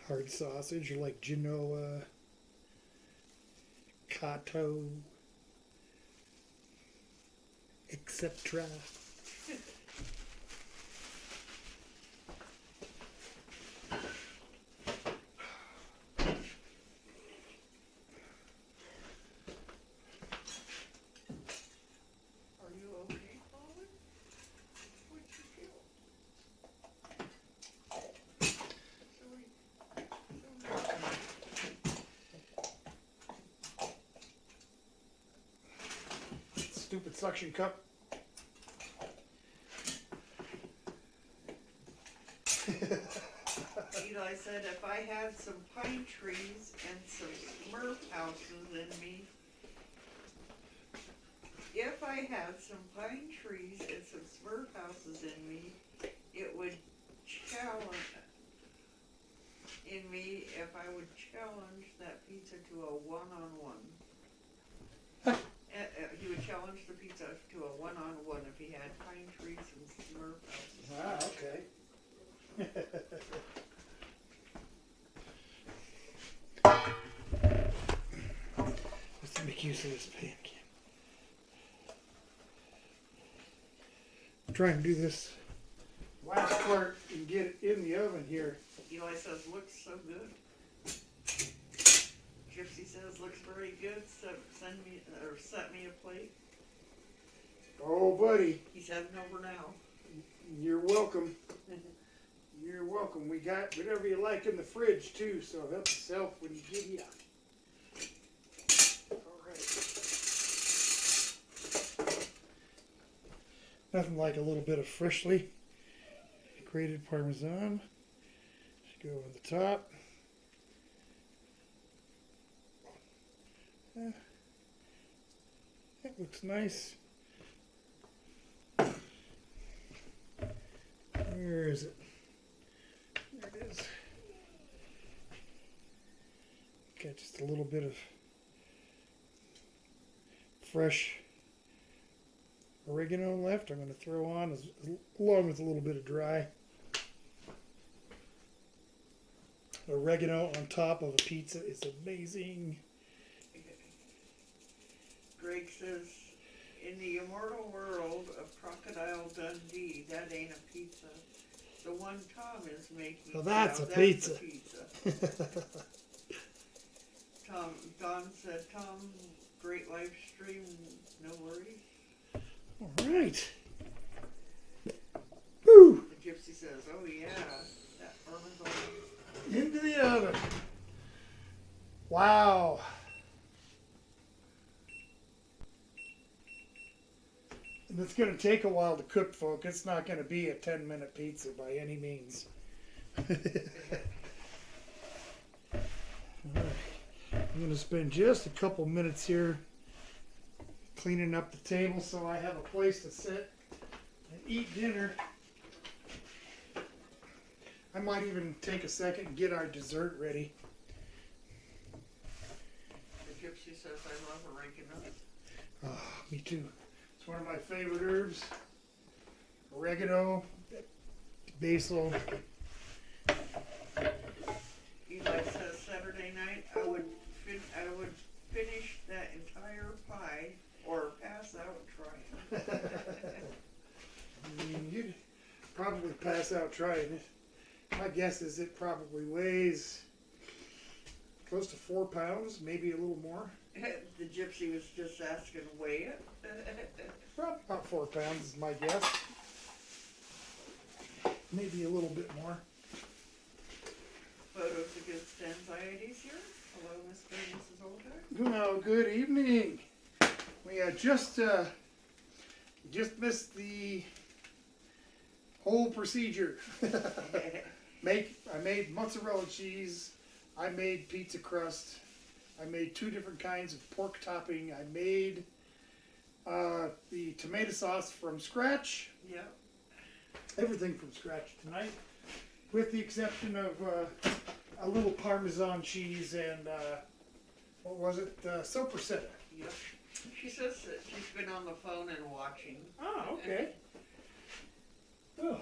Hard sausage like Genoa, Cotto, etc. Are you okay, Colin? What'd you feel? Stupid suction cup. Eli said if I had some pine trees and some Smurf houses in me, if I had some pine trees and some Smurf houses in me, it would challenge in me if I would challenge that pizza to a one-on-one. He would challenge the pizza to a one-on-one if he had pine trees and Smurf houses. Ah, okay. Let's make use of this pan can. I'm trying to do this last part and get it in the oven here. Eli says, looks so good. Gypsy says, looks very good. So send me or set me a plate. Oh, buddy, He's heading over now. you're welcome. You're welcome. We got whatever you like in the fridge too, so help yourself when you get here. All right. Nothing like a little bit of freshly grated Parmesan. Just go over the top. That looks nice. Where is it? There it is. Got just a little bit of fresh oregano left. I'm going to throw on along with a little bit of dry oregano on top of a pizza is amazing. Greg says, in the immortal world of Crocodile Dundee, that ain't a pizza. The one Tom is making. Well, that's now, a pizza. Don said, Tom, great live stream, no worries. All right. Woo! The Gypsy says, oh yeah, that Parmesan. Into the oven. Wow. And it's going to take a while to cook, folks. It's not going to be a 10-minute pizza by any means. All right. I'm going to spend just a couple minutes here cleaning up the table so I have a place to sit and eat dinner. I might even take a second and get our dessert ready. The Gypsy says, I love oregano. Oh, me too. It's one of my favorite herbs. Oregano, basil. Eli says Saturday night I would finish that entire pie or pass out trying. You'd probably pass out trying it. My guess is it probably weighs close to 4 pounds, maybe a little more. The Gypsy was just asking to weigh it. Probably about 4 pounds is my guess. Maybe a little bit more. Photos against anxieties here. Hello, Mr. and Mrs. Oldtime. Well, good evening. We just missed the whole procedure. I made mozzarella cheese. I made pizza crust. I made 2 different kinds of pork topping. I made the tomato sauce from scratch. Yeah. Everything from scratch tonight, with the exception of a little Parmesan cheese and what was it? Sopraceta. Yep. She says that she's been on the phone and watching. Oh, okay. Oh.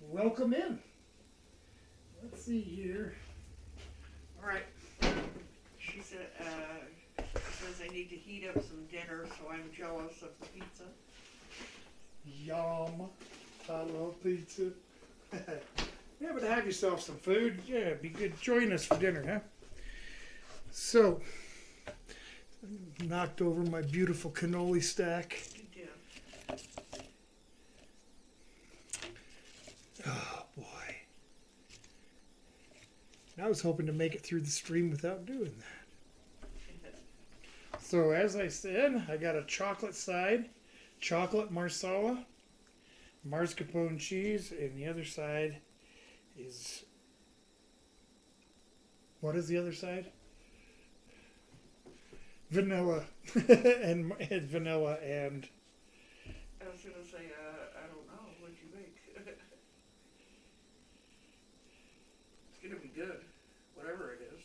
Welcome in. Let's see here. All right. She said, she says I need to heat up some dinner, so I'm jealous of the pizza. Yum. I love pizza. Yeah, but have yourself some food. Yeah, it'd be good. Join us for dinner, huh? So, knocked over my beautiful cannoli stack. Good deal. Oh, boy. I was hoping to make it through the stream without doing that. So, as I said, I got a chocolate side, chocolate marsala, mascarpone cheese, and the other side is... What is the other side? Vanilla and vanilla and I was gonna say, I don't know. What'd you make? It's gonna be good, whatever it is.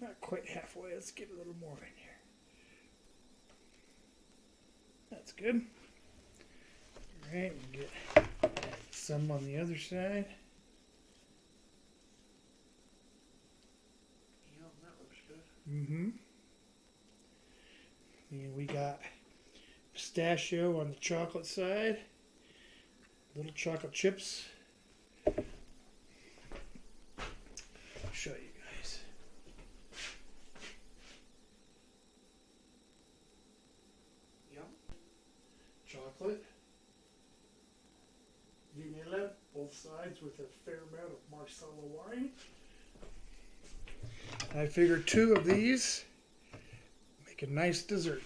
not quite halfway. Let's get a little more in here. That's good. All right, we get some on the other side. Yum, that looks good. Mm-hmm. And we got pistachio on the chocolate side. Little chocolate chips. I'll show you guys. Yum. Chocolate. Vanilla, both sides with a fair amount of Marsala wine. I figured 2 of these make a nice dessert.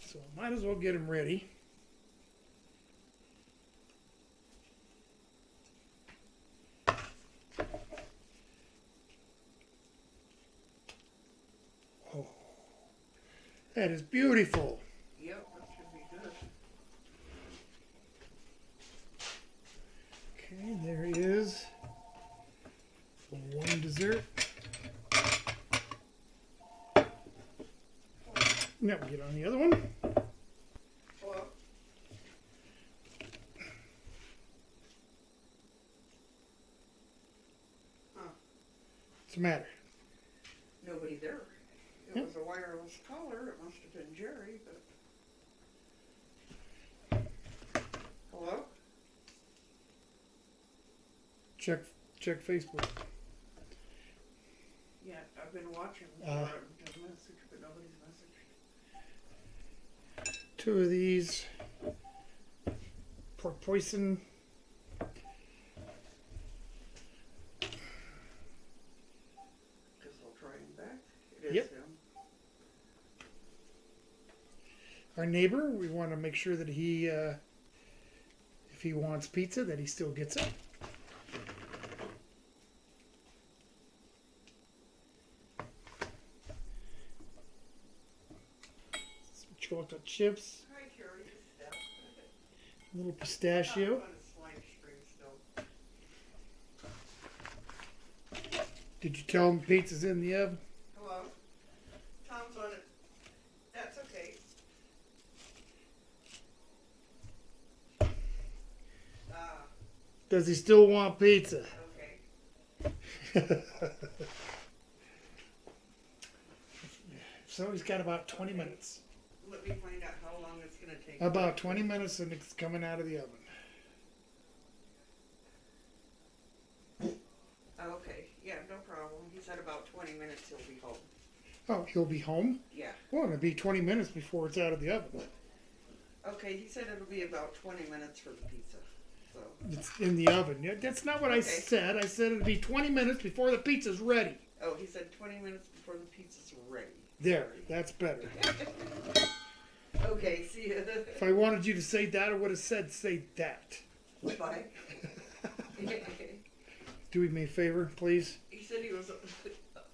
So I might as well get them ready. Oh, that is beautiful. Yep, that should be good. Okay, there is one dessert. Now we get on the other one. Hello? Huh. What's the matter? Nobody there. It Yep. was a wireless caller. It must have been Jerry, but... Hello? Check Facebook. Yeah, I've been watching for Uh. the message, but nobody's messaged. 2 of these. Pork poison. Guess I'll try him back. It is Yep. him. Our neighbor, we want to make sure that he, if he wants pizza, that he still gets it. Some chocolate chips, Hi, Jerry. It's Steph. a little pistachio. On a slime stream still. Did you tell him pizza's in the oven? Hello? Tom's on it. That's okay. Does he still want pizza? Okay. So he's got about 20 minutes. Let me find out how long it's going to take. About 20 minutes and it's coming out of the oven. Okay. Yeah, no problem. He said about 20 minutes he'll be home. Oh, he'll be home? Yeah. Well, it'll be 20 minutes before it's out of the oven. Okay, he said it'll be about 20 minutes for the pizza. So. It's in the oven. Yeah, that's not what I Okay. said. I said it'll be 20 minutes before the pizza's ready. Oh, he said 20 minutes before the pizza's ready. There, that's better. Okay, see ya. If I wanted you to say that, I would have said, say that. Bye. Do me a favor, please. He said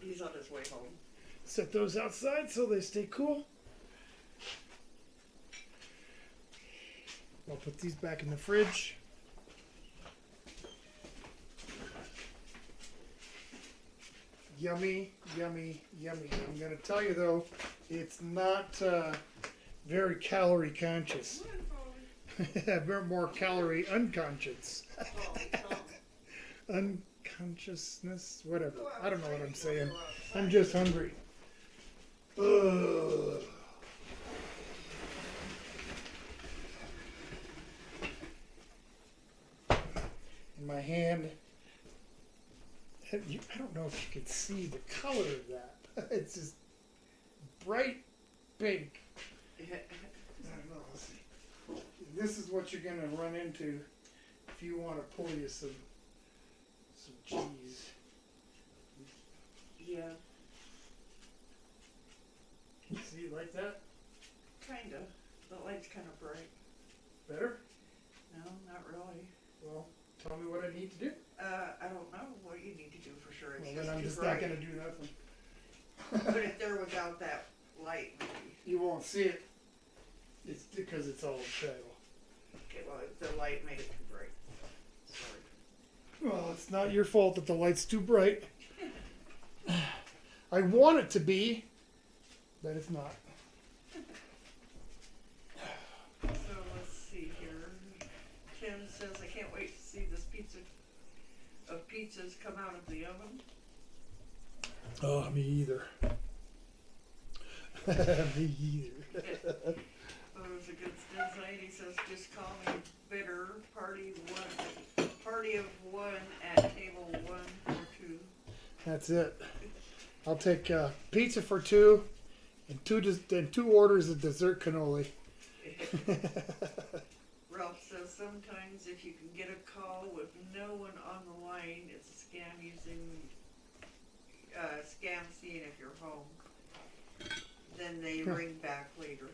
he's on his way home. Set those outside so they stay cool. I'll put these back in the fridge. Yummy, yummy, yummy. I'm going to tell you though, it's not very calorie conscious. Very more calorie unconscious. Unconsciousness, whatever. I don't know what I'm saying. I'm just hungry. Ugh. In my hand, I don't know if you can see the color of that. It's just bright pink. I don't know. This is what you're going to run into if you want to pull you some cheese. Yeah, See it like that? kinda. The light's kinda bright. Better? No, not really. Well, tell me what I need to do. I don't know what you need to do for sure. It's Well, just then I'm too just bright. not going to do nothing. Put it there without that light, maybe. You won't see it. It's because it's all in shadow. Okay, well, the light made it too bright. Sorry. Well, it's not your fault that the light's too bright. I want it to be, but it's not. So let's see here. Tim says, I can't wait to see this pizza of pizzas come out of the oven. Oh, me either. Me either. Oh, it was a good insight. He says, just call me bitter. Party of one at table 1 or 2. That's it. I'll take pizza for 2 and two orders of dessert cannoli. Ralph says, sometimes if you can get a call with no one on the line, it's a scam seeing if you're home. Then they ring back later.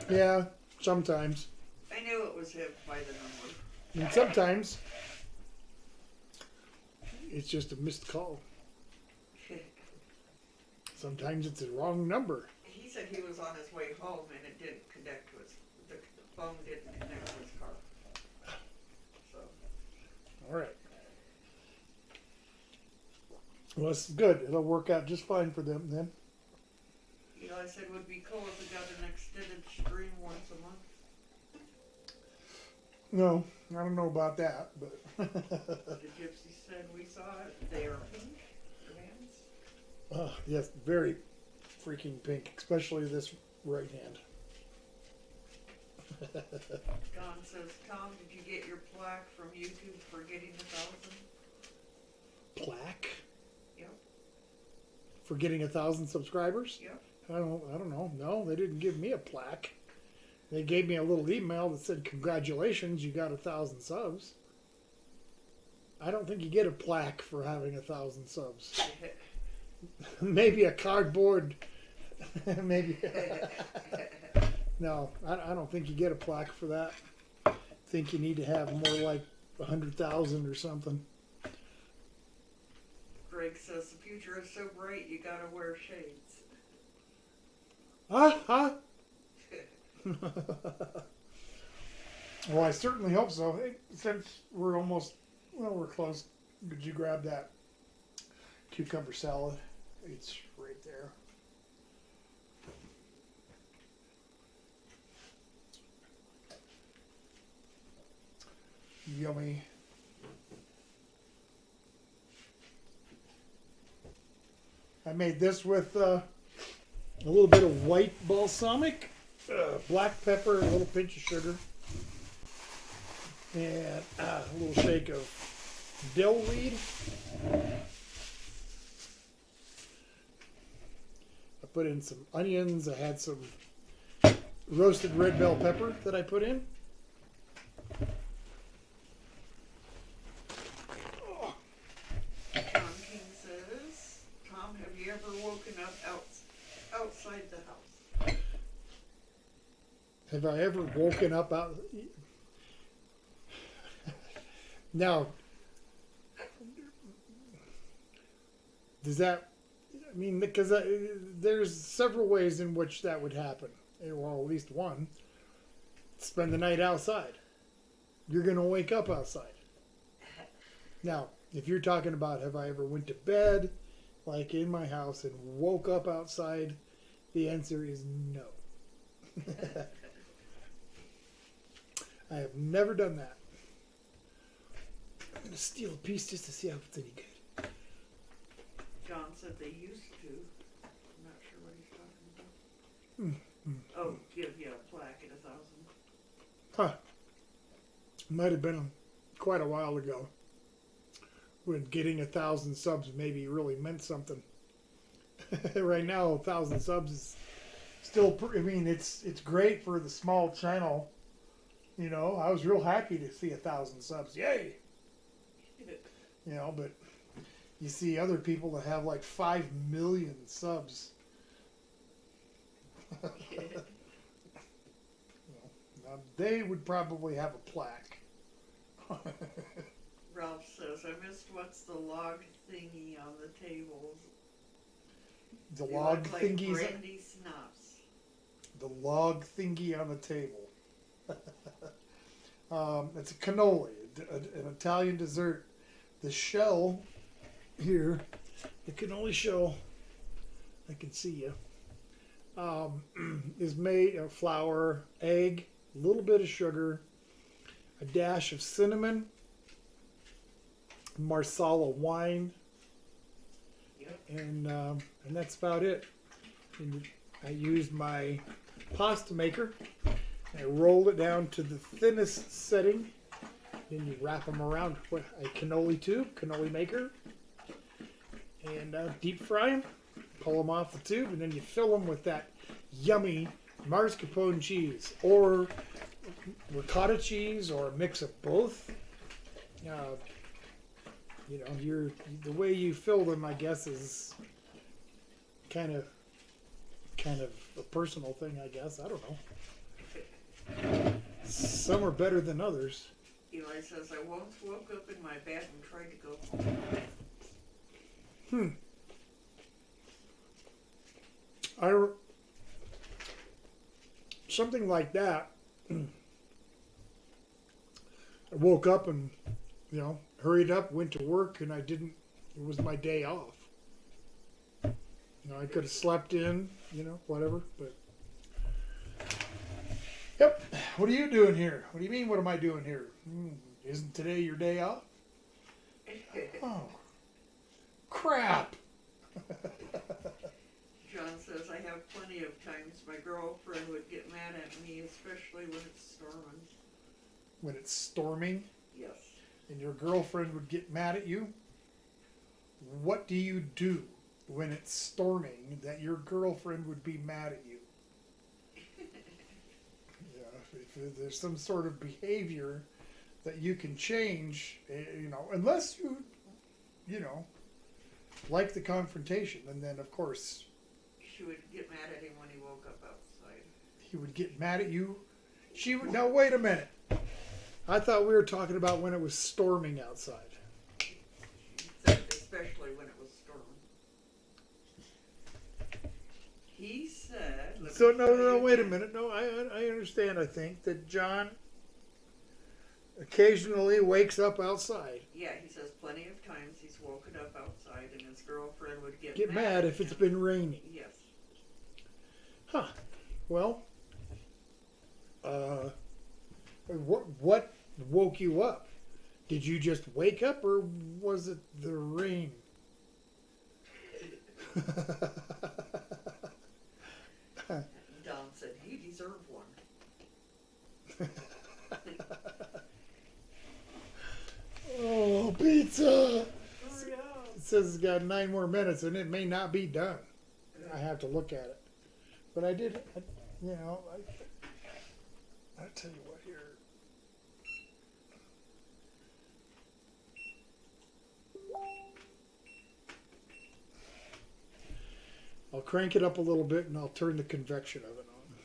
Yeah, sometimes. I knew it was him by the number. And sometimes it's just a missed call. Sometimes it's a wrong number. He said he was on his way home and it didn't connect to the phone didn't connect to his car. So. All right. Well, this is good. It'll work out just fine for them then. Eli said it would be cool if we got an extended stream once a month. No, I don't know about that, but The gypsy said we saw it. They are pink. Their hands. yes, very freaking pink, especially this right hand. Don says, Tom, did you get your plaque from YouTube for getting 1,000? Plaque? Yep. For getting 1,000 subscribers? Yep. I don't know. No, they didn't give me a plaque. They gave me a little email that said, "Congratulations, you got 1,000 subs." I don't think you get a plaque for having 1,000 subs. Maybe a cardboard. Maybe. No, I don't think you get a plaque for that. I think you need to have more like 100,000 or something. Greg says the future is so bright you gotta wear shades. Huh? Well, I certainly hope so. Hey, since we're we're close. Could you grab that cucumber salad? It's right there. Yummy. I made this with a little bit of white balsamic, black pepper, a little pinch of sugar, and a little shake of dill weed. I put in some onions. I had some roasted red bell pepper that I put in. John King says, Tom, have you ever woken up outside the house? Have I ever woken up out? Now, does that? I mean, because there's several ways in which that would happen. Well, at least one. Spend the night outside. You're going to wake up outside. Now, if you're talking about have I ever went to bed like in my house and woke up outside, the answer is no. I have never done that. I'm going to steal a piece just to see if it's any good. John said they used to. I'm not sure what he's talking about. Oh, give you a plaque at 1,000. Huh. Might have been quite a while ago when getting 1,000 subs maybe really meant something. Right now, 1,000 subs is still. I mean, it's great for the small channel. You know, I was real happy to see 1,000 subs. Yay! You know, but you see other people that have like 5 million subs. Now, they would probably have a plaque. Ralph says, I missed what's the log thingy on the tables. The They log look like thingies. brandy snuffs. The log thingy on the table. It's a cannoli, an Italian dessert. The shell here, the cannoli shell, I can see you, is made of flour, egg, a little bit of sugar, a dash of cinnamon, Marsala wine, Yep. and that's about it. And I used my pasta maker. I rolled it down to the thinnest setting. Then you wrap them around with a cannoli tube, cannoli maker, and deep fry them. Pull them off the tube, and then you fill them with that yummy mascarpone cheese or ricotta cheese or a mix of both. You know, the way you fill them, I guess, is kind of a personal thing. I guess I don't know. Some are better than others. Eli says, I once woke up in my bed and tried to go home. Something like that. I woke up and, hurried up, went to work, and it was my day off. I could have slept in, whatever, but. Yep. What are you doing here? What do you mean, what am I doing here? Isn't today your day off? Oh. Crap. John says, I have plenty of times my girlfriend would get mad at me, especially when it's storming. When it's storming? Yes. And your girlfriend would get mad at you? What do you do when it's storming that your girlfriend would be mad at you? If there's some sort of behavior that you can change, unless you like the confrontation, and then of course She would get mad at him when he woke up outside. he would get mad at you. She would. Now wait a minute. I thought we were talking about when it was storming outside. Especially when it was storming. He said... So no, wait a minute. No, I understand. I think that John occasionally wakes up outside. Yeah, he says plenty of times he's woken up outside and his girlfriend would get mad if it's been raining. Yes. Huh. Well, what woke you up? Did you just wake up, or was it the rain? Don said he deserved one. Oh, pizza! Hurry up. It says it's got 9 more minutes, and it may not be done. I have to look at it. But I did, I'll tell you what here. I'll crank it up a little bit, and I'll turn the convection oven on.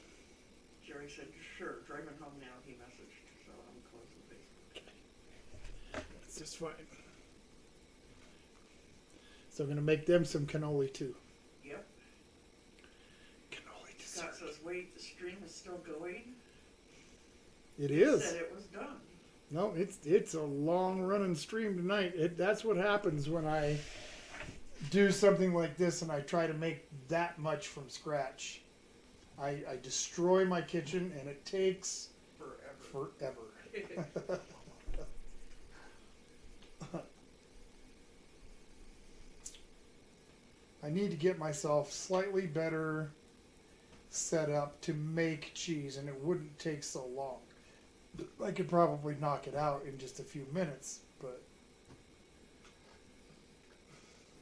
Jerry said, sure, driving home now, he messaged, so I'm closing Facebook. It's just fine. So I'm going to make them some cannoli, too. Yep. Cannoli Scott dessert. says, wait, the stream is still going? It He is. said it was done. No, it's a long running stream tonight. That's what happens when I do something like this and I try to make that much from scratch, I destroy my kitchen and it takes forever. I need to get myself slightly better set up to make cheese, and it wouldn't take so long. I could probably knock it out in just a few minutes, but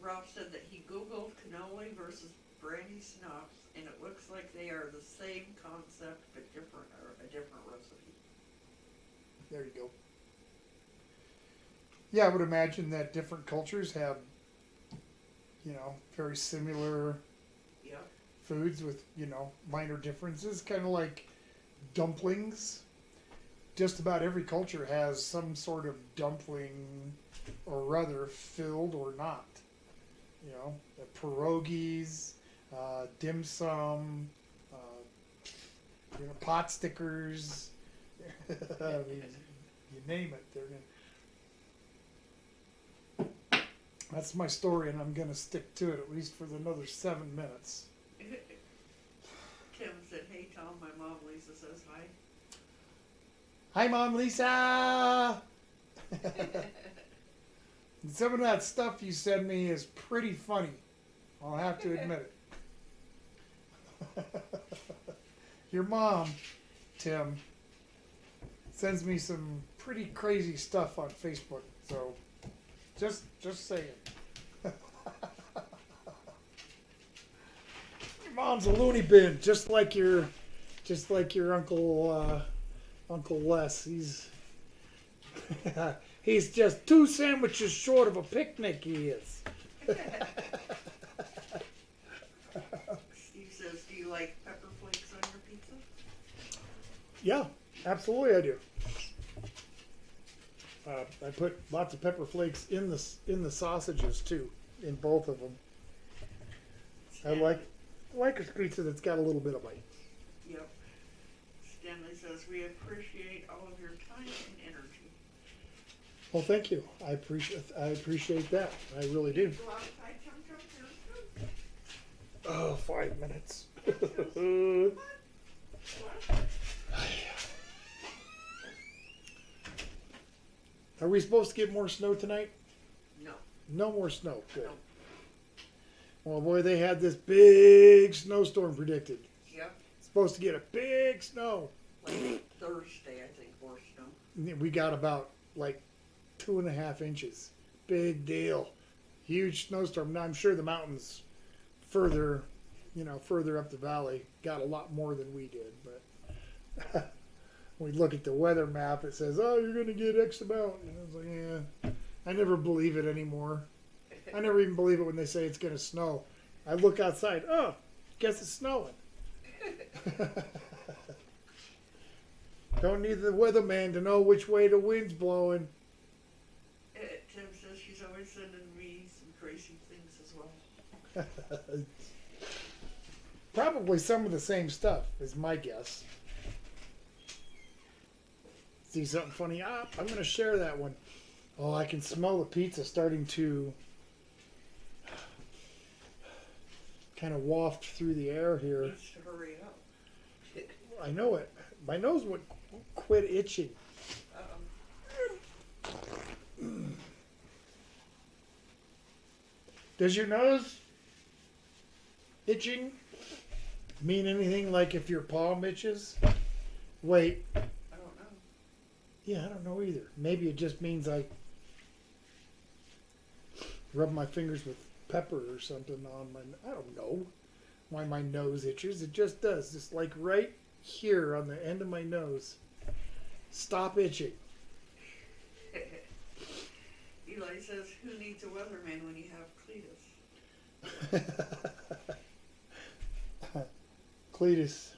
Ralph said that he Googled cannoli versus brandy schnapps, and it looks like they are the same concept but different, or a different recipe. there you go. Yeah, I would imagine that different cultures have, very similar Yeah. foods with, minor differences, kind of like dumplings. Just about every culture has some sort of dumpling, or rather filled or not. The pierogies, dim sum, pot stickers. I mean, you name it, they're gonna. That's my story, and I'm gonna stick to it at least for another 7 minutes. Tim said, "Hey Tom, my mom Lisa says hi." Hi, Mom Lisa. Some of that stuff you send me is pretty funny. I'll have to admit it. Your mom, Tim, sends me some pretty crazy stuff on Facebook. So, just saying. Your mom's a loony bin, just like your Uncle Les. He's just 2 sandwiches short of a picnic, he is. Steve says, "Do you like pepper flakes on your pizza?" Yeah, absolutely I do. I put lots of pepper flakes in the sausages too, in both of them. I like a pizza that's got a little bit of bite. Yep. Stanley says, "We appreciate all of your time and energy." Well, thank you. I appreciate that. I really do. Go outside, chum, chum, chum, chum. Oh, 5 minutes. Are we supposed to get more snow tonight? No. No more snow. Good. No. Well, boy, they had this big snowstorm predicted. Yep. Supposed to get a big snow. Like Thursday, I think, more snow. We got about like 2.5 inches. Big deal. Huge snowstorm. Now I'm sure the mountains further up the valley got a lot more than we did. But when we look at the weather map, it says, "Oh, you're going to get X amount." And I was like, "Yeah." I never believe it anymore. I never even believe it when they say it's going to snow. I look outside. Oh, guess it's snowing. Don't need the weatherman to know which way the wind's blowing. Tim says she's always sending me some crazy things as well. Probably some of the same stuff is my guess. See something funny? I'm going to share that one. Oh, I can smell the pizza starting to kind of waft through the air here. Needs to hurry up. I know it. My nose would quit itching. Does your nose itching mean anything like if your palm itches? Wait. I don't know. Yeah, I don't know either. Maybe it just means I rub my fingers with pepper or something on my... I don't know why my nose itches. It just does. Just like right here on the end of my nose. Stop itching. Eli says, "Who needs a weatherman when you have Cletus?" Cletus,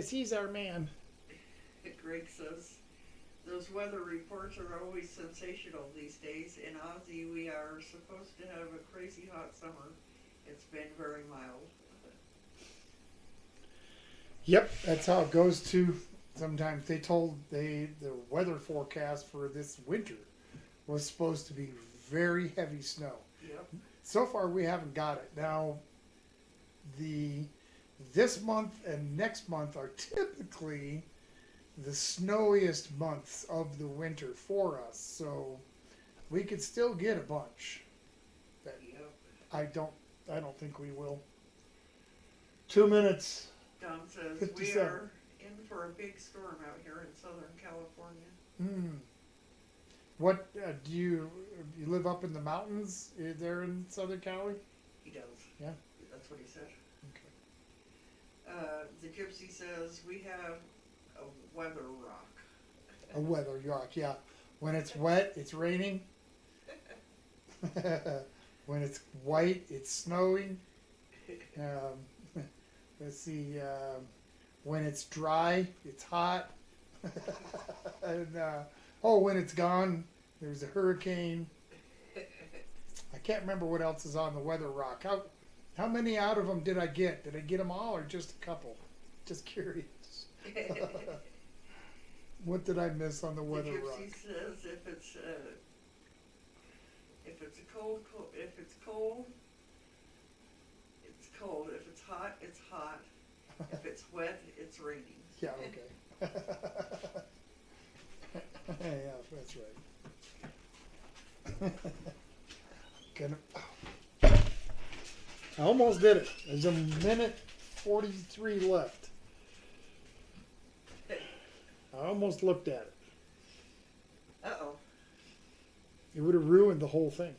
he's our man. Greg says, "Those weather reports are always sensational these days. In Aussie, we are supposed to have a crazy hot summer. It's been very mild." Yep, that's how it goes too. Sometimes the weather forecast for this winter was supposed to be very heavy snow. Yep. So far, we haven't got it. Now, this month and next month are typically the snowiest months of the winter for us, so we could still get a bunch. Yep. I don't think we will. 2 minutes. Don says 57. we are in for a big storm out here in Southern California. What do you live up in the mountains there in Southern Cali? He does. Yeah. That's what he said. Okay. The gypsy says we have a weather rock. A weather rock, yeah. When it's wet, it's raining. When it's white, it's snowing. Let's see. When it's dry, it's hot. And when it's gone, there's a hurricane. I can't remember what else is on the weather rock. How many out of them did I get? Did I get them all or just a couple? Just curious. What did I miss on the weather the rock? gypsy says if it's cold, if it's cold, it's cold. If it's hot, it's hot. If it's wet, it's raining. Yeah, okay. Yeah, that's right. I almost did it. There's a minute 43 left. I almost looked at it. Uh-oh. It would have ruined the whole thing.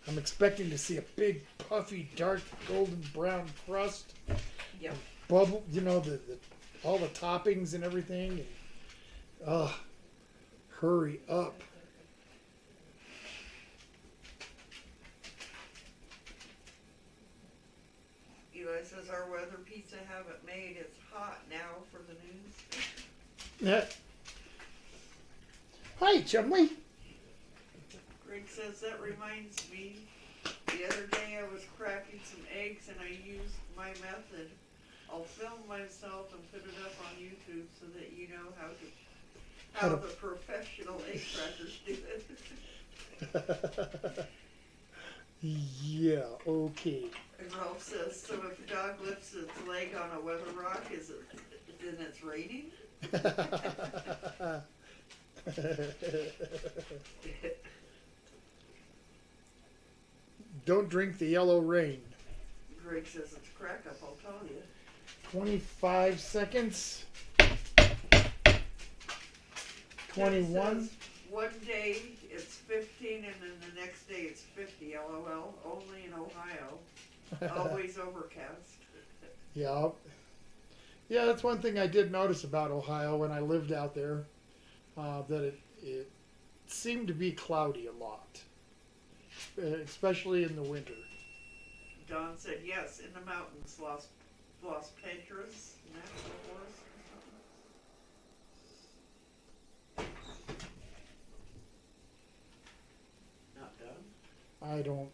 I'm expecting to see a big, puffy, dark, golden brown crust. Yep. Bubble, all the toppings and everything. And, hurry up. Eli says our weather pizza haven't made. It's hot now for the news. Yeah. Hi, Chumley. Greg says that reminds me. The other day I was cracking some eggs and I used my method. I'll film myself and put it up on YouTube so that you know how the professional egg crackers do it. Yeah, okay. And Ralph says, so if a dog lifts its leg on a weather rock, then it's raining? Don't drink the yellow rain. Greg says it's crack up, I'll tell you. 25 seconds. 21. One day it's 15 and then the next day it's 50, LOL. Only in Ohio. Always overcast. Yeah. Yeah, that's one thing I did notice about Ohio when I lived out there, that it seemed to be cloudy a lot, especially in the winter. Don said yes, in the mountains, Las Pedras National Forest or something. Not done? I don't.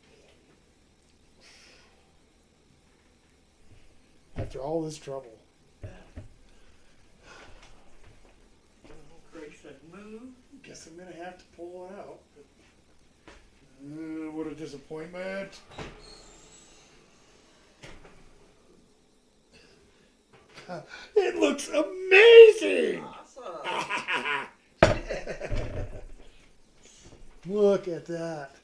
After all this trouble. Greg said move. Guess I'm gonna have to pull it out. What a disappointment. It looks amazing! Awesome. Look at that.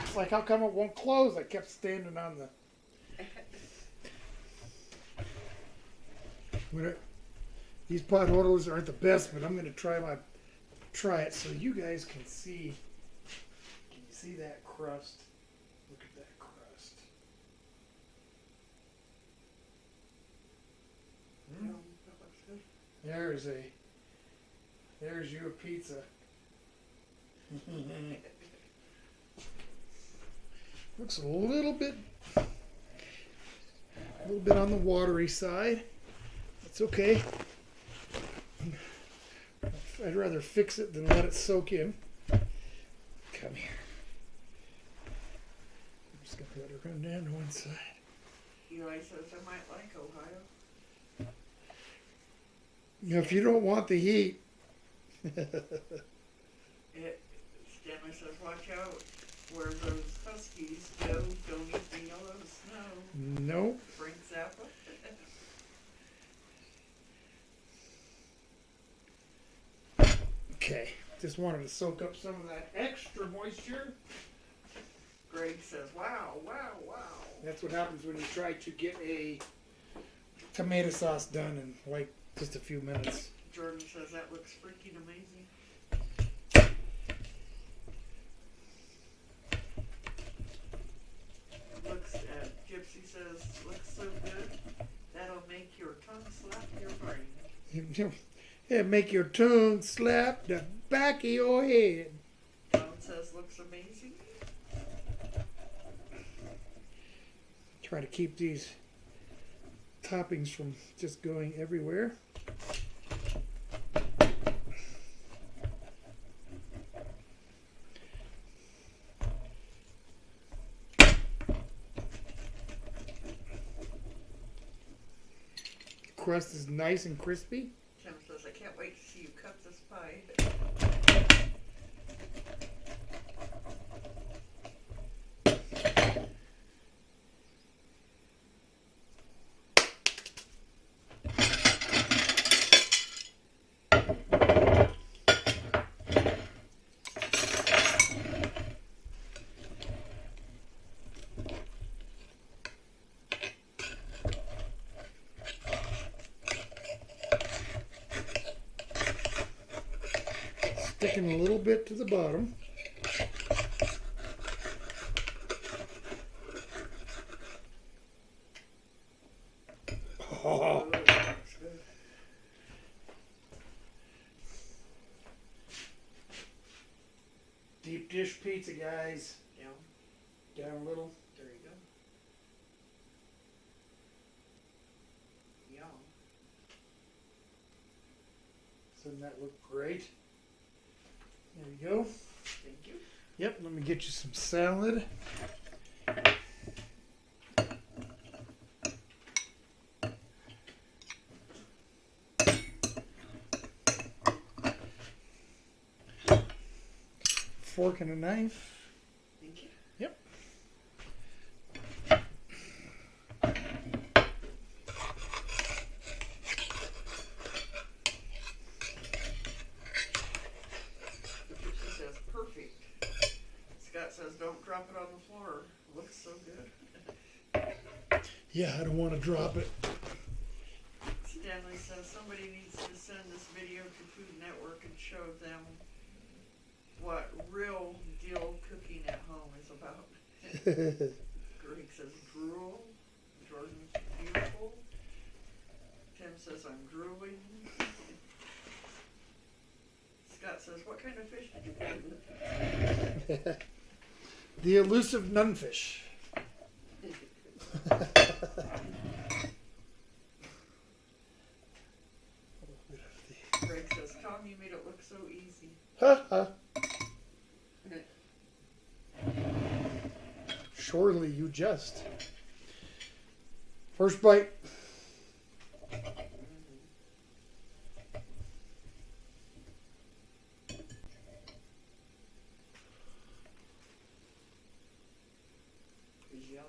It's like, how come it won't close? I kept standing on the... These pot holders aren't the best, but I'm going to try it so you guys can see. Can you see that crust? Look at that crust. There's you a pizza. Looks a little bit on the watery side. It's okay. I'd rather fix it than let it soak in. Come here. I'm just gonna let it run down to one side. Eli says I might like Ohio. Now, if you don't want the heat, Stanley says, watch out where those huskies go. Don't eat the yellow snow. Nope. Frank Zappa. Okay. Just wanted to soak up some of that extra moisture. Greg says, wow, wow, wow. That's what happens when you try to get a tomato sauce done in like just a few minutes. Jordan says, that looks freaking amazing. Gypsy says, looks so good, that'll make your tongue slap your brain. Yeah, make your tongue slap the back of your head. John says, looks amazing. Try to keep these toppings from just going everywhere. Crust is nice and crispy. Tim says, I can't wait to see you cut this pie. Sticking a little bit to the bottom. Oh. Deep dish pizza, guys. Down. Down a little. There you go. Yum. Doesn't that look great? There you go. Thank you. Yep, let me get you some salad. Fork and a knife. Thank you. Yep. Gypsy says, perfect. Scott says, don't drop it on the floor. Looks so good. Yeah, I don't want to drop it. Stanley says, somebody needs to send this video to Food Network and show them what real deal cooking at home is about. Greg says, drool. Jordan's beautiful. Tim says, I'm drooling. Scott says, what kind of fish did you put? The elusive nunfish. Greg says, Tom, you made it look so easy. Ha ha. Surely you just. First bite. It's yum.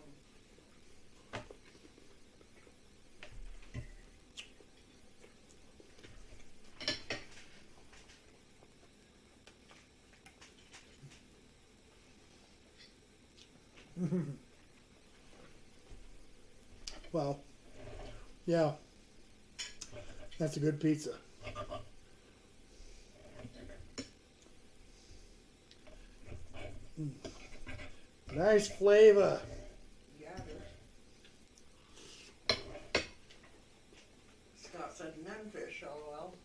Well, yeah, that's a good pizza. Nice flavor. Yeah, it is. Scott said, nunfish, lol.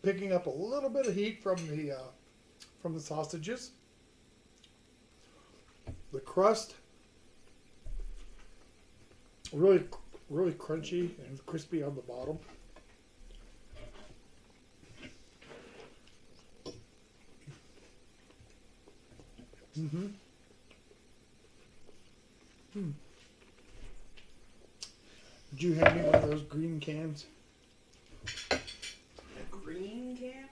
Picking up a little bit of heat from the sausages. The crust, really crunchy and crispy on the bottom. Would you hand me one of those green cans? A green can?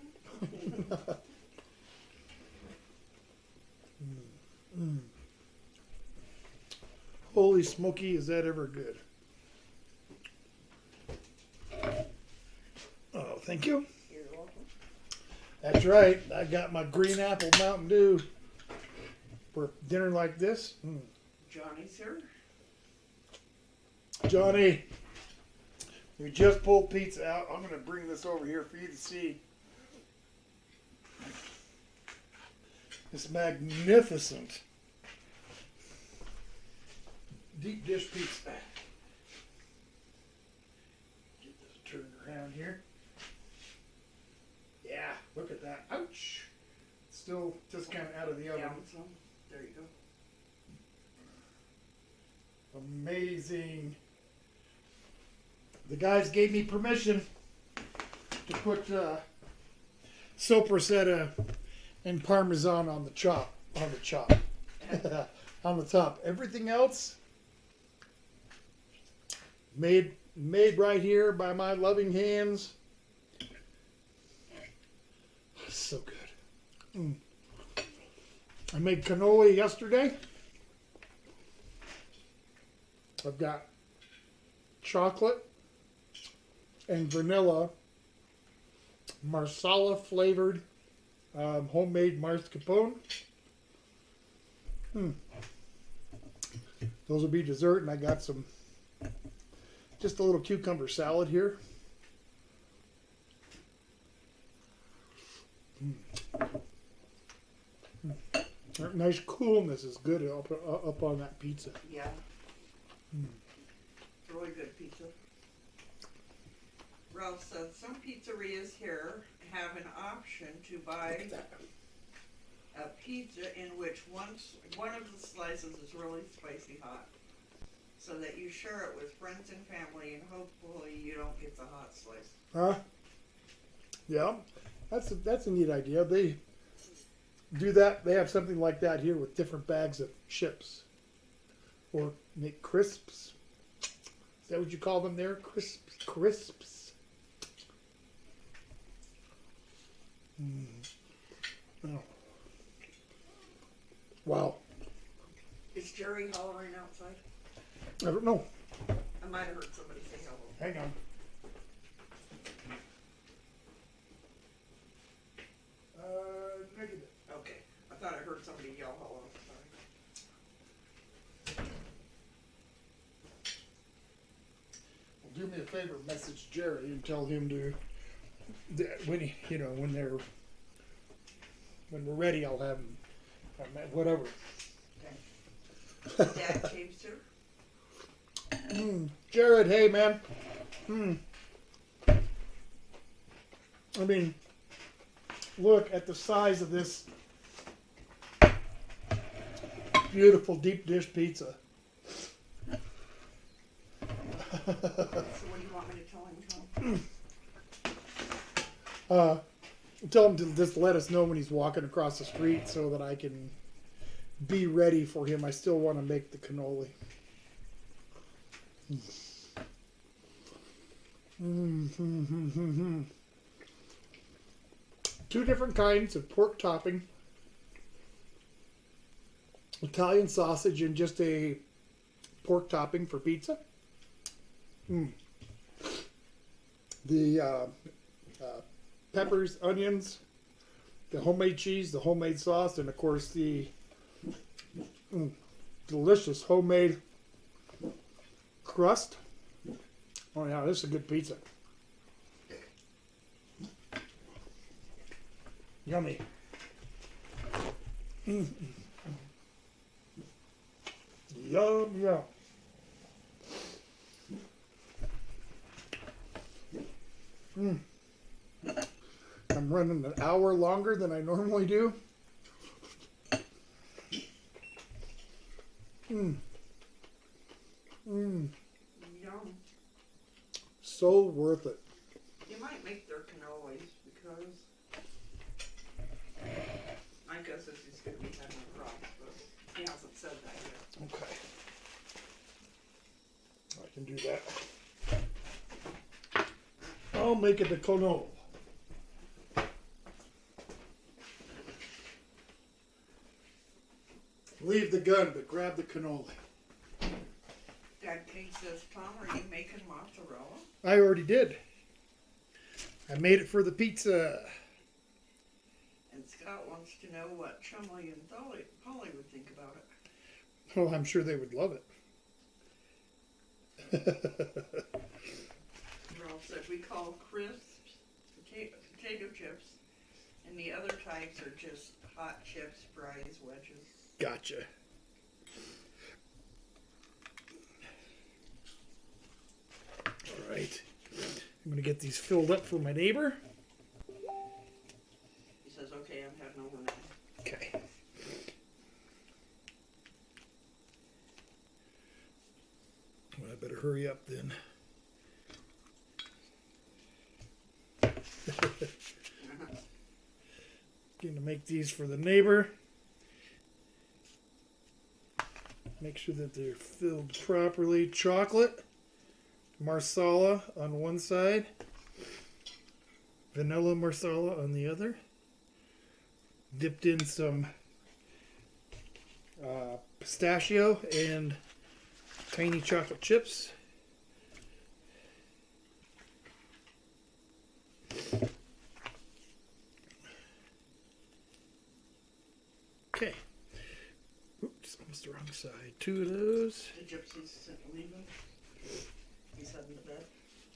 Holy smoky, is that ever good? Oh, thank you. You're welcome. That's right. I got my green apple Mountain Dew for dinner like this. Johnny's here. Johnny, we just pulled pizza out. I'm going to bring this over here for you to see. This magnificent deep dish pizza. Get this turned around here. Yeah, look at that. Ouch. Still just kind of out of the oven. Down some. There you go. Amazing. The guys gave me permission to put sopressata and Parmesan on the top. On the top. Everything else made right here by my loving hands. So good. I made cannoli yesterday. I've got chocolate and vanilla marsala flavored homemade mascarpone. Those will be dessert, and I got some, just a little cucumber salad here. That nice coolness is good up on that pizza. Yeah. It's really good pizza. Ralph said some pizzerias here have an option to buy a pizza in which one of the slices is really spicy hot, so that you share it with friends and family, and hopefully you don't get the hot slice. Huh? Yeah, that's a neat idea. They do that. They have something like that here with different bags of chips, or make crisps. Is that what you call them there? Crisps. Oh. Wow. Is Jerry hollering outside? I don't know. I might have heard somebody say hello. Hang on. Negative. Okay. I thought I heard somebody yell hello. Sorry. Well, do me a favor, message Jerry and tell him to, when we're ready, I'll have him, whatever. Okay. Dad James here. Jared, hey man. I mean, look at the size of this beautiful deep dish pizza. So what do you want me to tell him, Tom? Tell him to just let us know when he's walking across the street so that I can be ready for him. I still want to make the cannoli. Two different kinds of pork topping. Italian sausage and just a pork topping for pizza. The peppers, onions, the homemade cheese, the homemade sauce, and of course the delicious homemade crust. Oh yeah, this is a good pizza. Yummy. Yum, yum. I'm running an hour longer than I normally do. Yum. So worth it. You might make their cannolis because my guess is he's going to be having a crop, but he hasn't said that yet. Okay. I can do that. Now make it the cannoli. Leave the gun, but grab the cannoli. Dad King says, Tom, are you making mozzarella? I already did. I made it for the pizza. And Scott wants to know what Chumley and Polly would think about it. Oh, I'm sure they would love it. Ralph said we call crisps potato chips, and the other types are just hot chips, fries, wedges. Gotcha. All right. I'm going to get these filled up for my neighbor. He says, okay, I'm heading over now. Okay. Well, I better hurry up then. Going to make these for the neighbor. Make sure that they're filled properly. Chocolate, Marsala on one side, vanilla Marsala on the other. Dipped in some pistachio and tiny chocolate chips. Okay. Oops, almost the wrong side. 2 of those. The gypsies leaving. He's heading to bed.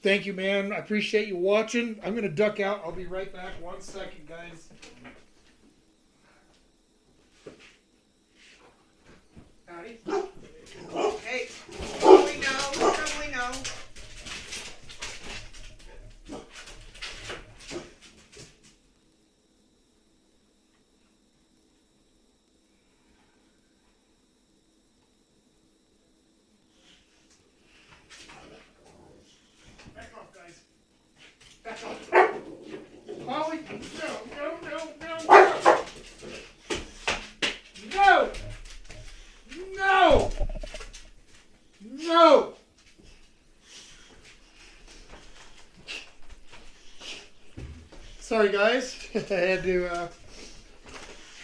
Thank you, man. I appreciate you watching. I'm going to duck out. I'll be right back. 1 second, guys. Howdy. Hey, we know. Back off, guys. Back off. Holly, no. No! No! Sorry, guys. I had to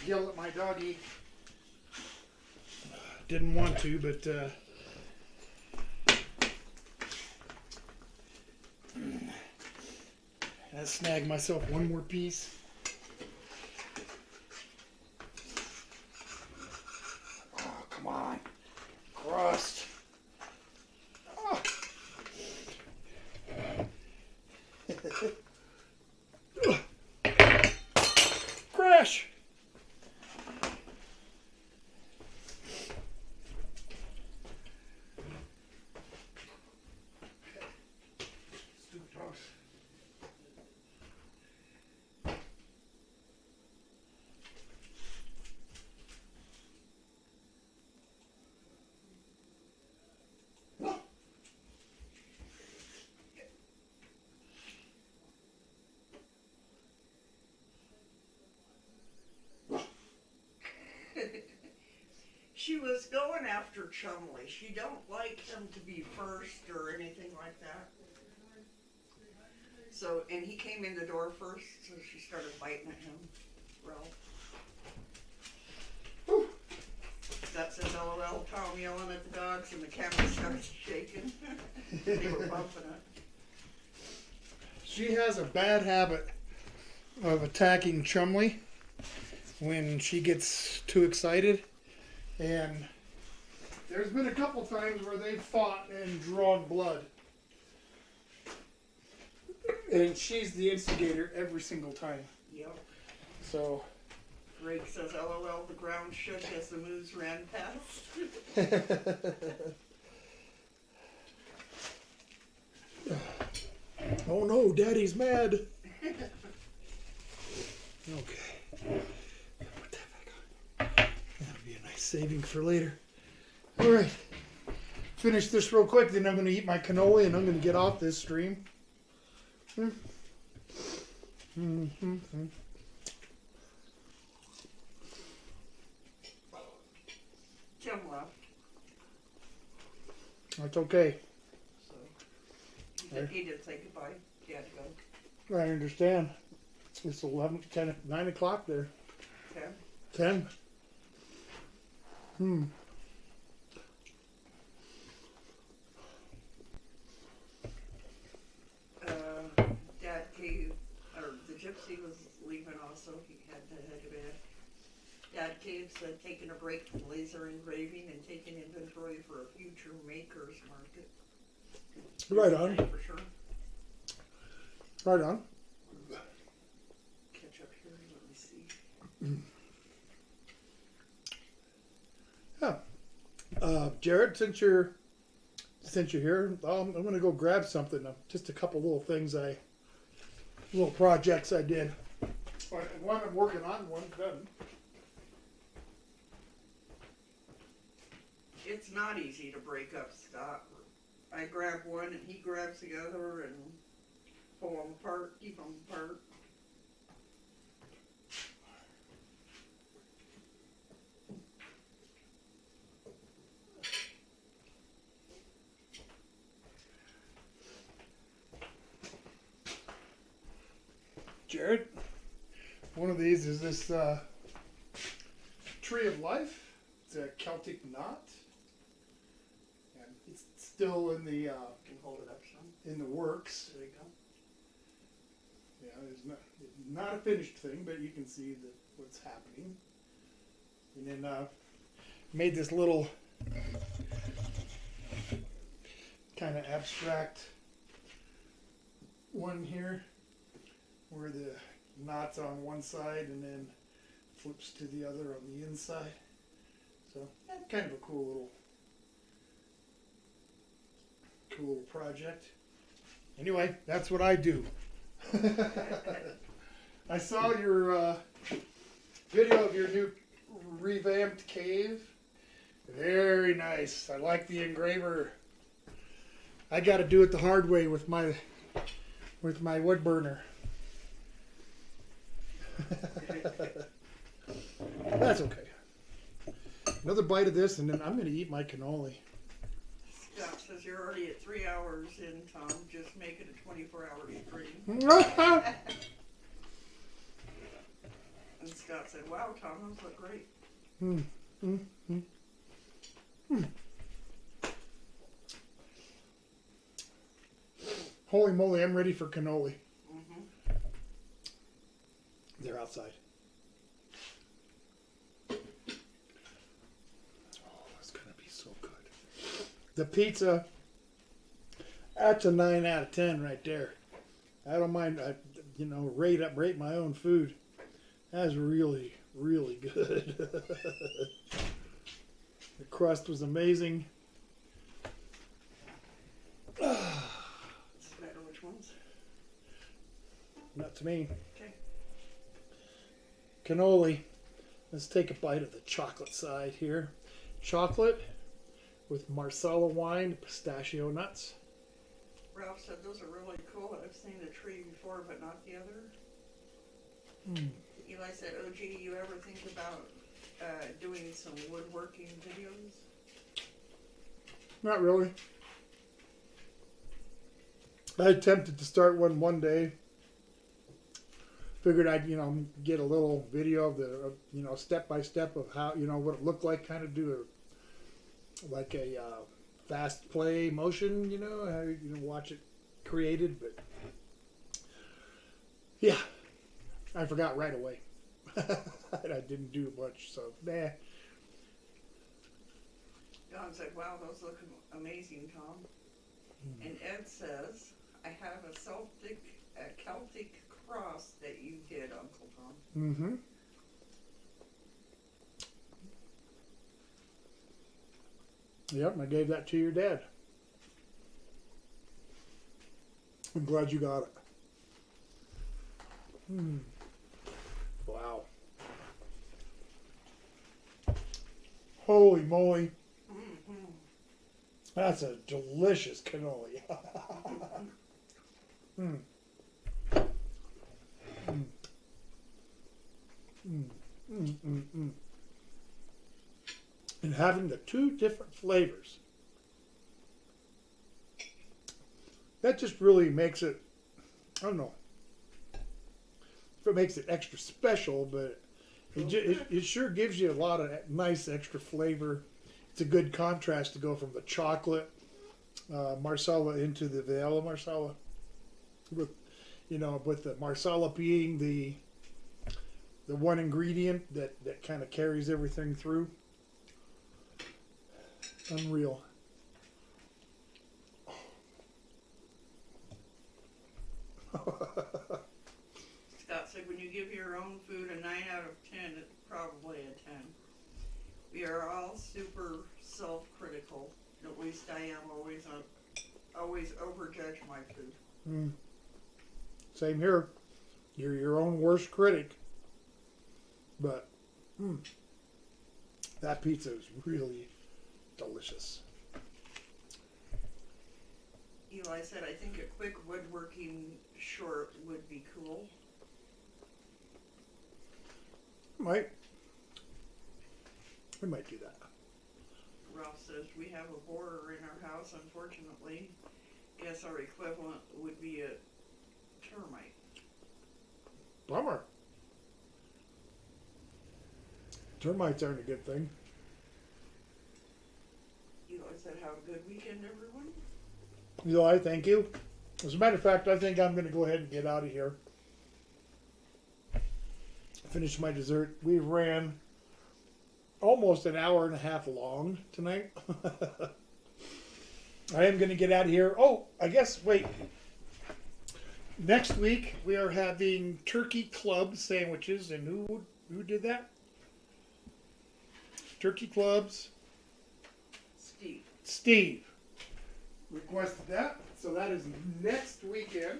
yell at my doggy. Didn't want to, but I snagged myself one more piece. Oh, come on. Crust. Oh. Crash. Stupid dogs. She was going after Chumley. She don't like him to be first or anything like that. So, and he came in the door first, so she started biting at him. Ralph. That says LOL, Tom yelling at the dogs, and the camera starts shaking. They were bumping it. She has a bad habit of attacking Chumley when she gets too excited. And there's been a couple times where they've fought and drawn blood. And she's the instigator every single time. Yep. So. Greg says LOL, the ground shook as the moose ran past. Oh no, Daddy's mad. Okay. Put that back on. That'll be a nice saving for later. Alright. Finish this real quick, then I'm going to eat my cannoli and I'm going to get off this stream. Jim left. That's okay. So he did say goodbye. You had to go. I understand. It's 11, 10, 9 o'clock there. Okay. 10. Dad came, or the gypsy was leaving also. He had to head to bed. Dad came, said taking a break from laser engraving and taking inventory for a future makers market. Right on. For sure. Right on. Catch up here. Let me see. Jared, since you're here, I'm going to go grab something. Just a couple little things little projects I did. One I'm working on, one's done. It's not easy to break up Scott. I grab one and he grabs the other and pull them apart, keep them apart. Jared, one of these is this Tree of Life. It's a Celtic knot. And it's still in the You can hold it up some. in the works. There you go. Yeah, it's not a finished thing, but you can see what's happening. And then made this little kind of abstract one here, where the knot's on one side and then flips to the other on the inside. So kind of a cool little project. Anyway, that's what I do. I saw your video of your new revamped cave. Very nice. I like the engraver. I got to do it the hard way with my wood burner. That's okay. Another bite of this, and then I'm going to eat my cannoli. Scott says you're already at 3 hours in, Tom. Just make it a 24-hour stream. And Scott said, "Wow, Tom, those look great." Holy moly, I'm ready for cannoli. Mm-hmm. They're outside. Oh, it's going to be so good. The pizza, that's a 9 out of 10 right there. I don't mind, rate my own food. That's really, really good. The crust was amazing. Does it matter which ones? Not to me. Okay. Cannoli. Let's take a bite of the chocolate side here. Chocolate with Marsala wine, pistachio nuts. Ralph said those are really cool. I've seen the tree before, but not the other. Eli said, "Oh, gee, you ever think about doing some woodworking videos?" Not really. I attempted to start one day. Figured I'd, get a little video of the, step by step of how, what it looked like, kind of do like a fast play motion, how watch it created, but yeah, I forgot right away. I didn't do much, so nah. Don said, "Wow, those look amazing, Tom." And Ed says, "I have a Celtic cross that you did, Uncle Tom." Mm-hmm. Yep, I gave that to your dad. I'm glad you got it. Wow. Holy moly. Mm-hmm. That's a delicious cannoli. Mm. Mm. Mm. Mm. Mm. Mm. And having the two different flavors, that just really makes it I don't know if it makes it extra special, but it sure gives you a lot of nice extra flavor. It's a good contrast to go from the chocolate Marsala into the vanilla Marsala. With with the Marsala being the one ingredient that kind of carries everything through. Unreal. Scott said when you give your own food a 9 out of 10, it's probably a 10. We are all super self-critical. At least I am always overjudge my food. Mm. Same here. You're your own worst critic. But that pizza is really delicious. Eli said, I think a quick woodworking short would be cool. We might do that. Ralph says, we have a borer in our house, unfortunately. Guess our equivalent would be a termite. Bummer. Termites aren't a good thing. Eli said, have a good weekend, everyone. Eli, thank you. As a matter of fact, I think I'm going to go ahead and get out of here. Finish my dessert. We ran almost an hour and a half long tonight. I am going to get out of here. Oh, I guess, wait. Next week, we are having turkey club sandwiches. And who did that? Turkey clubs. Steve requested that. So that is next weekend.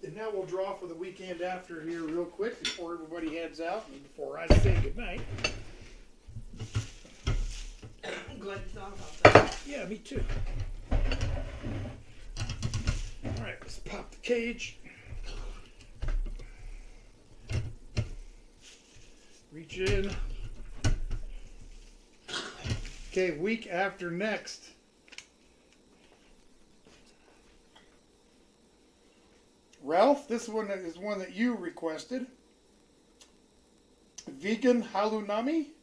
And now we'll draw for the weekend after here real quick before everybody heads out and before I say goodnight. I'm glad you thought about that. Yeah, me too. Alright, let's pop the cage. Reach in. Okay, week after next. Ralph, this one is one that you requested. Vegan halloumi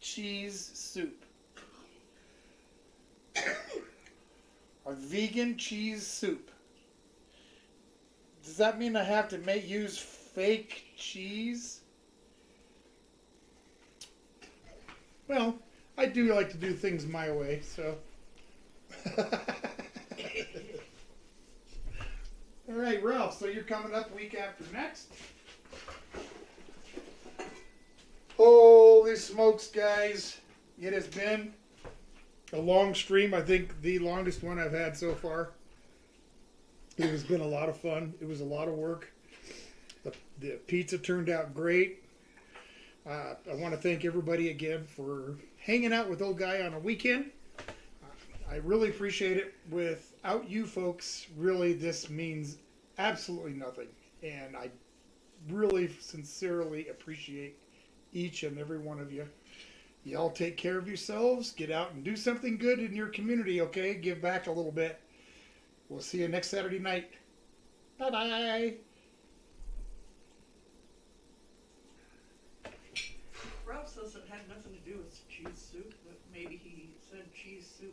cheese soup. A vegan cheese soup. Does that mean I have to use fake cheese? Well, I do like to do things my way, so. All right, Ralph, so you're coming up week after next? Holy smokes, guys. It has been a long stream. I think the longest one I've had so far. It has been a lot of fun. It was a lot of work. The pizza turned out great. I want to thank everybody again for hanging out with Old Guy on a weekend. I really appreciate it. Without you folks, really, this means absolutely nothing. And I really sincerely appreciate each and every one of you. Y'all take care of yourselves. Get out and do something good in your community, okay? Give back a little bit. We'll see you next Saturday night. Bye-bye. Ralph says it had nothing to do with cheese soup, but maybe he said cheese soup.